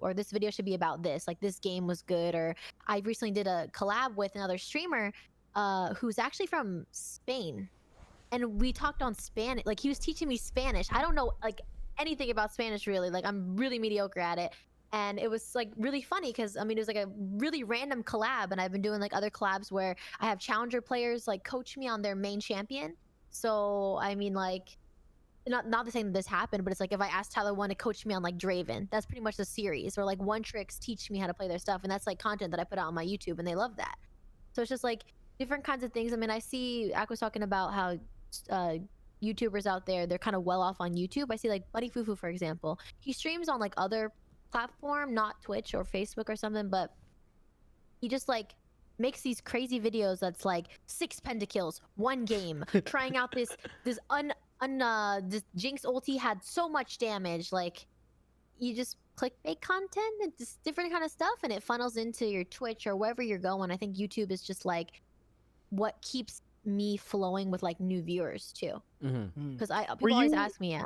B: should be about this. Like, this game was good. Or I recently did a collab with another streamer who's actually from Spain. And we talked on Spanish. Like, he was teaching me Spanish. I don't know like anything about Spanish really. Like, I'm really mediocre at it. And it was like really funny because I mean, it was like a really random collab, and I've been doing like other collabs where I have challenger players like coach me on their main champion. So I mean, like, not the same that this happened, but it's like if I asked Tyler One to coach me on like Draven, that's pretty much the series. Or like One Tricks teach me how to play their stuff, and that's like content that I put out on my YouTube, and they love that. So it's just like different kinds of things. I mean, I see Ak was talking about how YouTubers out there, they're kind of well off on YouTube. I see like Buddy Fufu, for example. He streams on like other platform, not Twitch or Facebook or something, but he just like makes these crazy videos that's like 6 pentakills, 1 game, trying out this Jinx ulti had so much damage. Like, you just clickbait content and just different kind of stuff, and it funnels into your Twitch or wherever you're going. I think YouTube is just like what keeps me flowing with like new viewers too. Because people always ask me,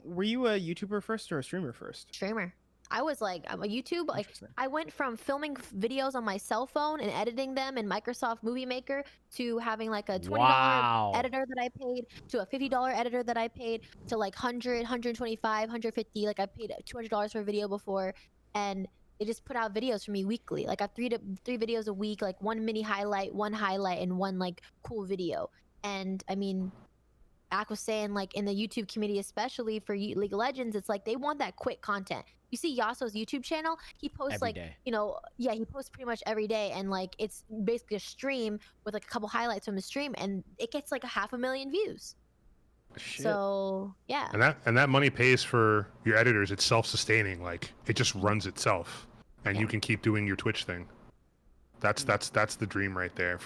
D: were you a YouTuber first or a streamer first?
B: Streamer. I was like, I'm a YouTube. Like, I went from filming videos on my cell phone and editing them in Microsoft Movie Maker to having like a $20 editor that I paid, to a $50 editor that I paid, to like 100, 125, 150. Like I paid $200 for a video before, and they just put out videos for me weekly. Like I have three videos a week, like one mini highlight, one highlight, and one like cool video. And I mean, Ak was saying, like in the YouTube community, especially for League of Legends, it's like they want that quick content. You see Yasuo's YouTube channel, he posts every day. He posts pretty much every day, and like it's basically a stream with like a couple highlights from the stream, and it gets like 500,000 views. Shit. So yeah.
C: And that money pays for your editors. It's self-sustaining. Like it just runs itself, and you can keep doing your Twitch thing. That's the dream right there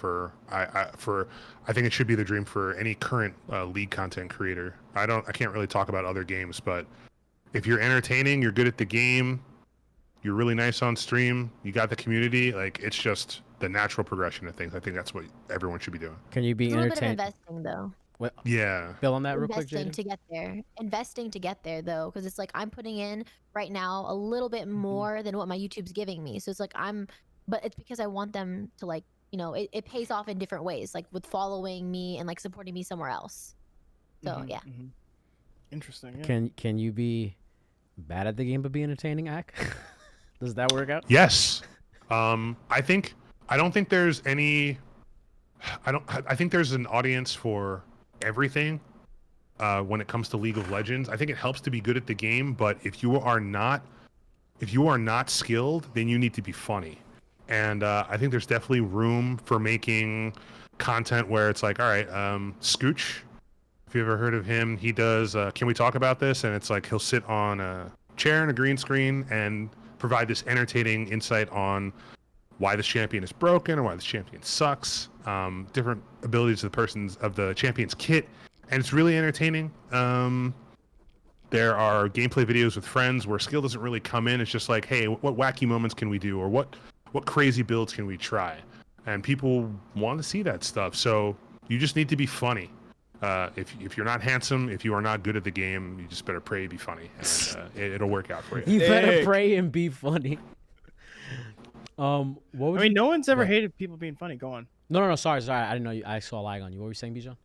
C: I think it should be the dream for any current League content creator. I can't really talk about other games, but if you're entertaining, you're good at the game, you're really nice on stream, you got the community, like it's just the natural progression of things. I think that's what everyone should be doing.
A: Can you be entertained?
B: A little bit of investing though.
A: What?
C: Yeah.
A: Bill on that real quick,
B: Investing to get there though, because it's like I'm putting in right now a little bit more than what my YouTube's giving me. So it's like but it's because I want them to like, it pays off in different ways, like with following me and like supporting me somewhere else. So yeah.
D: Interesting. Yeah.
A: Can you be bad at the game but be entertaining, Ak? Does that work out?
C: Yes. I think there's an audience for everything when it comes to League of Legends. I think it helps to be good at the game, but if you are not skilled, then you need to be funny. And I think there's definitely room for making content where it's like, all right, Scooch, if you ever heard of him, he does Can We Talk About This? And it's like he'll sit on a chair and a green screen and provide this entertaining insight on why this champion is broken or why this champion sucks, different abilities of the champion's kit, and it's really entertaining. There are gameplay videos with friends where skill doesn't really come in. It's just like, hey, what wacky moments can we do, or what crazy builds can we try? And people want to see that stuff. So you just need to be funny. If you're not handsome, if you are not good at the game, you just better pray and be funny, and it'll work out for you.
A: You better pray and be funny. No
D: one's ever hated people being funny. Go on.
A: No. Sorry. I didn't know I saw a lag on you. What were you saying, Bijan?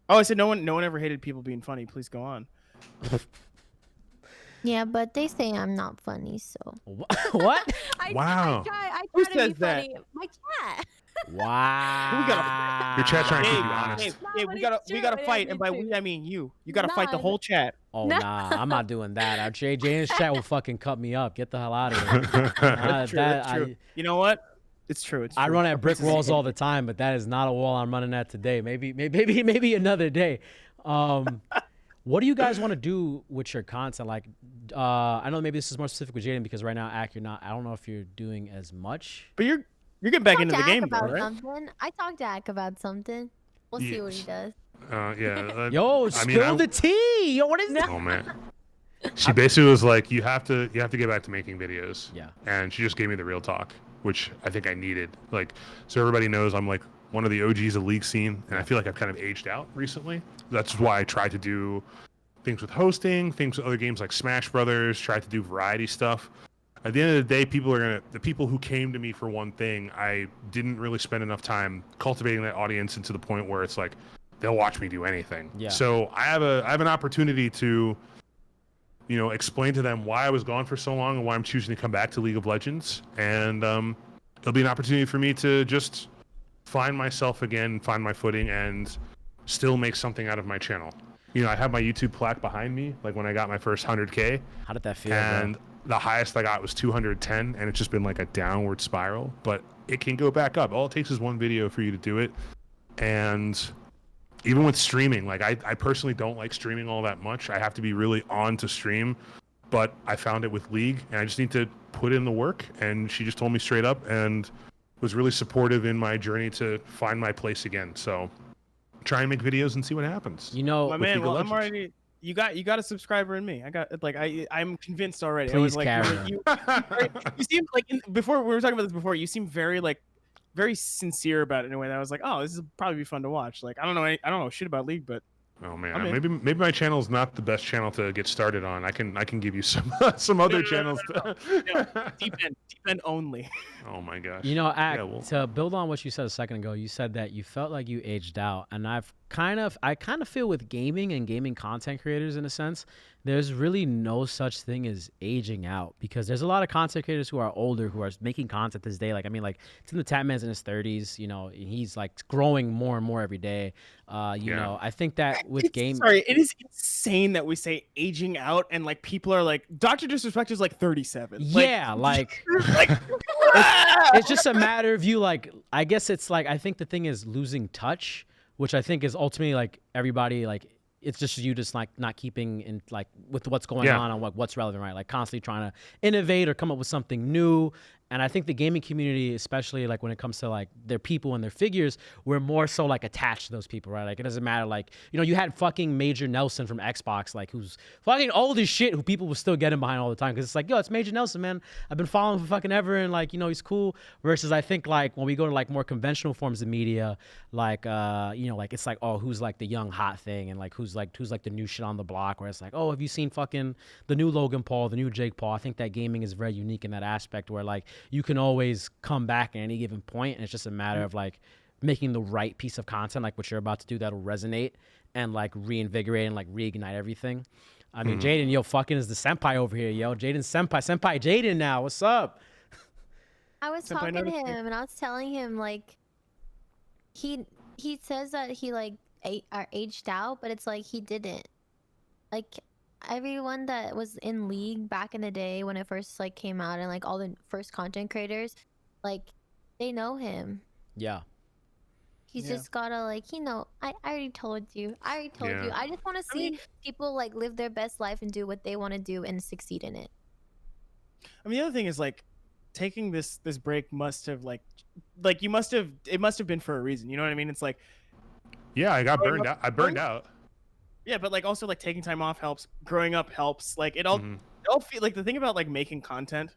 D: Oh, I said no one ever hated people being funny. Please go on.
B: Yeah, but they say I'm not funny, so.
A: What?
C: Wow.
B: I
D: Who
B: try to
D: says
B: be
D: that?
B: funny. My cat.
A: Wow.
C: Your chat trying to keep you honest.
D: Hey, we gotta fight, and by we I mean you. You gotta fight the whole chat.
A: Oh nah, I'm not doing that. Our JJ's chat will fucking cut me up. Get the hell out of here.
D: That's true. You know what? It's true.
A: I run at brick walls all the time, but that is not a wall I'm running at today. Maybe another day. What do you guys want to do with your content? Like, I know maybe this is more specific with Jaden because right now, Ak, you're not. I don't know if you're doing as much.
D: But you're getting back into the game, though, right?
B: I talked to Ak about something. We'll see what he does.
C: Yeah.
A: Yo, spill the tea. Yo, what is that?
C: Oh man. She basically was like, you have to get back to making videos.
A: Yeah.
C: And she just gave me the real talk, which I think I needed. Like, so everybody knows I'm like one of the OGs of League scene, and I feel like I've kind of aged out recently. That's why I try to do things with hosting, things with other games like Smash Brothers, try to do variety stuff. At the end of the day, the people who came to me for one thing, I didn't really spend enough time cultivating that audience into the point where it's like they'll watch me do anything. Yeah. So I have an opportunity to, explain to them why I was gone for so long and why I'm choosing to come back to League of Legends. And it'll be an opportunity for me to just find myself again, find my footing, and still make something out of my channel. I have my YouTube plaque behind me, like when I got my first 100K.
A: How did that feel?
C: And the highest I got was 210, and it's just been like a downward spiral, but it can go back up. All it takes is one video for you to do it. And even with streaming, like I personally don't like streaming all that much. I have to be really on to stream, but I found it with League, and I just need to put in the work. And she just told me straight up and was really supportive in my journey to find my place again. So try and make videos and see what happens.
D: My man, well, You got a subscriber in me. I'm convinced already.
A: Please,
D: you seem like before we were talking about this before. You seem very very sincere about it in a way that I was like, oh, this is probably be fun to watch. Like I don't know shit about League, but
C: oh man, maybe my channel is not the best channel to get started on. I can give you some other channels.
D: No. Deep end only.
C: Oh my gosh.
A: You know, to build on what you said a second ago, you said that you felt like you aged out, and I kind of feel with gaming and gaming content creators in a sense, there's really no such thing as aging out, because there's a lot of content creators who are older who are making content this day. Like, I mean, like, it's in the Tatman's in his 30s, you know, and he's like growing more and more every day. You know, I think that with
D: it is insane that we say aging out and like people are like, Dr. Disrespect is like 37.
A: Yeah, like it's just a matter of you, like, I guess it's like, I think the thing is losing touch, which I think is ultimately like everybody, like, it's just you just like not keeping in like with what's going on what's relevant, right? Like constantly trying to innovate or come up with something new. And I think the gaming community, especially like when it comes to like their people and their figures, we're more so like attached to those people, right? Like it doesn't matter. Like, you know, you had fucking Major Nelson from Xbox, like who's fucking old as shit, who people were still getting behind all the time. Cause it's like, yo, it's Major Nelson, man. I've been following him for fucking ever. And like, you know, he's cool. Versus I think like when we go to like more conventional forms of media, like, you know, like it's like, oh, who's like the young hot thing? And like, who's like the new shit on the block, where it's like, oh, have you seen fucking the new Logan Paul, the new Jake Paul? I think that gaming is very unique in that aspect where like, you can always come back at any given point, and it's just a matter of like making the right piece of content, like what you're about to do, that'll resonate and like reinvigorate and like reignite everything. I mean, Jaden, yo, fucking is the senpai over here, yo. Jaden senpai Jaden now. What's up?
B: I was talking to him and I was telling him like he says that he like aged out, but it's like he didn't. Like everyone that was in League back in the day when it first like came out, and like all the first content creators, like they know him.
A: Yeah.
B: He's just gotta like, you know, I already told you. I just want to see people like live their best life and do what they want to do and succeed in it.
D: I mean, the other thing is like taking this break must have it must have been for a reason. You know what I mean? It's like,
C: yeah, I got burned out. I burned out.
D: Yeah, but like also like taking time off helps. Growing up helps. Like it all feel like the thing about like making content,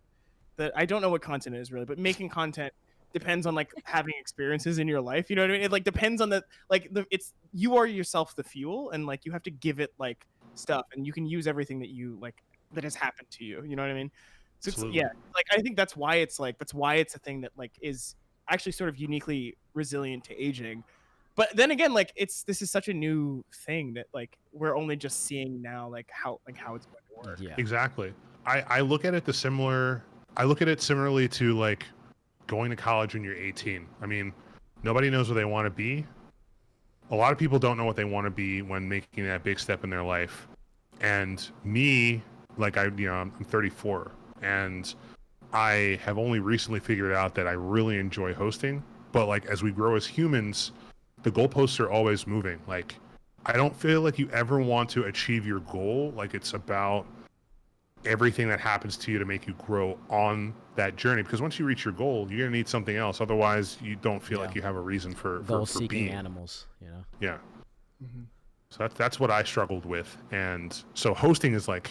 D: that I don't know what content is really, but making content depends on like having experiences in your life. You know what I mean? It like depends on it's you are yourself the fuel, and like you have to give it like stuff, and you can use everything that you like that has happened to you. You know what I mean? So it's, yeah, like I think that's why it's a thing that like is actually sort of uniquely resilient to aging. But then again, like this is such a new thing that like we're only just seeing now, like how it's going to work.
A: Yeah,
C: exactly. I look at it similarly to like going to college when you're 18. I mean, nobody knows what they want to be. A lot of people don't know what they want to be when making that big step in their life. And me, like I'm 34, and I have only recently figured out that I really enjoy hosting. But like as we grow as humans, the goalposts are always moving. Like, I don't feel like you ever want to achieve your goal. Like, it's about everything that happens to you to make you grow on that journey. Because once you reach your goal, you're gonna need something else. Otherwise, you don't feel like you have a reason for
A: goal-seeking animals. You know.
C: Yeah. So that's what I struggled with, and so hosting is like,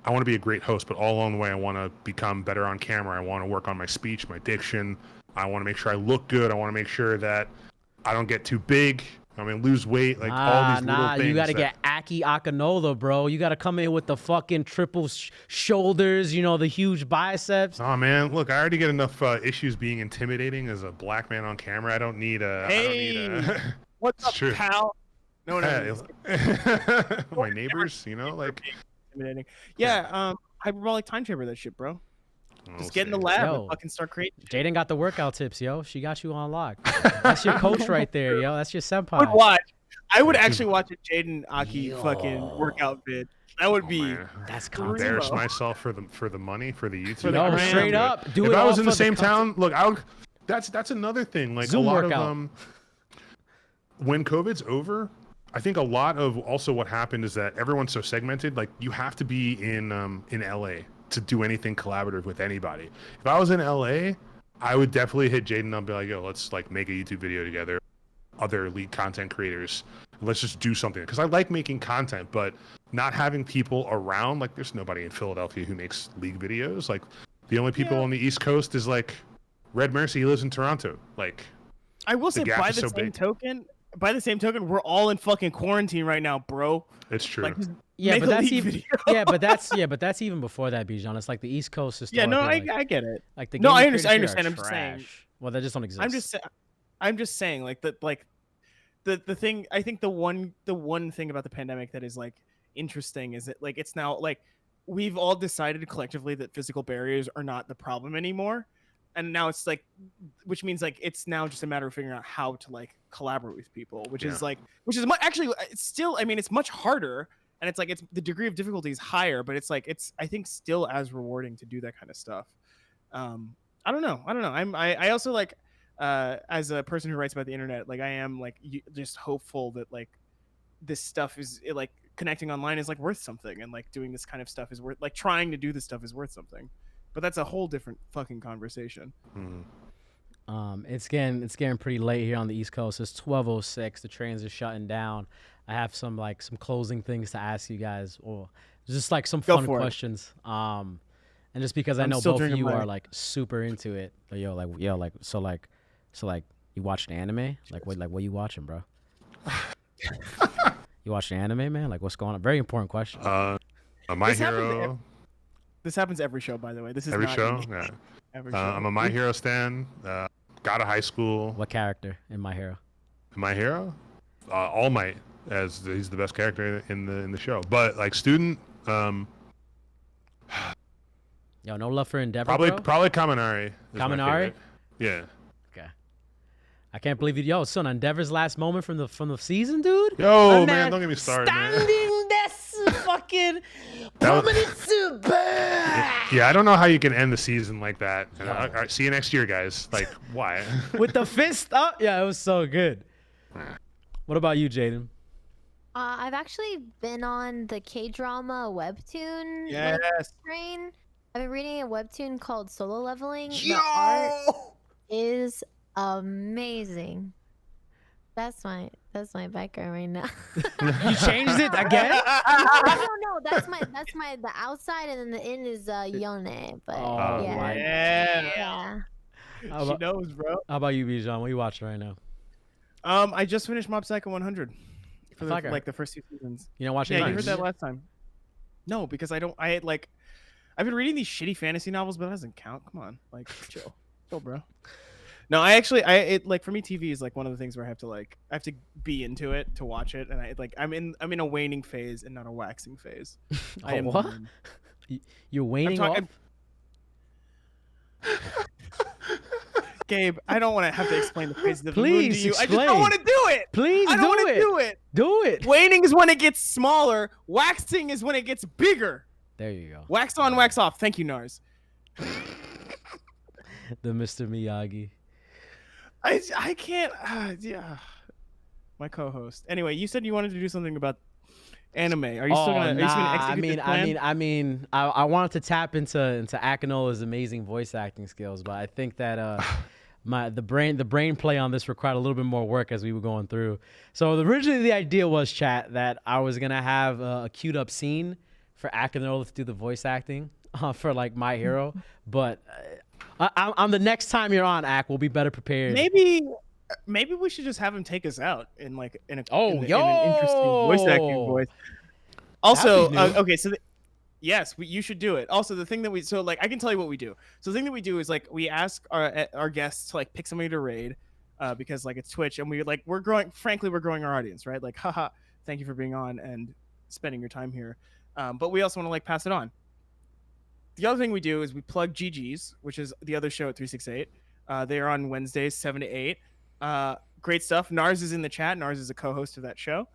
C: I want to be a great host, but all along the way, I want to become better on camera. I want to work on my speech, my diction. I want to make sure I look good. I want to make sure that I don't get too big. I mean, lose weight, like all these little things.
A: You got to get Akinola, bro. You got to come in with the fucking triple shoulders, you know, the huge biceps.
C: Oh, man. Look, I already get enough issues being intimidating as a black man on camera. I don't need a...
D: Hey, what's up, pal? No.
C: My neighbors, you know, like...
D: Intimidating. Yeah, hyperbolic time chamber that shit, bro. Just get in the lab and fucking start creating.
A: Jaden got the workout tips, yo. She got you on lock. That's your coach right there, yo. That's your senpai.
D: I would actually watch a Jaden Aki fucking workout vid. That would be.
A: That's
C: embarrass myself for the money for the YouTube.
A: No, straight up.
C: If I was in the same town, look, that's another thing. Like
A: Zoom
C: a lot
A: workout.
C: of when COVID's over, I think a lot of also what happened is that everyone's so segmented. Like you have to be in LA to do anything collaborative with anybody. If I was in LA, I would definitely hit Jaden up and be like, yo, let's like make a YouTube video together. other lead content creators. Let's just do something, because I like making content, but not having people around. Like, there's nobody in Philadelphia who makes League videos. Like, the only people on the East Coast is like Red Mercy. He lives in Toronto. Like,
D: I will say, by the same token, we're all in fucking quarantine right now, bro.
C: It's true.
D: Like,
A: yeah, but that's even before that, Bijan. It's like the East Coast is.
D: Yeah, no, I get it. Like the I understand. I'm just saying.
A: Well, they just don't exist.
D: I'm just saying, like that, like the thing. I think the one thing about the pandemic that is like interesting is that like it's now like we've all decided collectively that physical barriers are not the problem anymore, and now it's like, which means like it's now just a matter of figuring out how to like collaborate with people, which is actually it's still. I mean, it's much harder, and it's like it's the degree of difficulty is higher, but it's like it's I think still as rewarding to do that kind of stuff. I don't know. I also like as a person who writes about the internet, like I am like just hopeful that like this stuff is like connecting online is like worth something, and like doing this kind of stuff is worth like trying to do this stuff is worth something. But that's a whole different fucking conversation.
A: It's getting pretty late here on the East Coast. It's 12:06. The trains are shutting down. I have some closing things to ask you guys, or just like some fun questions. And just because I know both of you are like super into it, like so you watched anime? Like what you watching, bro? You watching anime, man? Like what's going on? Very important question.
C: My Hero.
D: This happens every show, by the way. This is
C: every
D: not
C: show. Yeah.
D: Every show.
C: I'm a My Hero stan. Got out of high school.
A: What character in My Hero?
C: My Hero, All Might, as he's the best character in the show. But like student,
A: yo, no love for Endeavor.
C: Probably Kaminari.
A: Kaminari.
C: Yeah.
A: Okay. I can't believe it. Yo, son, Endeavor's last moment from the season, dude.
C: Yo, man, don't get me started.
A: Standing this fucking prominence.
C: Yeah, I don't know how you can end the season like that. All right, see you next year, guys. Like, why?
A: With the fist up? Yeah, it was so good. What about you, Jaden?
B: I've actually been on the K-drama webtoon train. I've been reading a webtoon called Solo Leveling.
A: Yo!
B: The art is amazing. That's my background right now.
A: You changed it again?
B: No. That's my the outside, and then the in is Yone. But yeah.
D: She knows, bro.
A: How about you, Bijan? What are you watching right now?
D: I just finished Mob Psycho 100 for the first 2 seasons.
A: You don't watch it?
D: Yeah, you heard that last time. No, because I've been reading these shitty fantasy novels, but that doesn't count. Come on, like chill, bro. No, for me, TV is like one of the things where I have to be into it to watch it, and I'm in a waning phase and not a waxing phase.
A: What? You're waning off?
D: Gabe, I don't want to have to explain the phases of the moon
A: Please
D: to you.
A: explain.
D: I just don't want to do it.
A: Please
D: I don't want to do it.
A: Do it.
D: Waning is when it gets smaller. Waxing is when it gets bigger.
A: There you go.
D: Wax on, wax off. Thank you, Nars.
A: The Mr. Miyagi.
D: I can't. Yeah. My co-host. Anyway, you said you wanted to do something about anime. Are you still gonna? Are you still gonna execute this plan?
A: I wanted to tap into Akinola's amazing voice acting skills, but I think that the brain play on this required a little bit more work as we were going through. So originally the idea was, chat, that I was gonna have a queued up scene for Akinola to do the voice acting for like My Hero, but I'm the next time you're on, Ak, we'll be better prepared.
D: Maybe we should just have him take us out in an interesting voice acting voice. Also, okay, so yes, you should do it. Also, the thing that I can tell you what we do. So the thing that we do is like we ask our guests to like pick somebody to raid, because like it's Twitch, and we're growing. Frankly, we're growing our audience, right? Like, haha, thank you for being on and spending your time here. But we also want to like pass it on. The other thing we do is we plug GG's, which is the other show at 368. They are on Wednesdays, 7 to 8. Great stuff. Nars is in the chat. Nars is a co-host of that show.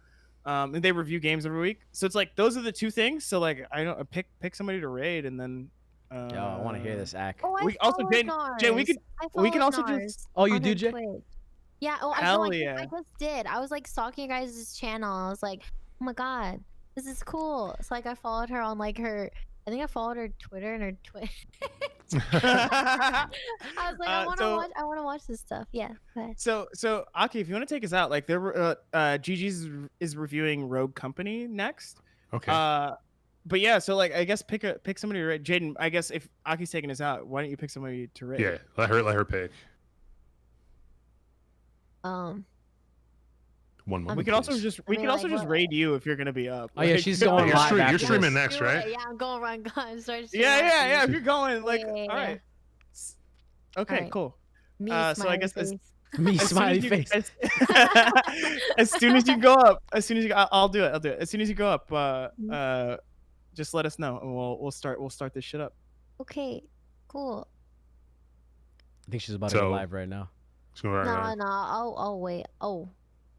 D: And they review games every week. So it's like those are the 2 things. So like I don't pick somebody to raid, and then
A: yo, I want to hear this, Ak.
B: We also
D: Jay, we can also just.
A: Oh, you do, Jay?
B: Yeah. Oh,
D: hell
B: I
D: yeah.
B: just did. I was like stalking your guys' channel. I was like, oh my god, this is cool. It's like I followed her on like her. I think I followed her Twitter and her Twitch. I was like, I
D: so-
B: want to watch this stuff. Yeah. Go ahead.
D: So Aki, if you want to take us out, like there were Gigi's is reviewing Rogue Company next.
C: Okay.
D: But yeah, so like I guess pick somebody to rate. Jaden, I guess if Aki's taking us out, why don't you pick somebody to rate?
C: Yeah, let her pick. One moment.
D: We could also
C: please.
D: just
B: what?
D: raid you if you're gonna be up.
A: Oh, yeah,
D: Like-
A: she's going
C: You're
A: live
C: you're
A: after
C: streaming
A: this.
C: next, right?
B: Yeah, I'm going right. Sorry.
D: Yeah. If you're going, like,
B: Yeah.
D: all right. Okay,
B: Alright.
D: cool.
B: Me,
D: so I
B: smiley
D: guess
B: face.
A: Me
D: As soon
A: smiley
D: as you-
A: face.
D: as soon as you go up, I'll do it. As soon as you go up, just let us know and we'll start this shit up.
B: Okay, cool.
A: I think she's about to go
C: So-
A: live right now.
C: So, all right.
B: No, I'll wait. Oh,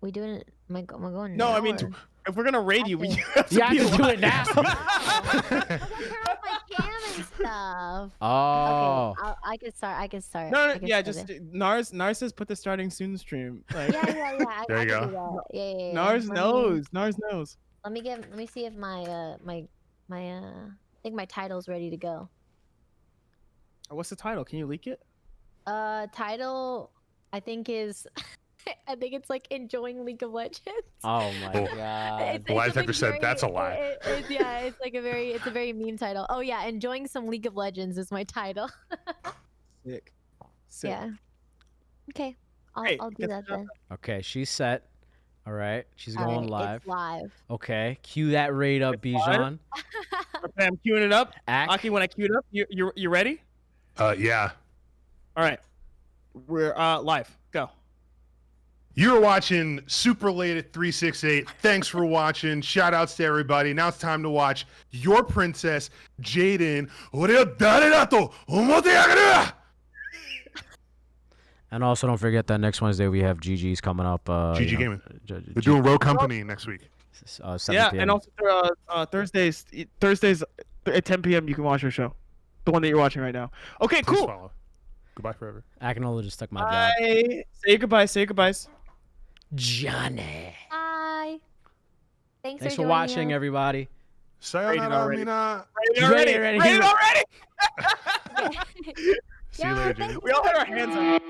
B: we doing it? Am I going?
D: No,
B: now,
D: I mean,
B: or-
D: if we're gonna raid you,
B: Okay.
D: you have to
A: Yeah, I
D: be
A: can do
D: live.
A: it now.
B: I gotta turn off my cam and stuff.
A: Oh.
B: Okay, I can start. I can start.
D: No,
B: I can
D: yeah,
B: start
D: just
B: it.
D: Nars says put the starting soon stream. Like,
B: Yeah. I
C: There you
B: can
C: go.
B: do that. Yeah.
D: Nars knows.
B: Let me see if my I think my title's ready to go.
D: What's the title? Can you leak it?
B: Title I think is I think it's like enjoying League of Legends.
A: Oh my
C: Oh.
A: god.
B: It's
C: Lie
B: something
C: detector said that's a lie.
B: It's like it's a very meme title. Oh yeah, enjoying some League of Legends is my title.
D: Sick.
B: Yeah. Okay.
D: Hey,
B: I'll do
D: get
B: that
D: the job
B: then.
A: Okay, she's set. All right, she's
B: All
A: going
B: right,
A: live.
B: It's live.
A: Okay, cue that raid up,
D: It's live?
A: Bijan.
D: Okay, I'm queuing it up.
A: Act.
D: Aki, when I queue it up, you ready?
C: Yeah.
D: All right. We're live. Go.
C: You're watching Super Late at 368. Thanks for watching. Shout outs to everybody. Now it's time to watch Your Princess, Jaden.
A: And also, don't forget that next Wednesday we have GG's coming up.
C: GG Gaming. We're doing Rogue Company next week.
A: 7
D: Yeah,
A: PM.
D: and also Thursdays at 10 p.m. you can watch our show, the one that you're watching right now. Okay,
C: Please
D: cool.
C: follow. Goodbye forever.
A: Akinola just took my job.
D: Bye. Say goodbye. Say goodbyes.
A: Johnny.
B: Bye.
A: Thanks for
B: joining
A: watching,
B: us.
A: everybody.
C: Sayonara,
D: already.
C: Mina.
A: He's ready already.
D: Rated already.
C: See you later, Jaden.
D: We all had our hands up.